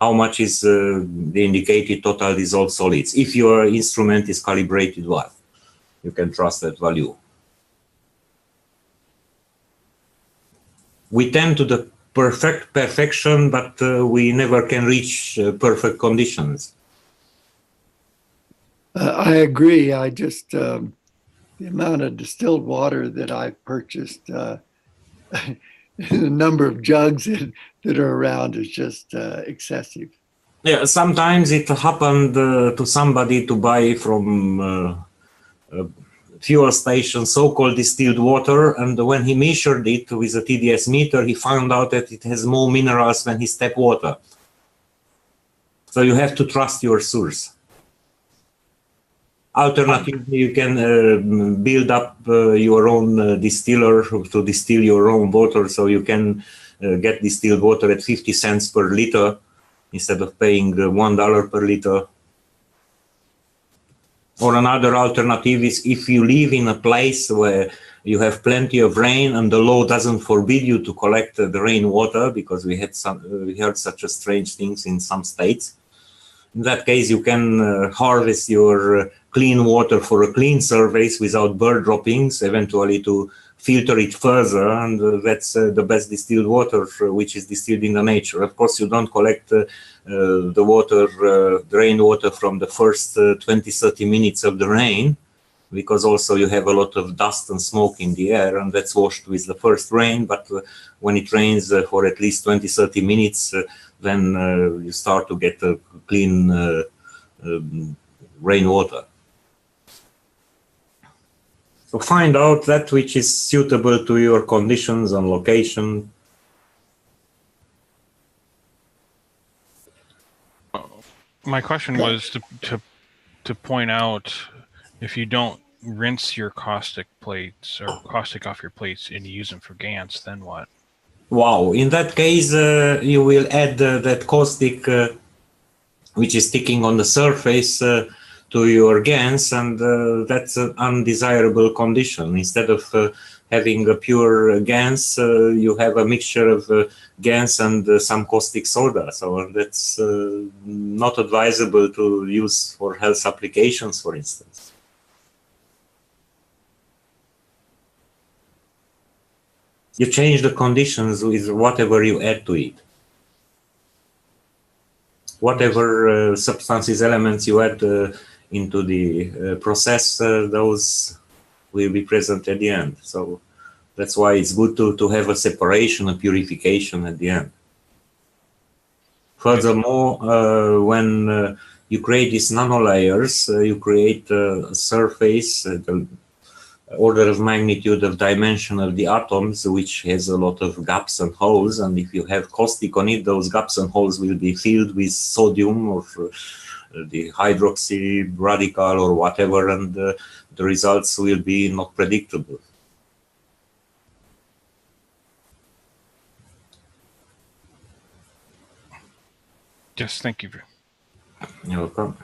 How much is the indicated total dissolved solids? If your instrument is calibrated well, you can trust that value. We tend to the perfection, but we never can reach perfect conditions. I agree. I just, the amount of distilled water that I've purchased, the number of jugs that are around is just excessive. Yeah, sometimes it happened to somebody to buy from a fuel station so-called distilled water, and when he measured it with a TDS meter, he found out that it has more minerals than his tap water. So you have to trust your source. Alternatively, you can build up your own distiller to distill your own water, so you can get distilled water at 50 cents per liter instead of paying $1 per liter. Or another alternative is if you live in a place where you have plenty of rain and the law doesn't forbid you to collect the rainwater, because we heard such a strange things in some states. In that case, you can harvest your clean water for a clean surface without bird droppings, eventually to filter it further, and that's the best distilled water which is distilled in the nature. Of course, you don't collect the water, the rainwater from the first 20-30 minutes of the rain, because also you have a lot of dust and smoke in the air, and that's washed with the first rain. But when it rains for at least 20-30 minutes, then you start to get a clean rainwater. So find out that which is suitable to your conditions and location. My question was to point out, if you don't rinse your caustic plates or caustic off your plates and you use them for GANs, then what? Wow, in that case, you will add that caustic which is sticking on the surface to your GANs, and that's an undesirable condition. Instead of having a pure GANs, you have a mixture of GANs and some caustic soda. So that's not advisable to use for health applications, for instance. You change the conditions with whatever you add to it. Whatever substances, elements you add into the process, those will be present at the end. So that's why it's good to have a separation, a purification at the end. Furthermore, when you create these nanolayers, you create a surface, the order of magnitude of dimension of the atoms, which has a lot of gaps and holes, and if you have caustic on it, those gaps and holes will be filled with sodium or the hydroxy radical or whatever, and the results will be not predictable. Yes, thank you. You're welcome.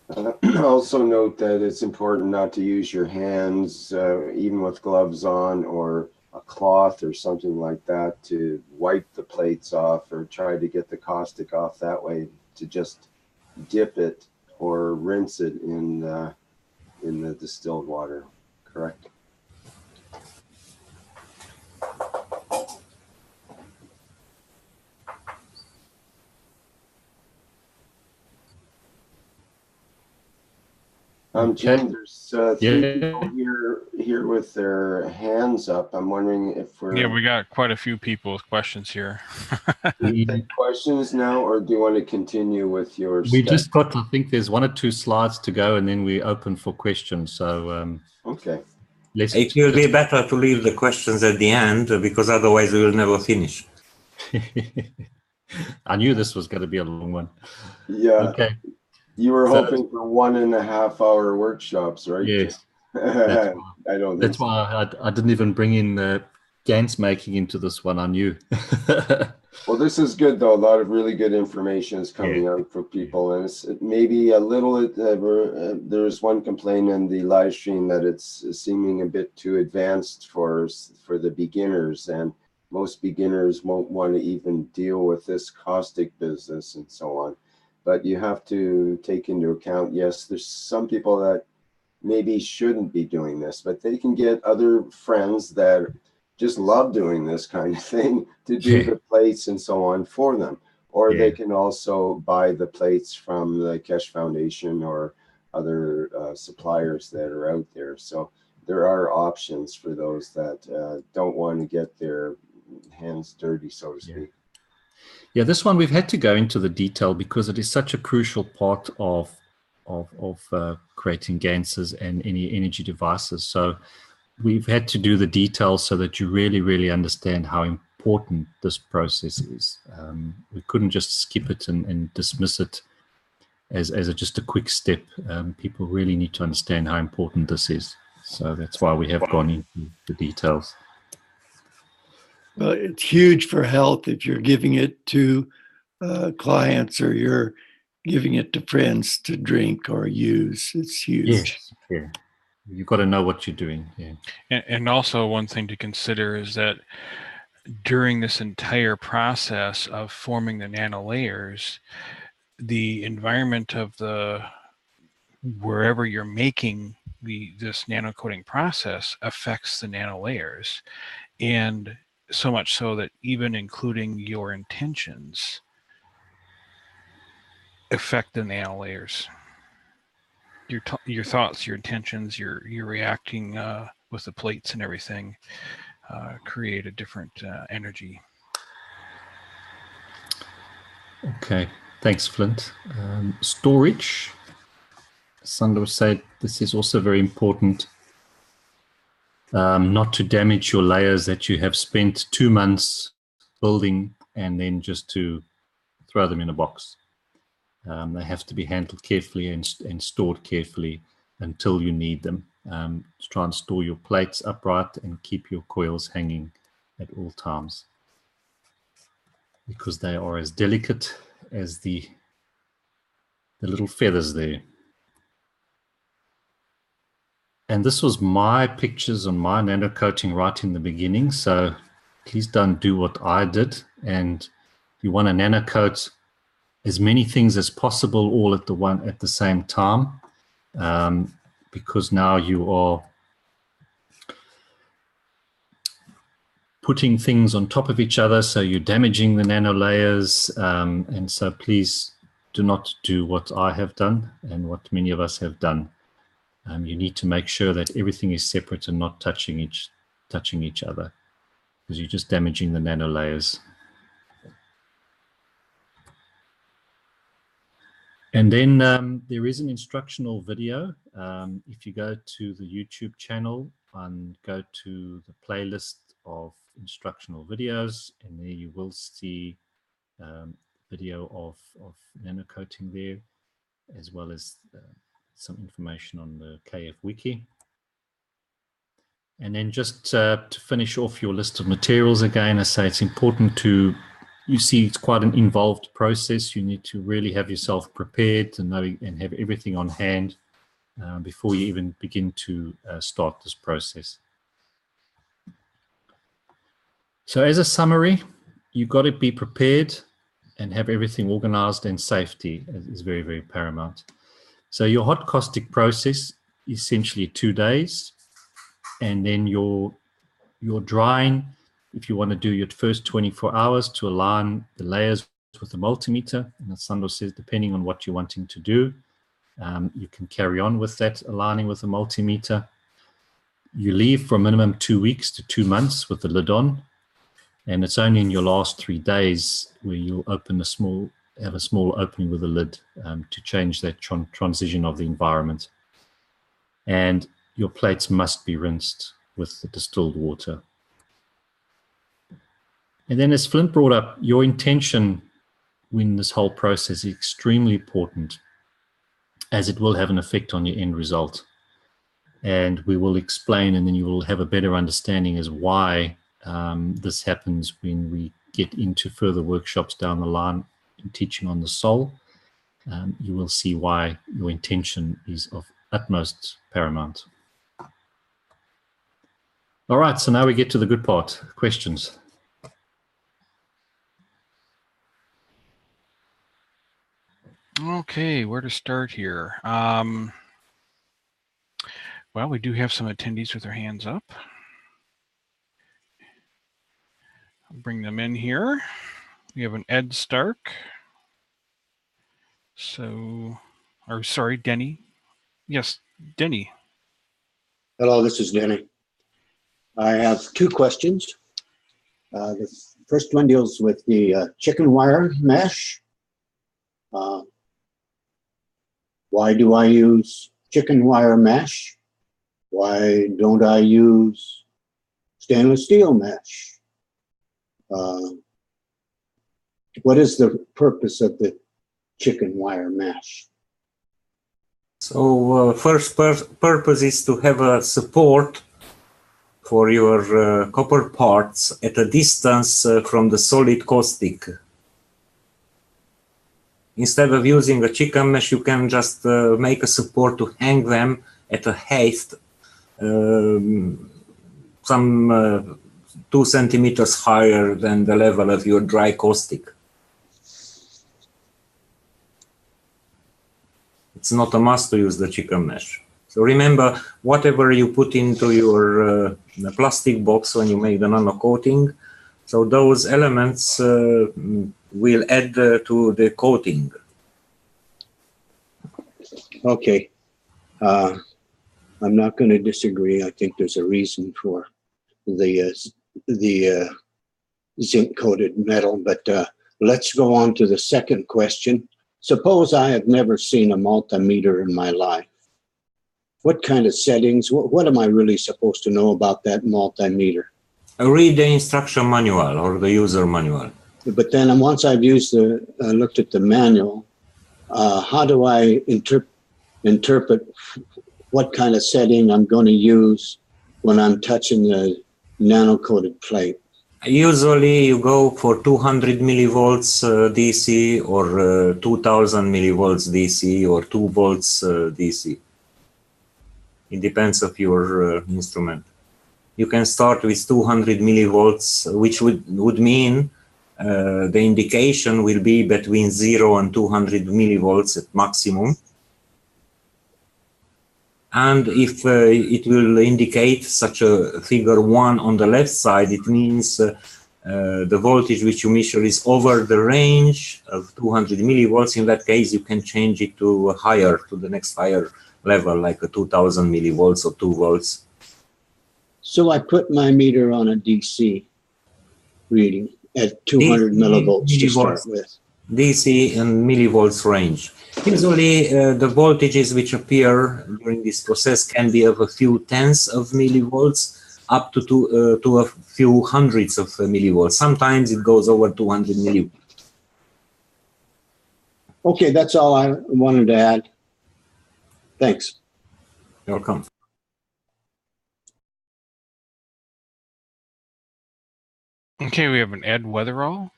Also note that it's important not to use your hands, even with gloves on, or a cloth or something like that, to wipe the plates off or try to get the caustic off that way. To just dip it or rinse it in the distilled water. Correct. Jim, there's three people here with their hands up. I'm wondering if we're... Yeah, we got quite a few people with questions here. Do you take questions now, or do you want to continue with your We just got, I think there's 1 or 2 slides to go, and then we open for questions. So okay. It will be better to leave the questions at the end, because otherwise we will never finish. I knew this was going to be a long one. Yeah. Okay. You were hoping for 1.5 hour workshops, right? Yes. That's why I didn't even bring in GANs making into this one. I knew. Well, this is good, though. A lot of really good information is coming out for people. And it's maybe a little, there's one complaint in the live stream that it's seeming a bit too advanced for the beginners. And most beginners won't want to even deal with this caustic business and so on. But you have to take into account, yes, there's some people that maybe shouldn't be doing this, but they can get other friends that just love doing this kind of thing to do the plates and so on for them. Or they can also buy the plates from the Keshe Foundation or other suppliers that are out there. So there are options for those that don't want to get their hands dirty, so to speak. Yeah, this one we've had to go into the detail because it is such a crucial part of creating GANSs and any energy devices. So we've had to do the details so that you really, really understand how important this process is. We couldn't just skip it and dismiss it as just a quick step. People really need to understand how important this is. So that's why we have gone into the details. Well, it's huge for health if you're giving it to clients or you're giving it to friends to drink or use. It's huge. Yes, yeah. You've got to know what you're doing. Yeah. And also one thing to consider is that during this entire process of forming the nanolayers, the environment of wherever you're making this nanocoating process affects the nanolayers. And so much so that even including your intentions affect the nanolayers. Your thoughts, your intentions, you're reacting with the plates and everything create a different energy. Okay, thanks, Flint. Storage. Sandro said this is also very important. Not to damage your layers that you have spent 2 months building and then just to throw them in a box. They have to be handled carefully and stored carefully until you need them. Try and store your plates upright and keep your coils hanging at all times, because they are as delicate as the little feathers there. And this was my pictures on my nano coating right in the beginning, so please don't do what I did. And you want to nano coat as many things as possible all at the same time, because now you are putting things on top of each other, so you're damaging the nano layers. And so please do not do what I have done and what many of us have done. You need to make sure that everything is separate and not touching each other, because you're just damaging the nano layers. And then there is an instructional video. If you go to the YouTube channel and go to the playlist of instructional videos, and there you will see video of nano coating there, as well as some information on the KF Wiki. And then just to finish off your list of materials again, I say it's important to you see it's quite an involved process. You need to really have yourself prepared to know and have everything on hand before you even begin to start this process. So as a summary, you've got to be prepared and have everything organized, and safety is very, very paramount. So your hot caustic process, essentially 2 days, and then your drying, if you want to do your first 24 hours to align the layers with the multimeter, and as Sandro says, depending on what you're wanting to do, you can carry on with that aligning with the multimeter. You leave for a minimum 2 weeks to 2 months with the lid on, and it's only in your last 3 days where you'll open have a small opening with the lid to change that transition of the environment. And your plates must be rinsed with the distilled water. And then, as Flint brought up, your intention in this whole process is extremely important, as it will have an effect on your end result. And we will explain, and then you will have a better understanding as why this happens when we get into further workshops down the line in teaching on the soul. You will see why your intention is of utmost paramount. All right, so now we get to the good part, questions. Okay, where to start here? Well, we do have some attendees with their hands up. I'll bring them in here. We have an Ed Stark. So, or sorry, Denny. Yes, Denny. Hello, this is Denny. I have 2 questions. The first one deals with the chicken wire mesh. Why do I use chicken wire mesh? Why don't I use stainless steel mesh? What is the purpose of the chicken wire mesh? So first purpose is to have a support for your copper parts at a distance from the solid caustic. Instead of using a chicken mesh, you can just make a support to hang them at a height some 2 centimeters higher than the level of your dry caustic. It's not a must to use the chicken mesh. So remember, whatever you put into your plastic box when you make the nano coating, so those elements will add to the coating. Okay. I'm not going to disagree. I think there's a reason for the zinc-coated metal, but let's go on to the second question. Suppose I have never seen a multimeter in my life. What kind of settings, what am I really supposed to know about that multimeter? Read the instruction manual or the user manual. But then once I've looked at the manual, how do I interpret what kind of setting I'm going to use when I'm touching the nano-coated plate? Usually you go for 200 millivolts DC or 2000 millivolts DC or 2 volts DC. It depends of your instrument. You can start with 200 millivolts, which would mean the indication will be between 0 and 200 millivolts at maximum. And if it will indicate such a figure 1 on the left side, it means the voltage which you measure is over the range of 200 millivolts. In that case, you can change it to the next higher level, like a 2000 millivolts or 2 volts. So I put my meter on a DC reading at 200 millivolts to start with. DC and millivolts range. Usually the voltages which appear during this process can be of a few tenths of millivolts up to a few hundreds of millivolts. Sometimes it goes over 200 millivolts. Okay, that's all I wanted to add. Thanks. You're welcome. Okay, we have an Ed Weatherall.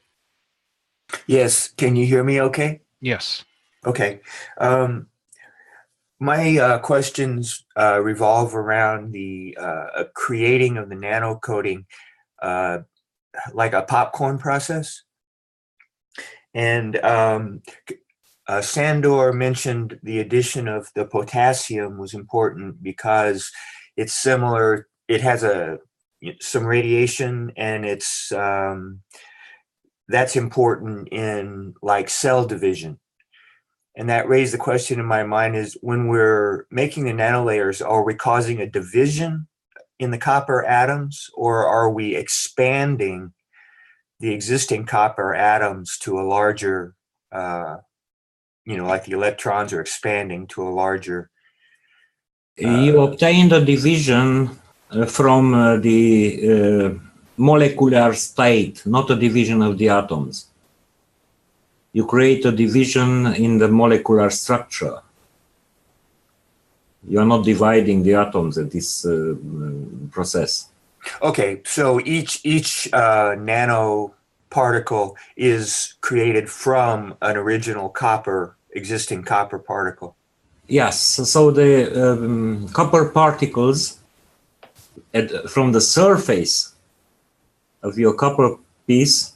Yes, can you hear me okay? Yes. Okay. My questions revolve around the creating of the nano coating, like a popcorn process. And Sandor mentioned the addition of the potassium was important because it's similar. It has some radiation, and it's that's important in like cell division. And that raised the question in my mind is when we're making the nanolayers, are we causing a division in the copper atoms, or are we expanding the existing copper atoms to a larger, like the electrons are expanding to a larger. You obtain the division from the molecular state, not a division of the atoms. You create a division in the molecular structure. You are not dividing the atoms at this process. Okay, so each nano particle is created from an original existing copper particle. Yes, so the copper particles from the surface of your copper piece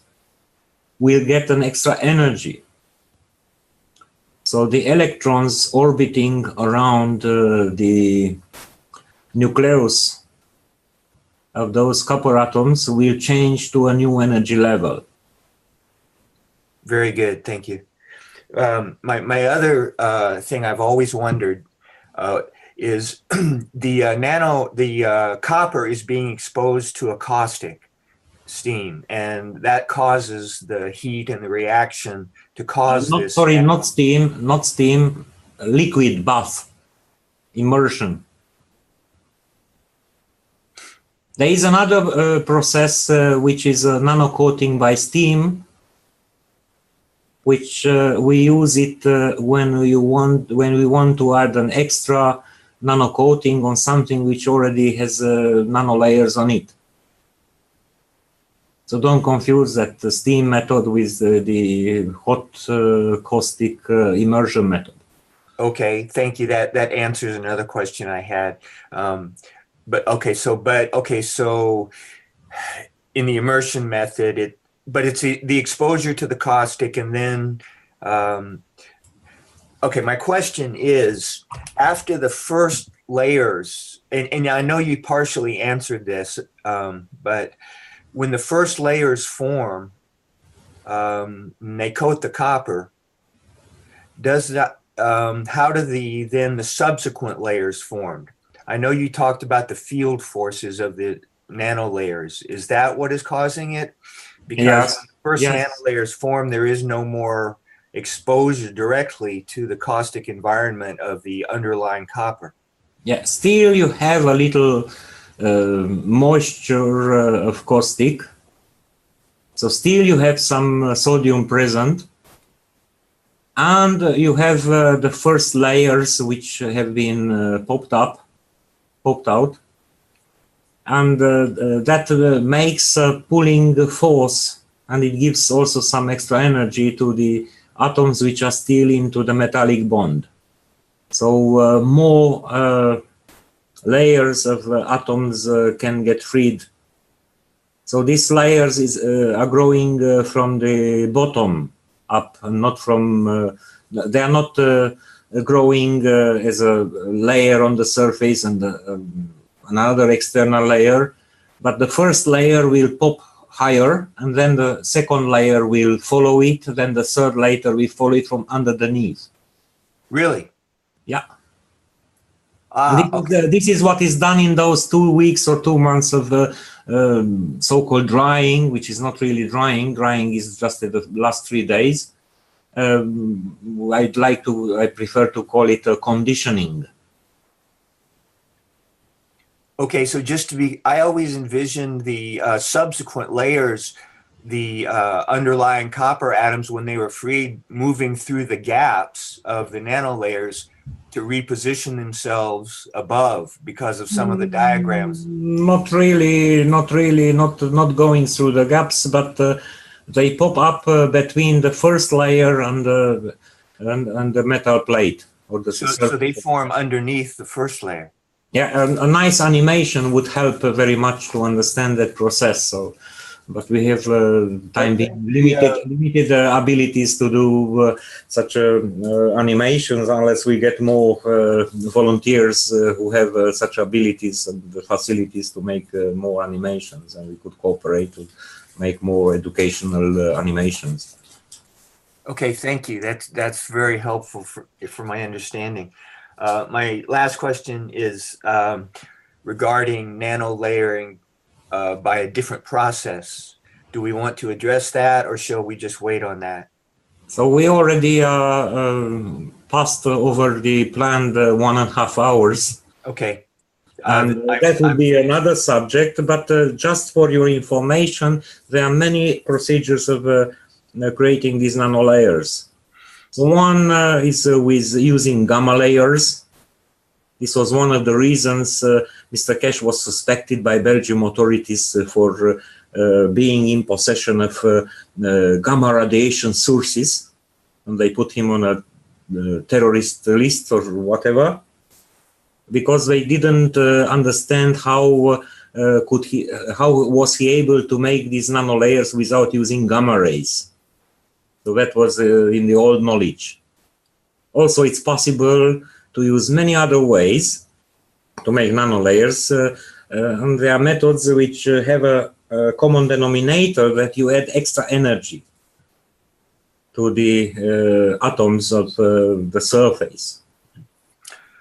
will get an extra energy. So the electrons orbiting around the nucleus of those copper atoms will change to a new energy level. Very good, thank you. My other thing I've always wondered is the copper is being exposed to a caustic steam, and that causes the heat and the reaction to cause this. Sorry, not steam, liquid bath, immersion. There is another process which is nano coating by steam, which we use it when we want to add an extra nano coating on something which already has nano layers on it. So don't confuse that the steam method with the hot caustic immersion method. Okay, thank you. That answers another question I had. So in the immersion method, it's the exposure to the caustic, and then my question is, after the first layers, and I know you partially answered this, but when the first layers form, and they coat the copper, how do then the subsequent layers formed? I know you talked about the field forces of the nano layers. Is that what is causing it? Because when the first nano layers form, there is no more exposure directly to the caustic environment of the underlying copper. Yeah, still you have a little moisture of caustic. So still you have some sodium present. And you have the first layers which have been popped out. And that makes a pulling force, and it gives also some extra energy to the atoms which are still into the metallic bond. So more layers of atoms can get freed. So these layers are growing from the bottom up, and not from, they are not growing as a layer on the surface and another external layer, but the first layer will pop higher, and then the second layer will follow it, then the third layer will follow it from underneath. Really? Yeah. Okay. This is what is done in those 2 weeks or 2 months of so-called drying, which is not really drying. Drying is just the last 3 days. I prefer to call it conditioning. Okay, so I always envisioned the subsequent layers, the underlying copper atoms, when they were freed, moving through the gaps of the nanolayers to reposition themselves above because of some of the diagrams. Not really, not going through the gaps, but they pop up between the first layer and the metal plate. Or the So they form underneath the first layer. Yeah, a nice animation would help very much to understand that process. So, but we have time being limited abilities to do such animations unless we get more volunteers who have such abilities and the facilities to make more animations, and we could cooperate to make more educational animations. Okay, thank you. That's very helpful for my understanding. My last question is regarding nano layering by a different process. Do we want to address that, or shall we just wait on that? So we already passed over the planned 1.5 hours. Okay. And that would be another subject, but just for your information, there are many procedures of creating these nanolayers. So one is with using gamma layers. This was one of the reasons Mr. Cash was suspected by Belgium authorities for being in possession of gamma radiation sources, and they put him on a terrorist list or whatever, because they didn't understand how was he able to make these nanolayers without using gamma rays. So that was in the old knowledge. Also, it's possible to use many other ways to make nanolayers, and there are methods which have a common denominator, that you add extra energy to the atoms of the surface.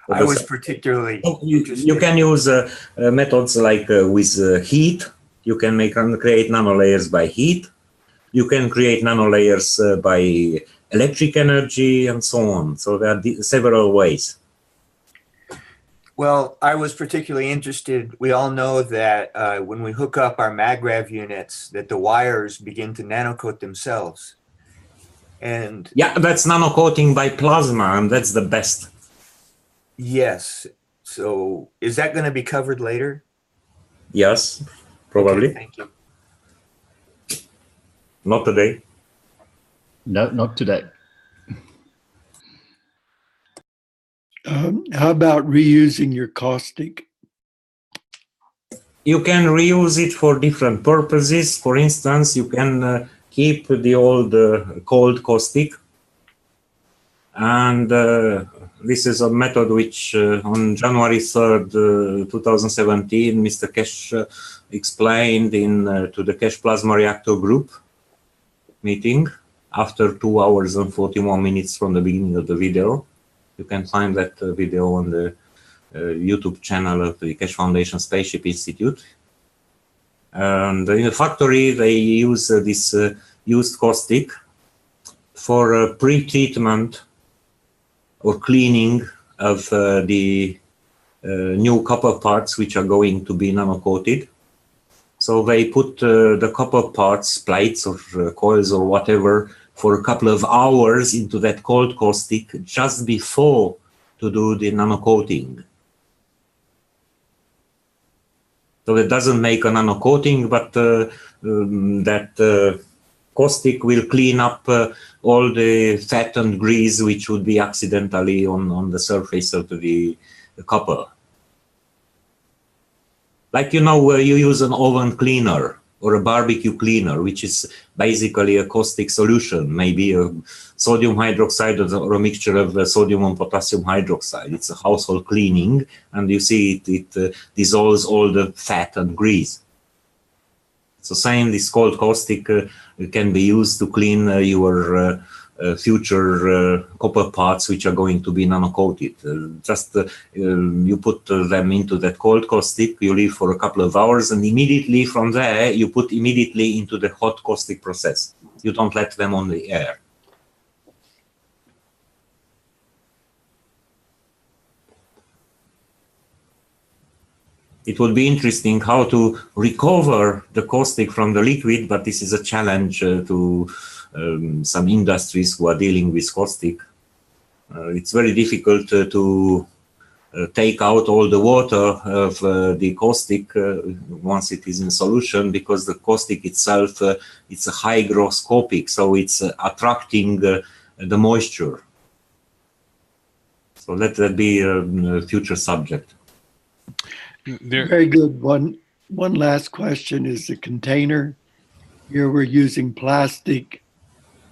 I was particularly interested. You can use methods like with heat. You can create nanolayers by heat. You can create nanolayers by electric energy and so on. So there are several ways. Well, I was particularly interested. We all know that when we hook up our MagRav units, that the wires begin to nanocoat themselves. And yeah, that's nanocoating by plasma, and that's the best. Yes. So is that going to be covered later? Yes, probably. Okay, thank you. Not today. No, not today. How about reusing your caustic? You can reuse it for different purposes. For instance, you can keep the old cold caustic. And this is a method which on January 3rd, 2017, Mr. Cash explained to the Cash Plasma Reactor Group meeting after 2 hours and 41 minutes from the beginning of the video. You can find that video on the YouTube channel of the Cash Foundation Spaceship Institute. And in the factory, they use this used caustic for pre-treatment or cleaning of the new copper parts which are going to be nano-coated. So they put the copper parts, plates or coils or whatever, for a couple of hours into that cold caustic just before to do the nano-coating. So it doesn't make a nano-coating, but that caustic will clean up all the fat and grease which would be accidentally on the surface of the copper. Like, you know, you use an oven cleaner or a barbecue cleaner, which is basically a caustic solution, maybe a sodium hydroxide or a mixture of sodium and potassium hydroxide. It's a household cleaning, and you see it dissolves all the fat and grease. So same, this cold caustic can be used to clean your future copper parts which are going to be nano-coated. You put them into that cold caustic, you leave for a couple of hours, and immediately from there you put immediately into the hot caustic process. You don't let them on the air. It would be interesting how to recover the caustic from the liquid, but this is a challenge to some industries who are dealing with caustic. It's very difficult to take out all the water of the caustic once it is in solution, because the caustic itself, it's a hygroscopic, so it's attracting the moisture. So let that be a future subject. Very good. One last question is the container. Here we're using plastic,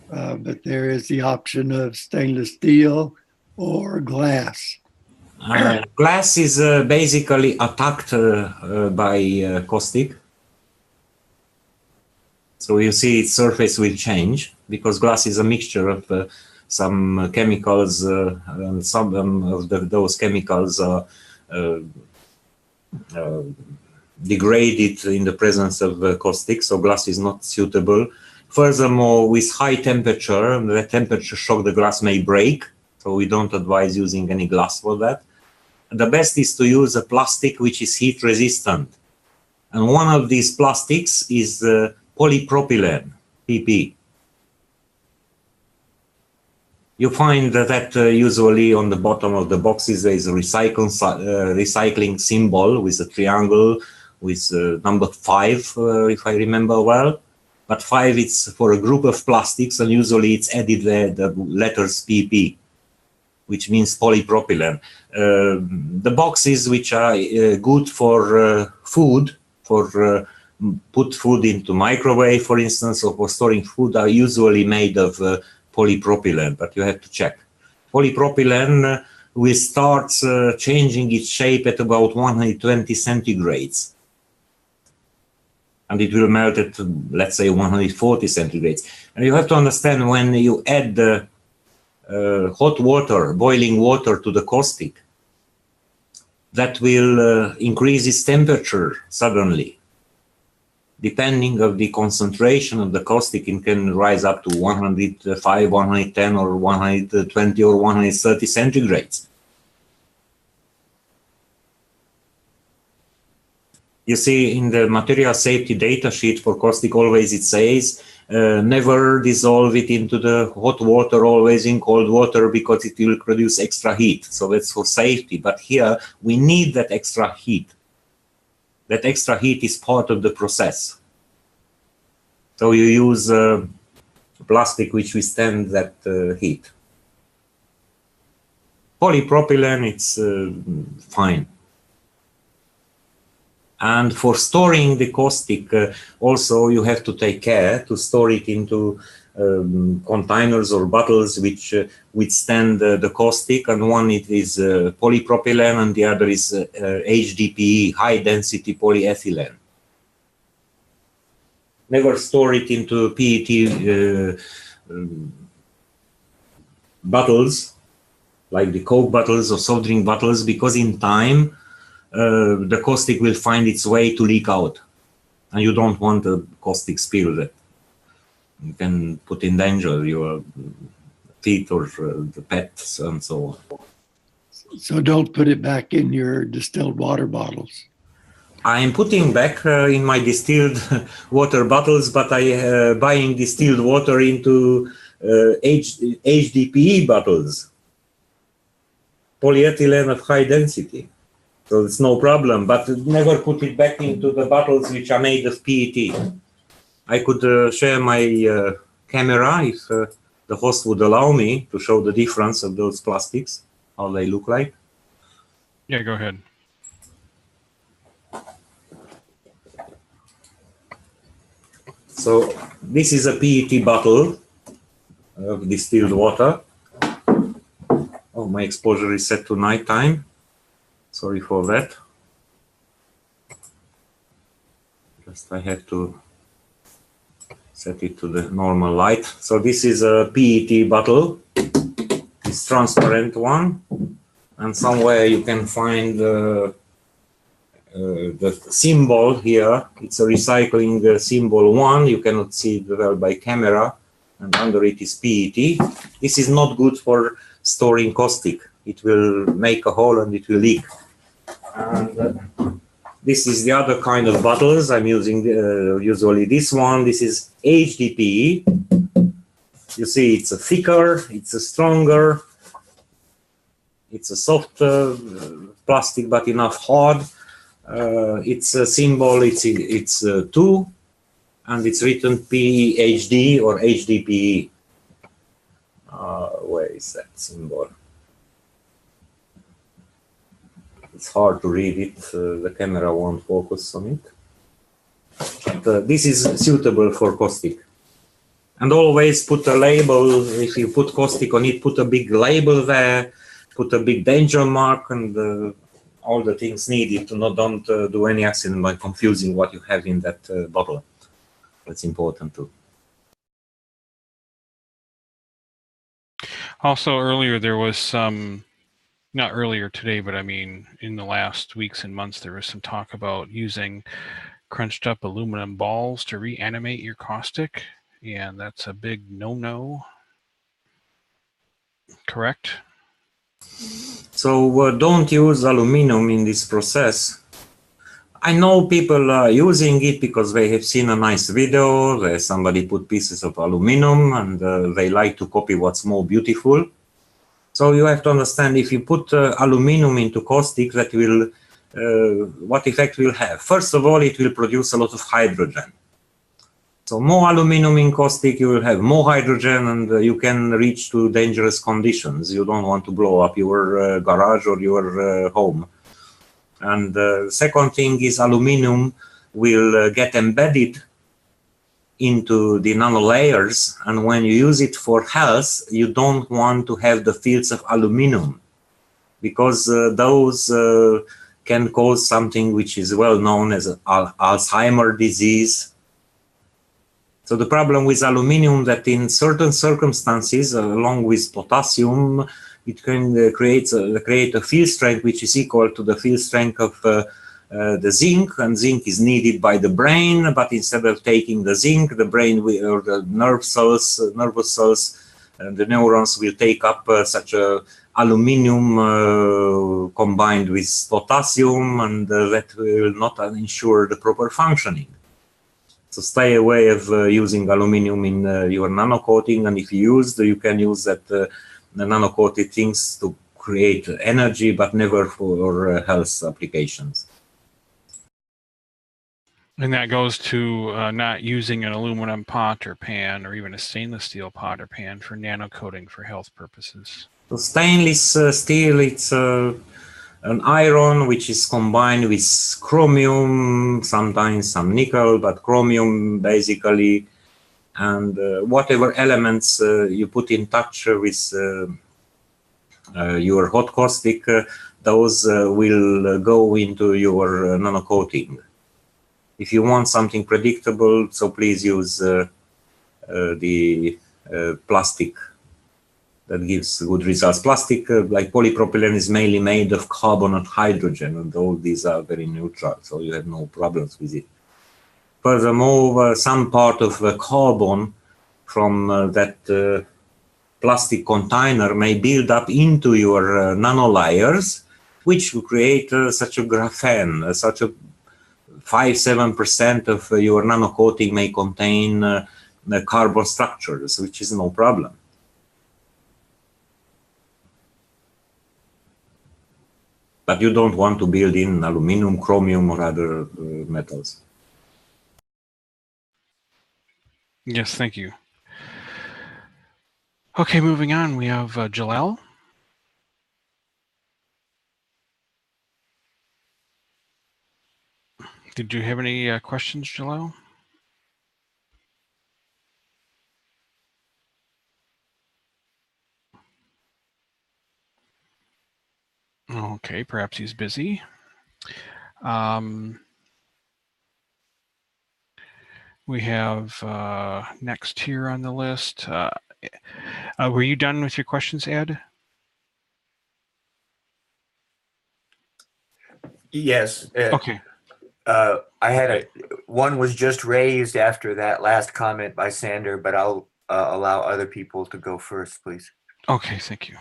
but there is the option of stainless steel or glass. Glass is basically attacked by caustic. So you see its surface will change, because glass is a mixture of some chemicals, and some of those chemicals are degraded in the presence of caustic, so glass is not suitable. Furthermore, with high temperature, the temperature shock, the glass may break, so we don't advise using any glass for that. The best is to use a plastic which is heat resistant. And one of these plastics is polypropylene, PP. You find that usually on the bottom of the boxes there is a recycling symbol with a triangle with number 5, if I remember well. But 5 it's for a group of plastics, and usually it's added the letters PP, which means polypropylene. The boxes which are good for food, for put food into microwave, for instance, or for storing food, are usually made of polypropylene, but you have to check. Polypropylene will start changing its shape at about 120 centigrades. And it will melt at, let's say, 140 centigrades. And you have to understand, when you add the hot water, boiling water to the caustic, that will increase its temperature suddenly. Depending on the concentration of the caustic, it can rise up to 105, 110, or 120, or 130 centigrades. You see, in the material safety data sheet for caustic, always it says, never dissolve it into the hot water, always in cold water, because it will produce extra heat. So that's for safety. But here, we need that extra heat. That extra heat is part of the process. So you use plastic which withstands that heat. Polypropylene, it's fine. And for storing the caustic, also you have to take care to store it into containers or bottles which withstand the caustic. And one it is polypropylene, and the other is HDPE, high density polyethylene. Never store it into PET bottles, like the Coke bottles or soft drink bottles, because in time the caustic will find its way to leak out, and you don't want a caustic spill that you can put in danger your feet or the pets and so on. So don't put it back in your distilled water bottles. I am putting back in my distilled water bottles, but I buying distilled water into HDPE bottles, polyethylene of high density. So it's no problem, but never put it back into the bottles which are made of PET. I could share my camera if the host would allow me to show the difference of those plastics, how they look like. Yeah, go ahead. So this is a PET bottle of distilled water. Oh, my exposure is set to nighttime. Sorry for that. Just I have to set it to the normal light. So this is a PET bottle, this transparent one, and somewhere you can find the symbol here. It's a recycling symbol 1. You cannot see it well by camera, and under it is PET. This is not good for storing caustic. It will make a hole and it will leak. And this is the other kind of bottles I'm using, usually this one. This is HDPE. You see, it's a thicker, it's a stronger, it's a softer, plastic but enough hard. Its symbol, it's 2, and it's written PhD or HDPE. Where is that symbol? It's hard to read it. The camera won't focus on it. But this is suitable for caustic. And always put a label. If you put caustic on it, put a big label there, put a big danger mark, and all the things needed to don't do any accident by confusing what you have in that bottle. That's important too. Also, earlier there was some, not earlier today, but I mean in the last weeks and months, there was some talk about using crunched up aluminum balls to reanimate your caustic, and that's a big no-no. Correct? So don't use aluminum in this process. I know people are using it because they have seen a nice video where somebody put pieces of aluminum and they like to copy what's more beautiful. So you have to understand, if you put aluminum into caustic, that will, what effect will have? First of all, it will produce a lot of hydrogen. So more aluminum in caustic, you will have more hydrogen, and you can reach to dangerous conditions. You don't want to blow up your garage or your home. And the second thing is aluminum will get embedded into the nanolayers, and when you use it for health, you don't want to have the fields of aluminum, because those can cause something which is well known as Alzheimer's disease. So the problem with aluminum, that in certain circumstances, along with potassium, it can create a field strength which is equal to the field strength of the zinc, and zinc is needed by the brain, but instead of taking the zinc, the brain or the nervous cells, the neurons will take up such a aluminum combined with potassium, and that will not ensure the proper functioning. So stay away of using aluminum in your nano coating, and if you use, you can use that the nano coated things to create energy, but never for health applications. And that goes to not using an aluminum pot or pan, or even a stainless steel pot or pan for nano coating for health purposes. So stainless steel, it's an iron which is combined with chromium, sometimes some nickel, but chromium basically, and whatever elements you put in touch with your hot caustic, those will go into your nano coating. If you want something predictable, so please use the plastic that gives good results. Plastic, like polypropylene, is mainly made of carbon and hydrogen, and all these are very neutral, so you have no problems with it. Furthermore, some part of the carbon from that plastic container may build up into your nanolayers, which will create such a graphene, such a 5–7% of your nano coating may contain the carbon structures, which is no problem. But you don't want to build in aluminum, chromium, or other metals. Yes, thank you. Okay, moving on, we have Jalal. Did you have any questions, Jalal? Okay, perhaps he's busy. We have next here on the list. Were you done with your questions, Ed? Yes. Okay. I had one was just raised after that last comment by Sander, but I'll allow other people to go first, please. Okay, thank you.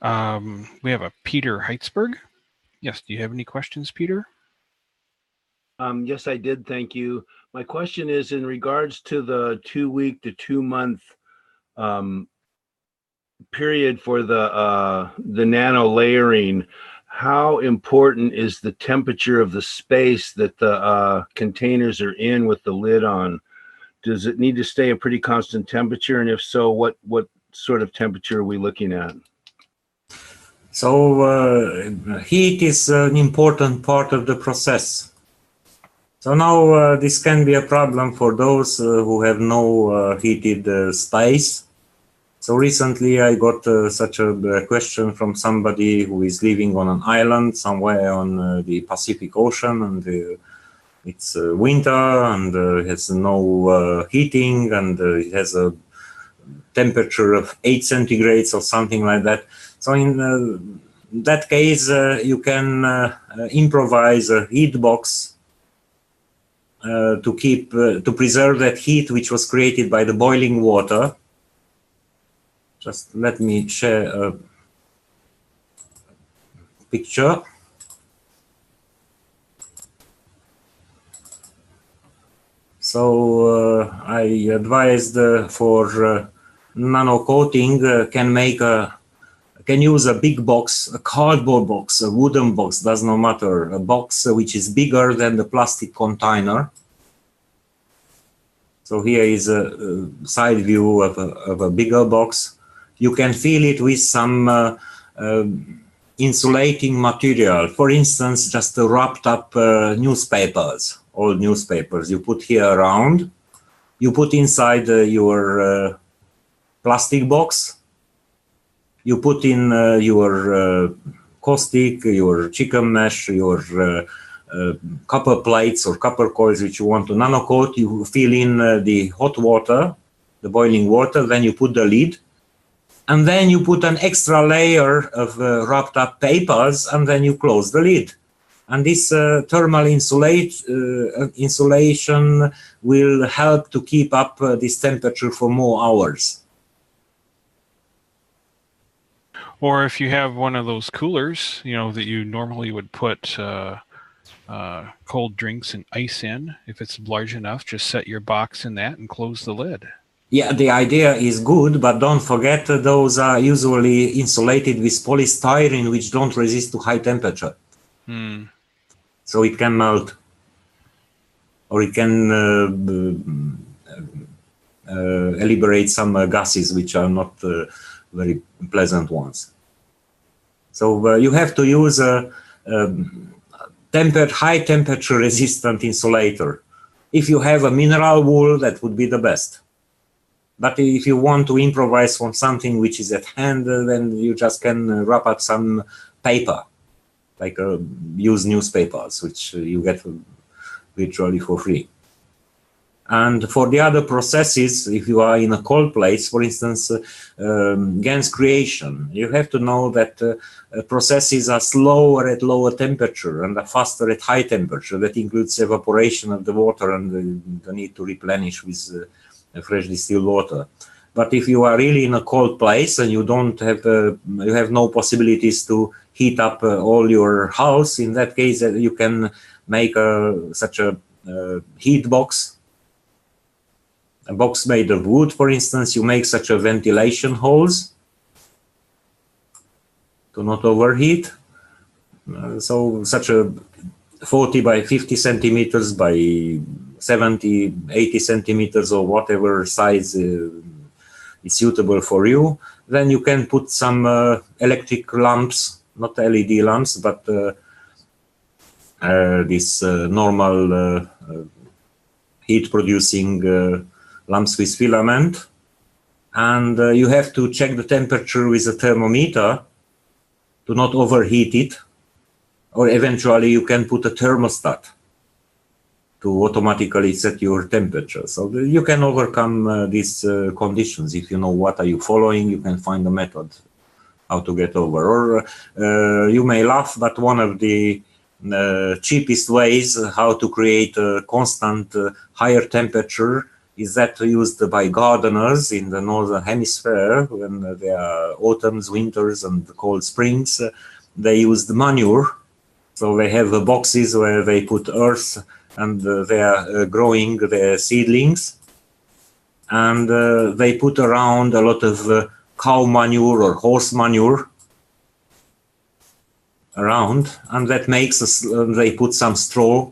We have a Peter Heitzberg. Yes, do you have any questions, Peter? Yes, I did. Thank you. My question is in regards to the 2-week to 2-month period for the nano layering. how important is the temperature of the space that the containers are in with the lid on? Does it need to stay a pretty constant temperature? And if so, what sort of temperature are we looking at? So heat is an important part of the process. So now this can be a problem for those who have no heated space. So recently I got such a question from somebody who is living on an island somewhere on the Pacific Ocean, and it's winter and has no heating, and it has a temperature of 8 centigrades or something like that. So in that case, you can improvise a heat box to preserve that heat which was created by the boiling water. Just let me share a picture. So I advised for nano coating can use a big box, a cardboard box, a wooden box, does not matter, a box which is bigger than the plastic container. So here is a side view of a bigger box. You can fill it with some insulating material. For instance, just wrapped up newspapers, old newspapers. You put here around. You put inside your plastic box. You put in your caustic, your chicken mesh, your copper plates or copper coils which you want to nano coat. You fill in the hot water, the boiling water, then you put the lid, and then you put an extra layer of wrapped up papers, and then you close the lid. And this thermal insulation will help to keep up this temperature for more hours. Or if you have one of those coolers, you know, that you normally would put cold drinks and ice in, if it's large enough, just set your box in that and close the lid. Yeah, the idea is good, but don't forget those are usually insulated with polystyrene, which don't resist to high temperature. So it can melt, or it can liberate some gases which are not very pleasant ones. So you have to use a high temperature resistant insulator. If you have a mineral wool, that would be the best. But if you want to improvise from something which is at hand, then you just can wrap up some paper, like used newspapers, which you get virtually for free. And for the other processes, if you are in a cold place, for instance, gas creation, you have to know that processes are slower at lower temperature and are faster at high temperature. That includes evaporation of the water and the need to replenish with fresh distilled water. But if you are really in a cold place and you don't have, you have no possibilities to heat up all your house, in that case, you can make such a heat box. A box made of wood, for instance, you make such a ventilation holes to not overheat. So such a 40 by 50 centimeters by 70, 80 centimeters or whatever size is suitable for you. Then you can put some electric lamps, not LED lamps, but this normal heat producing lamps with filament. And you have to check the temperature with a thermometer to not overheat it. Or eventually you can put a thermostat to automatically set your temperature. So you can overcome these conditions. If you know what are you following, you can find a method how to get over. Or you may laugh, but one of the cheapest ways how to create a constant higher temperature is that used by gardeners in the northern hemisphere when there are autumns, winters, and cold springs. They use the manure. So they have boxes where they put earth and they are growing their seedlings. And they put around a lot of cow manure or horse manure around, and that makes us, they put some straw.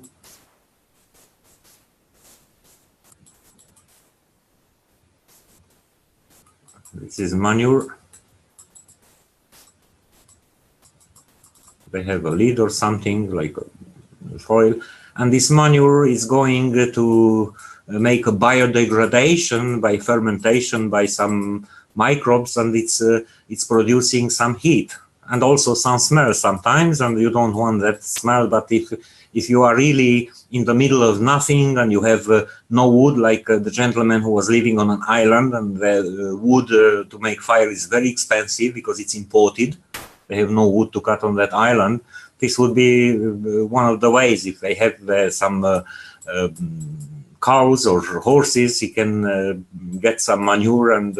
This is manure. They have a lid or something like foil, and this manure is going to make a biodegradation by fermentation by some microbes, and it's producing some heat and also some smell sometimes, and you don't want that smell. But if you are really in the middle of nothing and you have no wood, like the gentleman who was living on an island, and the wood to make fire is very expensive because it's imported, they have no wood to cut on that island, this would be one of the ways. If they have some cows or horses, he can get some manure and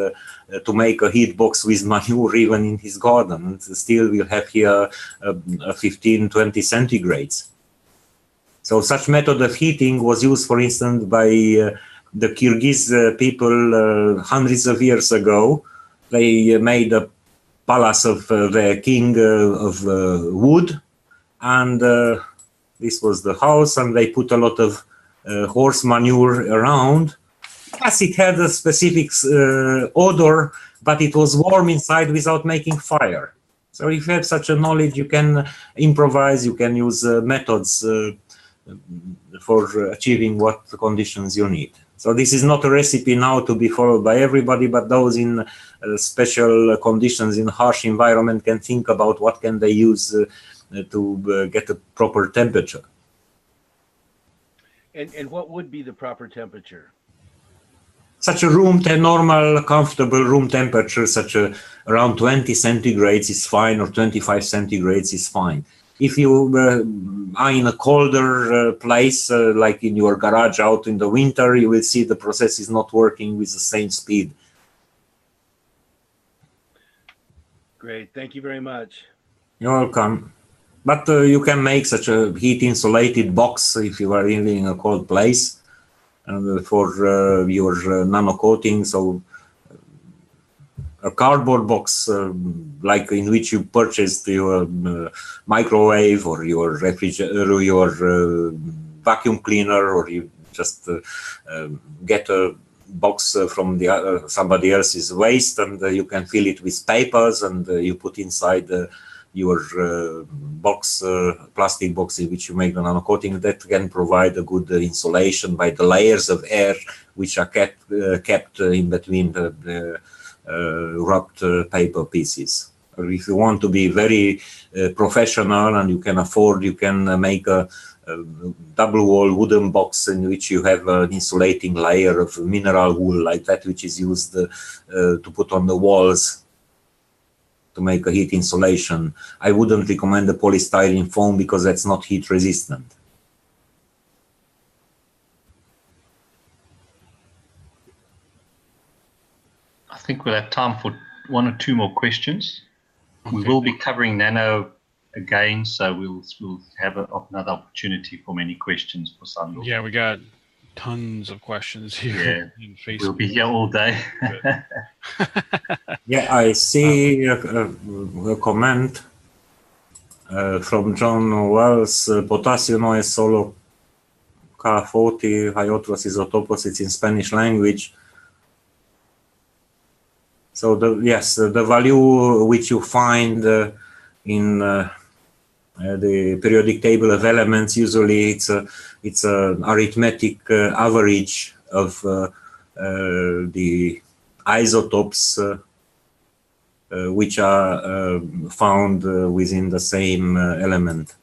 to make a heat box with manure even in his garden. And still we'll have here 15-20 centigrades. So such method of heating was used, for instance, by the Kyrgyz people hundreds of years ago. They made a palace of the king of wood, and this was the house, and they put a lot of horse manure around. Plus it had a specific odor, but it was warm inside without making fire. So if you have such a knowledge, you can improvise, you can use methods for achieving what conditions you need. So this is not a recipe now to be followed by everybody, but those in special conditions, in harsh environment, can think about what can they use to get a proper temperature. And what would be the proper temperature? Such a room, normal, comfortable room temperature, around 20 centigrades is fine, or 25 centigrades is fine. If you are in a colder place, like in your garage out in the winter, you will see the process is not working with the same speed. Great, thank you very much. You're welcome. But you can make such a heat-insulated box if you are really in a cold place, and for your nano coating. So a cardboard box, like in which you purchased your microwave or your refrigerator, your vacuum cleaner, or you just get a box from the somebody else's waste, and you can fill it with papers, and you put inside your box, plastic box in which you make the nano coating. That can provide a good insulation by the layers of air which are kept in between the wrapped paper pieces. Or if you want to be very professional and you can afford, you can make a double wall wooden box in which you have an insulating layer of mineral wool, like that which is used to put on the walls to make a heat insulation. I wouldn't recommend the polystyrene foam because that's not heat resistant. I think we'll have time for one or two more questions. Okay. We will be covering nano again, so we'll have another opportunity for many questions for Sandor. Yeah, we got tons of questions here. Yeah, in Facebook. We'll be here all day. Yeah, I see a comment from John Wells. Potassium no es solo K40, hay otros isótopos. It's in Spanish language. So the value which you find in the periodic table of elements, usually it's an arithmetic average of the isotopes which are found within the same element.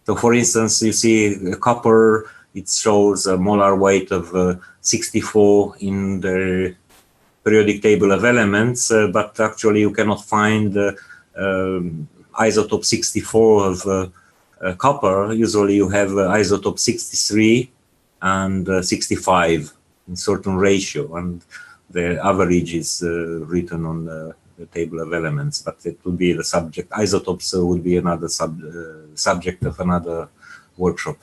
So for instance, you see copper, it shows a molar weight of 64 in the periodic table of elements, but actually you cannot find isotope 64 of copper. Usually you have isotope 63 and 65 in certain ratio, and the average is written on the table of elements, but it would be the subject. Isotopes would be another subject of another workshop.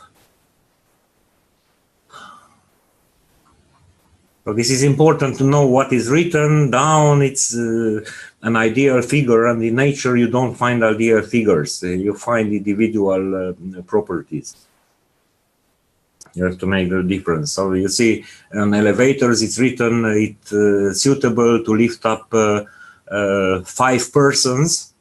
So this is important to know what is written down. It's an ideal figure, and in nature you don't find ideal figures. You find individual properties. You have to make the difference. So you see, on elevators, it's written it's suitable to lift up 5 persons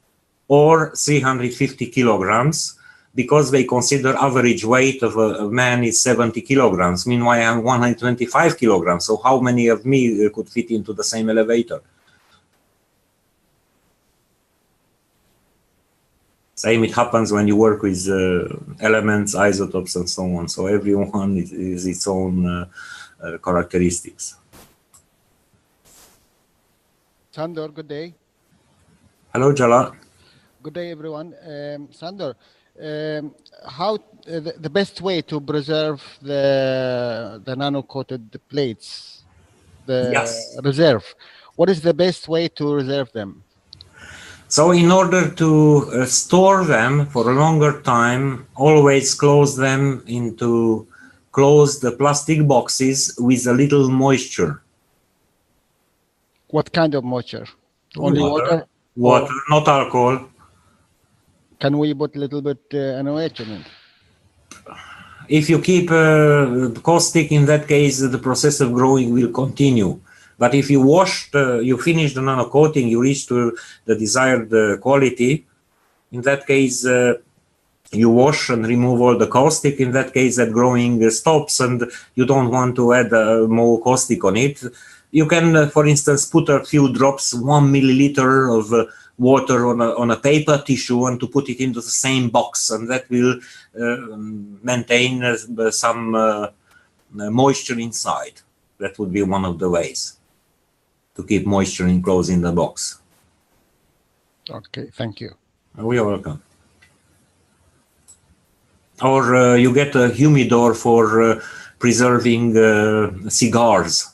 or 350 kilograms, because they consider average weight of a man is 70 kilograms. Meanwhile, I'm 125 kilograms. So how many of me could fit into the same elevator? Same it happens when you work with elements, isotopes, and so on. So everyone is its own characteristics. Sandor, good day. Hello, Jala. Good day, everyone. Sandor, how the best way to preserve the nano-coated plates, the Yes. reserve? What is the best way to reserve them? So in order to store them for a longer time, always close them into closed plastic boxes with a little moisture. What kind of moisture? Only water? Water, not alcohol. Can we put a little bit NaOH in it? If you keep caustic, in that case, the process of growing will continue. But if you wash, you finish the nano coating, you reach to the desired quality, in that case, you wash and remove all the caustic. In that case, that growing stops, and you don't want to add more caustic on it. You can, for instance, put a few drops, 1 milliliter of water on a paper tissue, and to put it into the same box, and that will maintain some moisture inside. That would be one of the ways to keep moisture enclosed in the box. Okay, thank you. You're welcome. Or you get a humidor for preserving cigars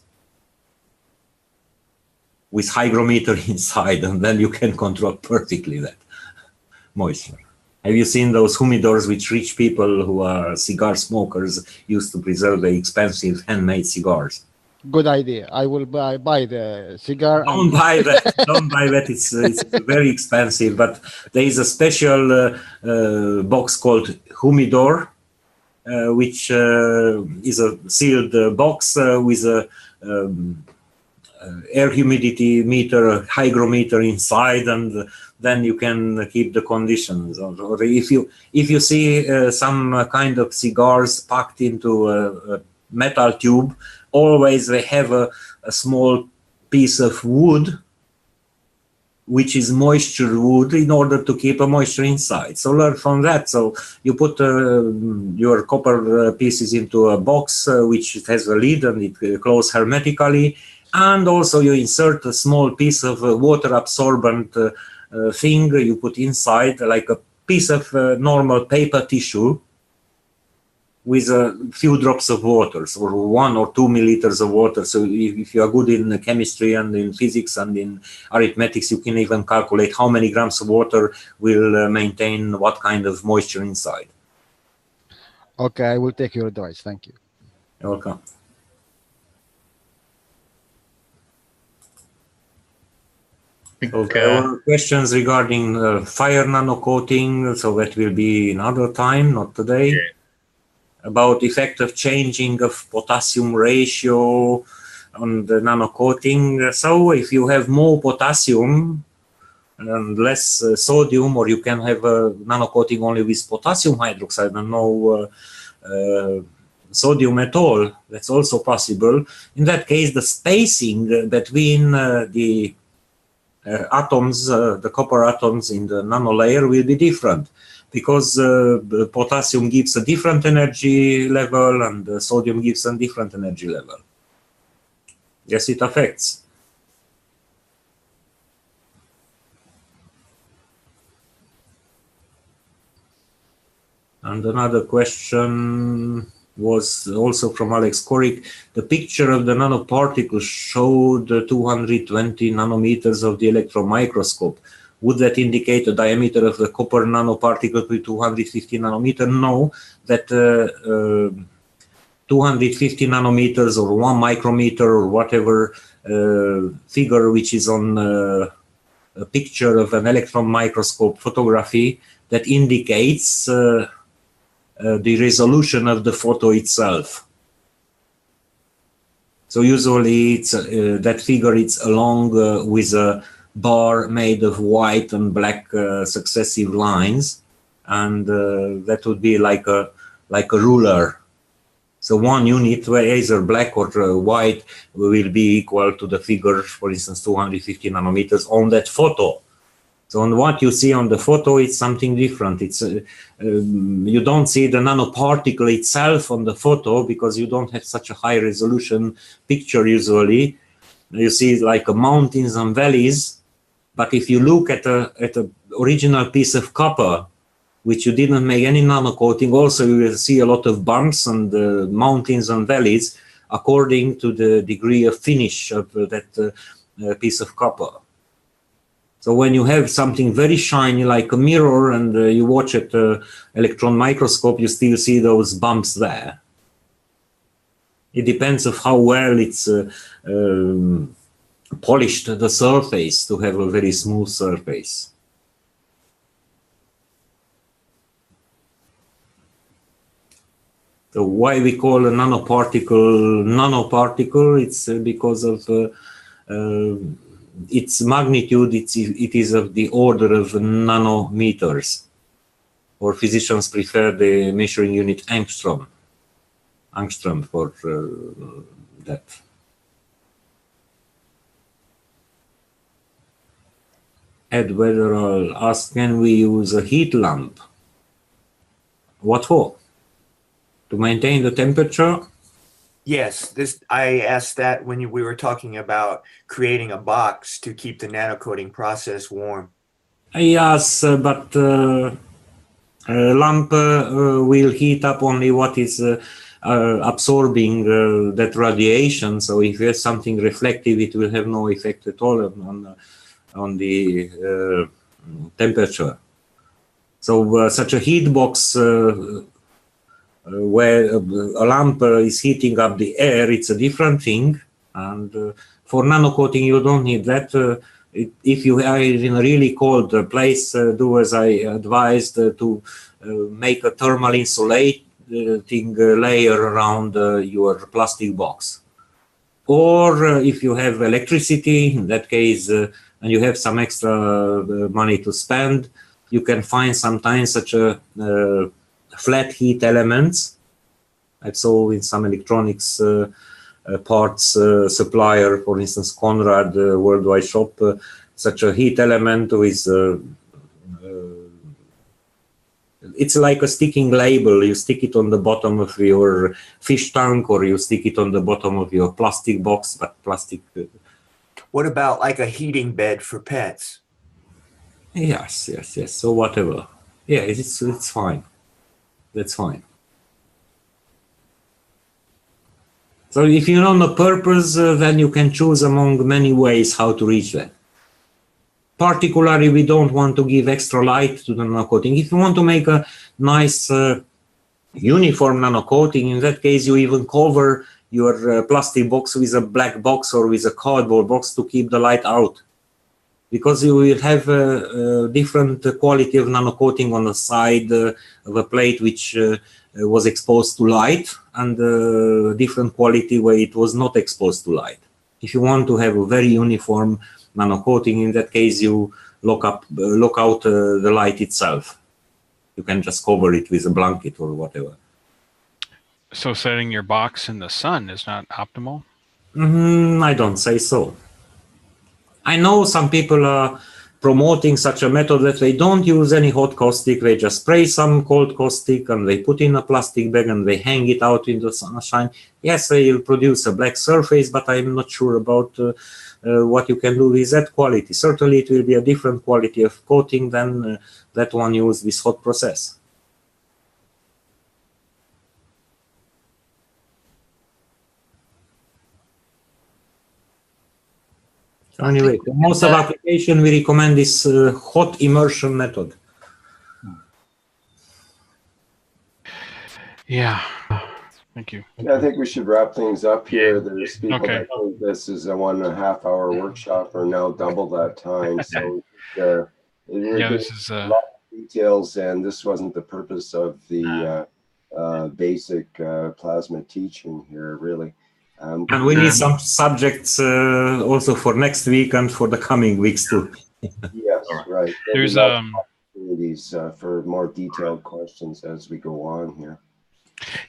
with hygrometer inside, and then you can control perfectly that moisture. Have you seen those humidors which rich people who are cigar smokers used to preserve the expensive handmade cigars? Good idea. I will buy the cigar. Don't buy that. Don't buy that. It's very expensive. But there is a special box called humidor, which is a sealed box with a air humidity meter, a hygrometer inside, and then you can keep the conditions. Or if you see some kind of cigars packed into a metal tube, always they have a small piece of wood, which is moisture wood, in order to keep a moisture inside. So learn from that. So you put your copper pieces into a box which has a lid, and it closes hermetically. And also you insert a small piece of water absorbent thing you put inside, like a piece of normal paper tissue, with a few drops of water, so 1 or 2 milliliters of water. So if you are good in chemistry and in physics and in arithmetics, you can even calculate how many grams of water will maintain what kind of moisture inside. Okay, I will take your advice. Thank you. You're welcome. So there were questions regarding fire nano coating, so that will be another time, not today. Yeah. About effect of changing of potassium ratio on the nano coating. So if you have more potassium and less sodium, or you can have a nano coating only with potassium hydroxide and no sodium at all, that's also possible. In that case, the spacing between the atoms, the copper atoms in the nano layer will be different, because potassium gives a different energy level and sodium gives a different energy level. Yes, it affects. And another question was also from Alex Korik. The picture of the nanoparticles showed 220 nanometers of the electron microscope. Would that indicate the diameter of the copper nanoparticle with 250 nanometer? No, that 250 nanometers or 1 micrometer or whatever figure which is on a picture of an electron microscope photography that indicates the resolution of the photo itself. So usually it's that figure, it's along with a bar made of white and black successive lines, and that would be like a ruler. So 1 unit, either black or white, will be equal to the figure, for instance, 250 nanometers on that photo. So on what you see on the photo, it's something different. It's you don't see the nanoparticle itself on the photo because you don't have such a high resolution picture usually. You see like mountains and valleys, but if you look at a original piece of copper, which you didn't make any nano coating, also you will see a lot of bumps and mountains and valleys according to the degree of finish of that piece of copper. So when you have something very shiny like a mirror and you watch at electron microscope, you still see those bumps there. It depends of how well it's polished the surface to have a very smooth surface. So why we call a nanoparticle, it's because of its magnitude, it is of the order of nanometers, or physicians prefer the measuring unit angstrom for that. Ed Weatherall asked, can we use a heat lamp? What for? To maintain the temperature? Yes, I asked that when we were talking about creating a box to keep the nanocoating process warm. Yes, but a lamp will heat up only what is absorbing that radiation. So if you have something reflective, it will have no effect at all on the temperature. So such a heat box where a lamp is heating up the air, it's a different thing. And for nanocoating, you don't need that. If you are in a really cold place, do as I advised to make a thermal insulating layer around your plastic box. Or if you have electricity, in that case, and you have some extra money to spend, you can find sometimes such a flat heat elements. I saw in some electronics parts supplier, for instance, Conrad worldwide shop, such a heat element with it's like a sticking label. You stick it on the bottom of your fish tank, or you stick it on the bottom of your plastic box, but plastic. What about like a heating bed for pets? Yes. So whatever. Yeah, it's fine. That's fine. So if you know the purpose, then you can choose among many ways how to reach that. Particularly, we don't want to give extra light to the nanocoating. If you want to make a nice uniform nanocoating, in that case, you even cover your plastic box with a black box or with a cardboard box to keep the light out. Because you will have a different quality of nanocoating on the side of a plate which was exposed to light, and different quality where it was not exposed to light. If you want to have a very uniform nanocoating, in that case you lock out the light itself. You can just cover it with a blanket or whatever. So setting your box in the sun is not optimal? I don't say so. I know some people are promoting such a method that they don't use any hot caustic, they just spray some cold caustic and they put in a plastic bag and they hang it out in the sunshine. Yes, they will produce a black surface, but I'm not sure about what you can do with that quality. Certainly it will be a different quality of coating than that one used with hot process. So anyway, for most of application, we recommend this hot immersion method. Yeah. Thank you. Yeah, I think we should wrap things up here. There's people Okay. that think this is a 1.5 hour workshop or now double that time. So we're Yeah, getting this is a lot of details, and this wasn't the purpose of the basic plasma teaching here, really. And we need some subjects also for next week and for the coming weeks too. Yes, right. There's opportunities for more detailed questions as we go on here.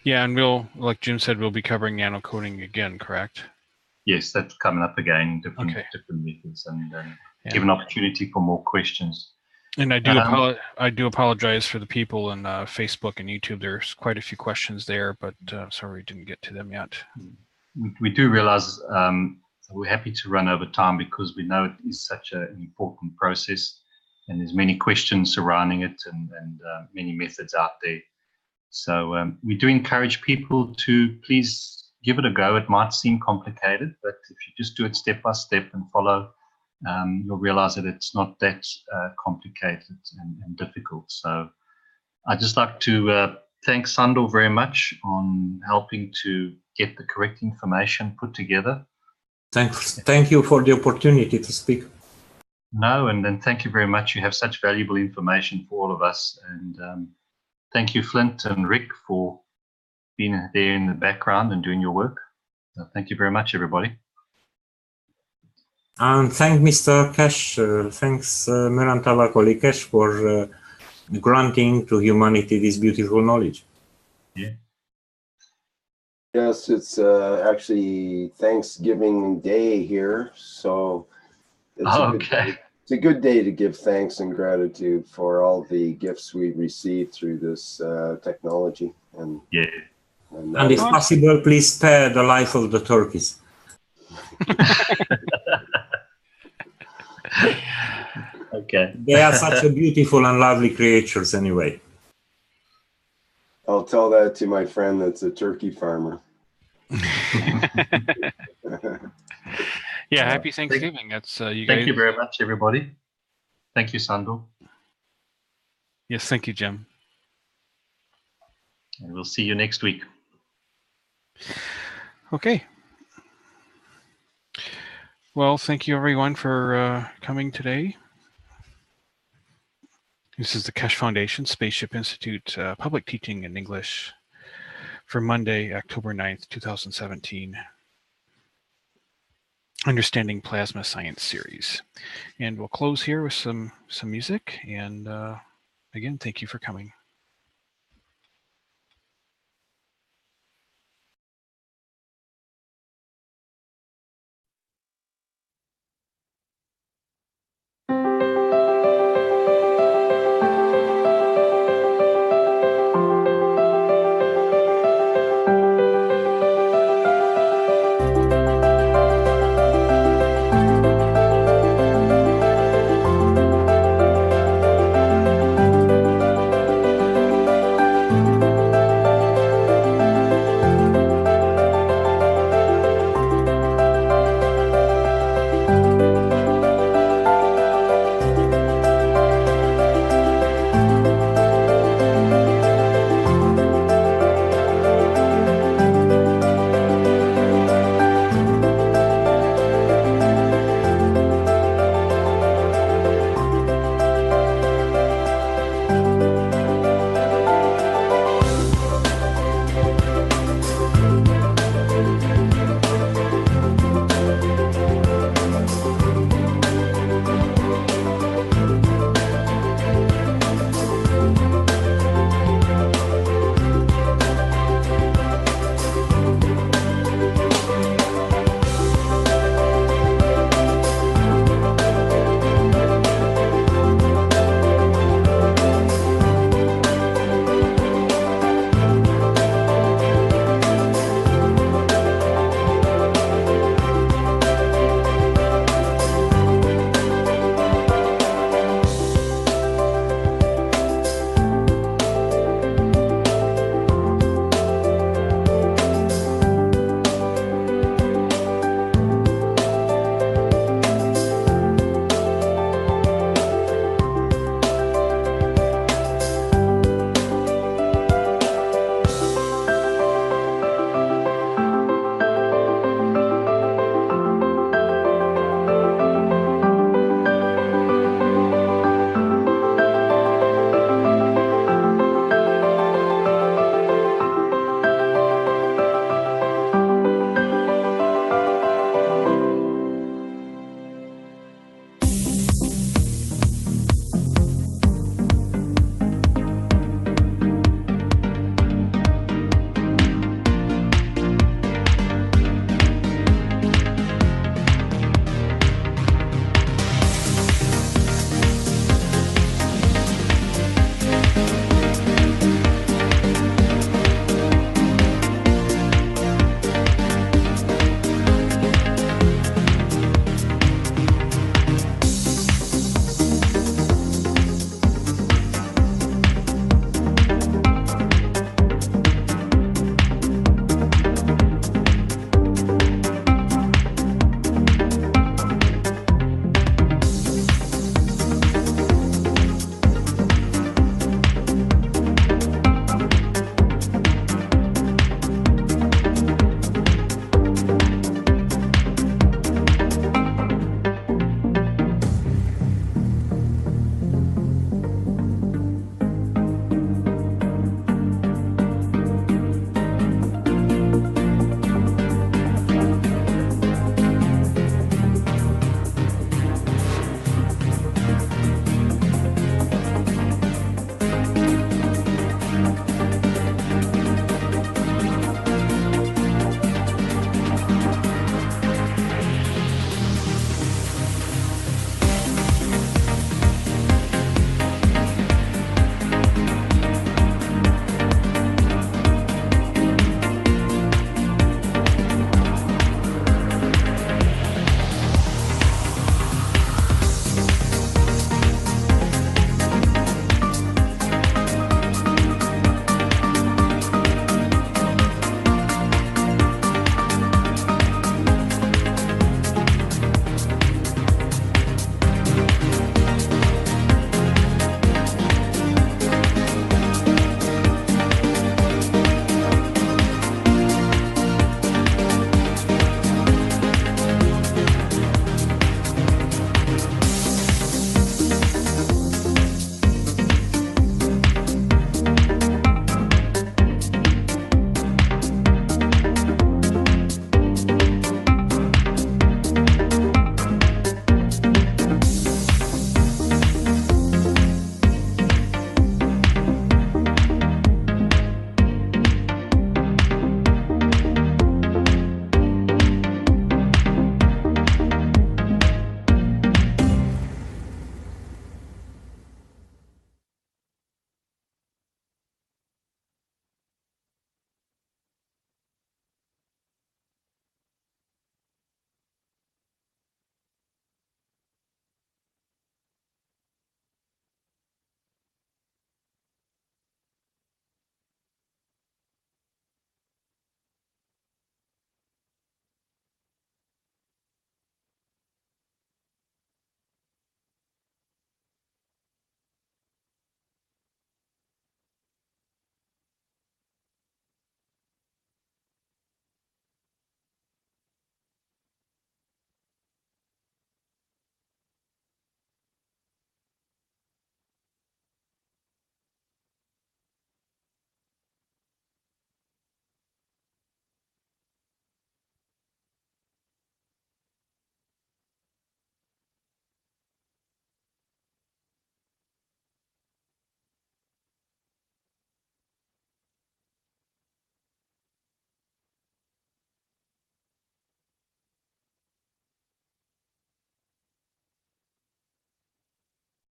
yeah, and we'll, like Jim said, we'll be covering nanocoding again, correct? Yes, that's coming up again, different methods, and give an opportunity for more questions. And I do apologize for the people on Facebook and YouTube. There's quite a few questions there, but sorry we didn't get to them yet. We do realize we're happy to run over time because we know it is such an important process, and there's many questions surrounding it, and many methods out there. So we do encourage people to please give it a go. It might seem complicated, but if you just do it step by step and follow, you'll realize that it's not that complicated and difficult. So I'd just like to thank Sandor very much on helping to get the correct information put together. Thank you for the opportunity to speak. No, and then thank you very much. You have such valuable information for all of us. And thank you, Flint and Rick, for being there in the background and doing your work. So thank you very much, everybody. And thank Mr. Cash, thanks Merantala Kolikesh for granting to humanity this beautiful knowledge. Yeah. Yes, it's actually Thanksgiving Day here, so it's a good day to give thanks and gratitude for all the gifts we received through this technology. And and if possible, please spare the life of the turkeys. Okay. They are such a beautiful and lovely creatures anyway. I'll tell that to my friend that's a turkey farmer. Yeah, happy Thanksgiving. That's you guys. Thank you very much, everybody. Thank you, Sandor. Yes, thank you, Jim. And we'll see you next week. Okay. Well, thank you everyone for coming today. This is the Keshe Foundation Spaceship Institute Public Teaching in English for Monday, October 9th, 2017. Understanding Plasma Science series. And we'll close here with some music. And again, thank you for coming.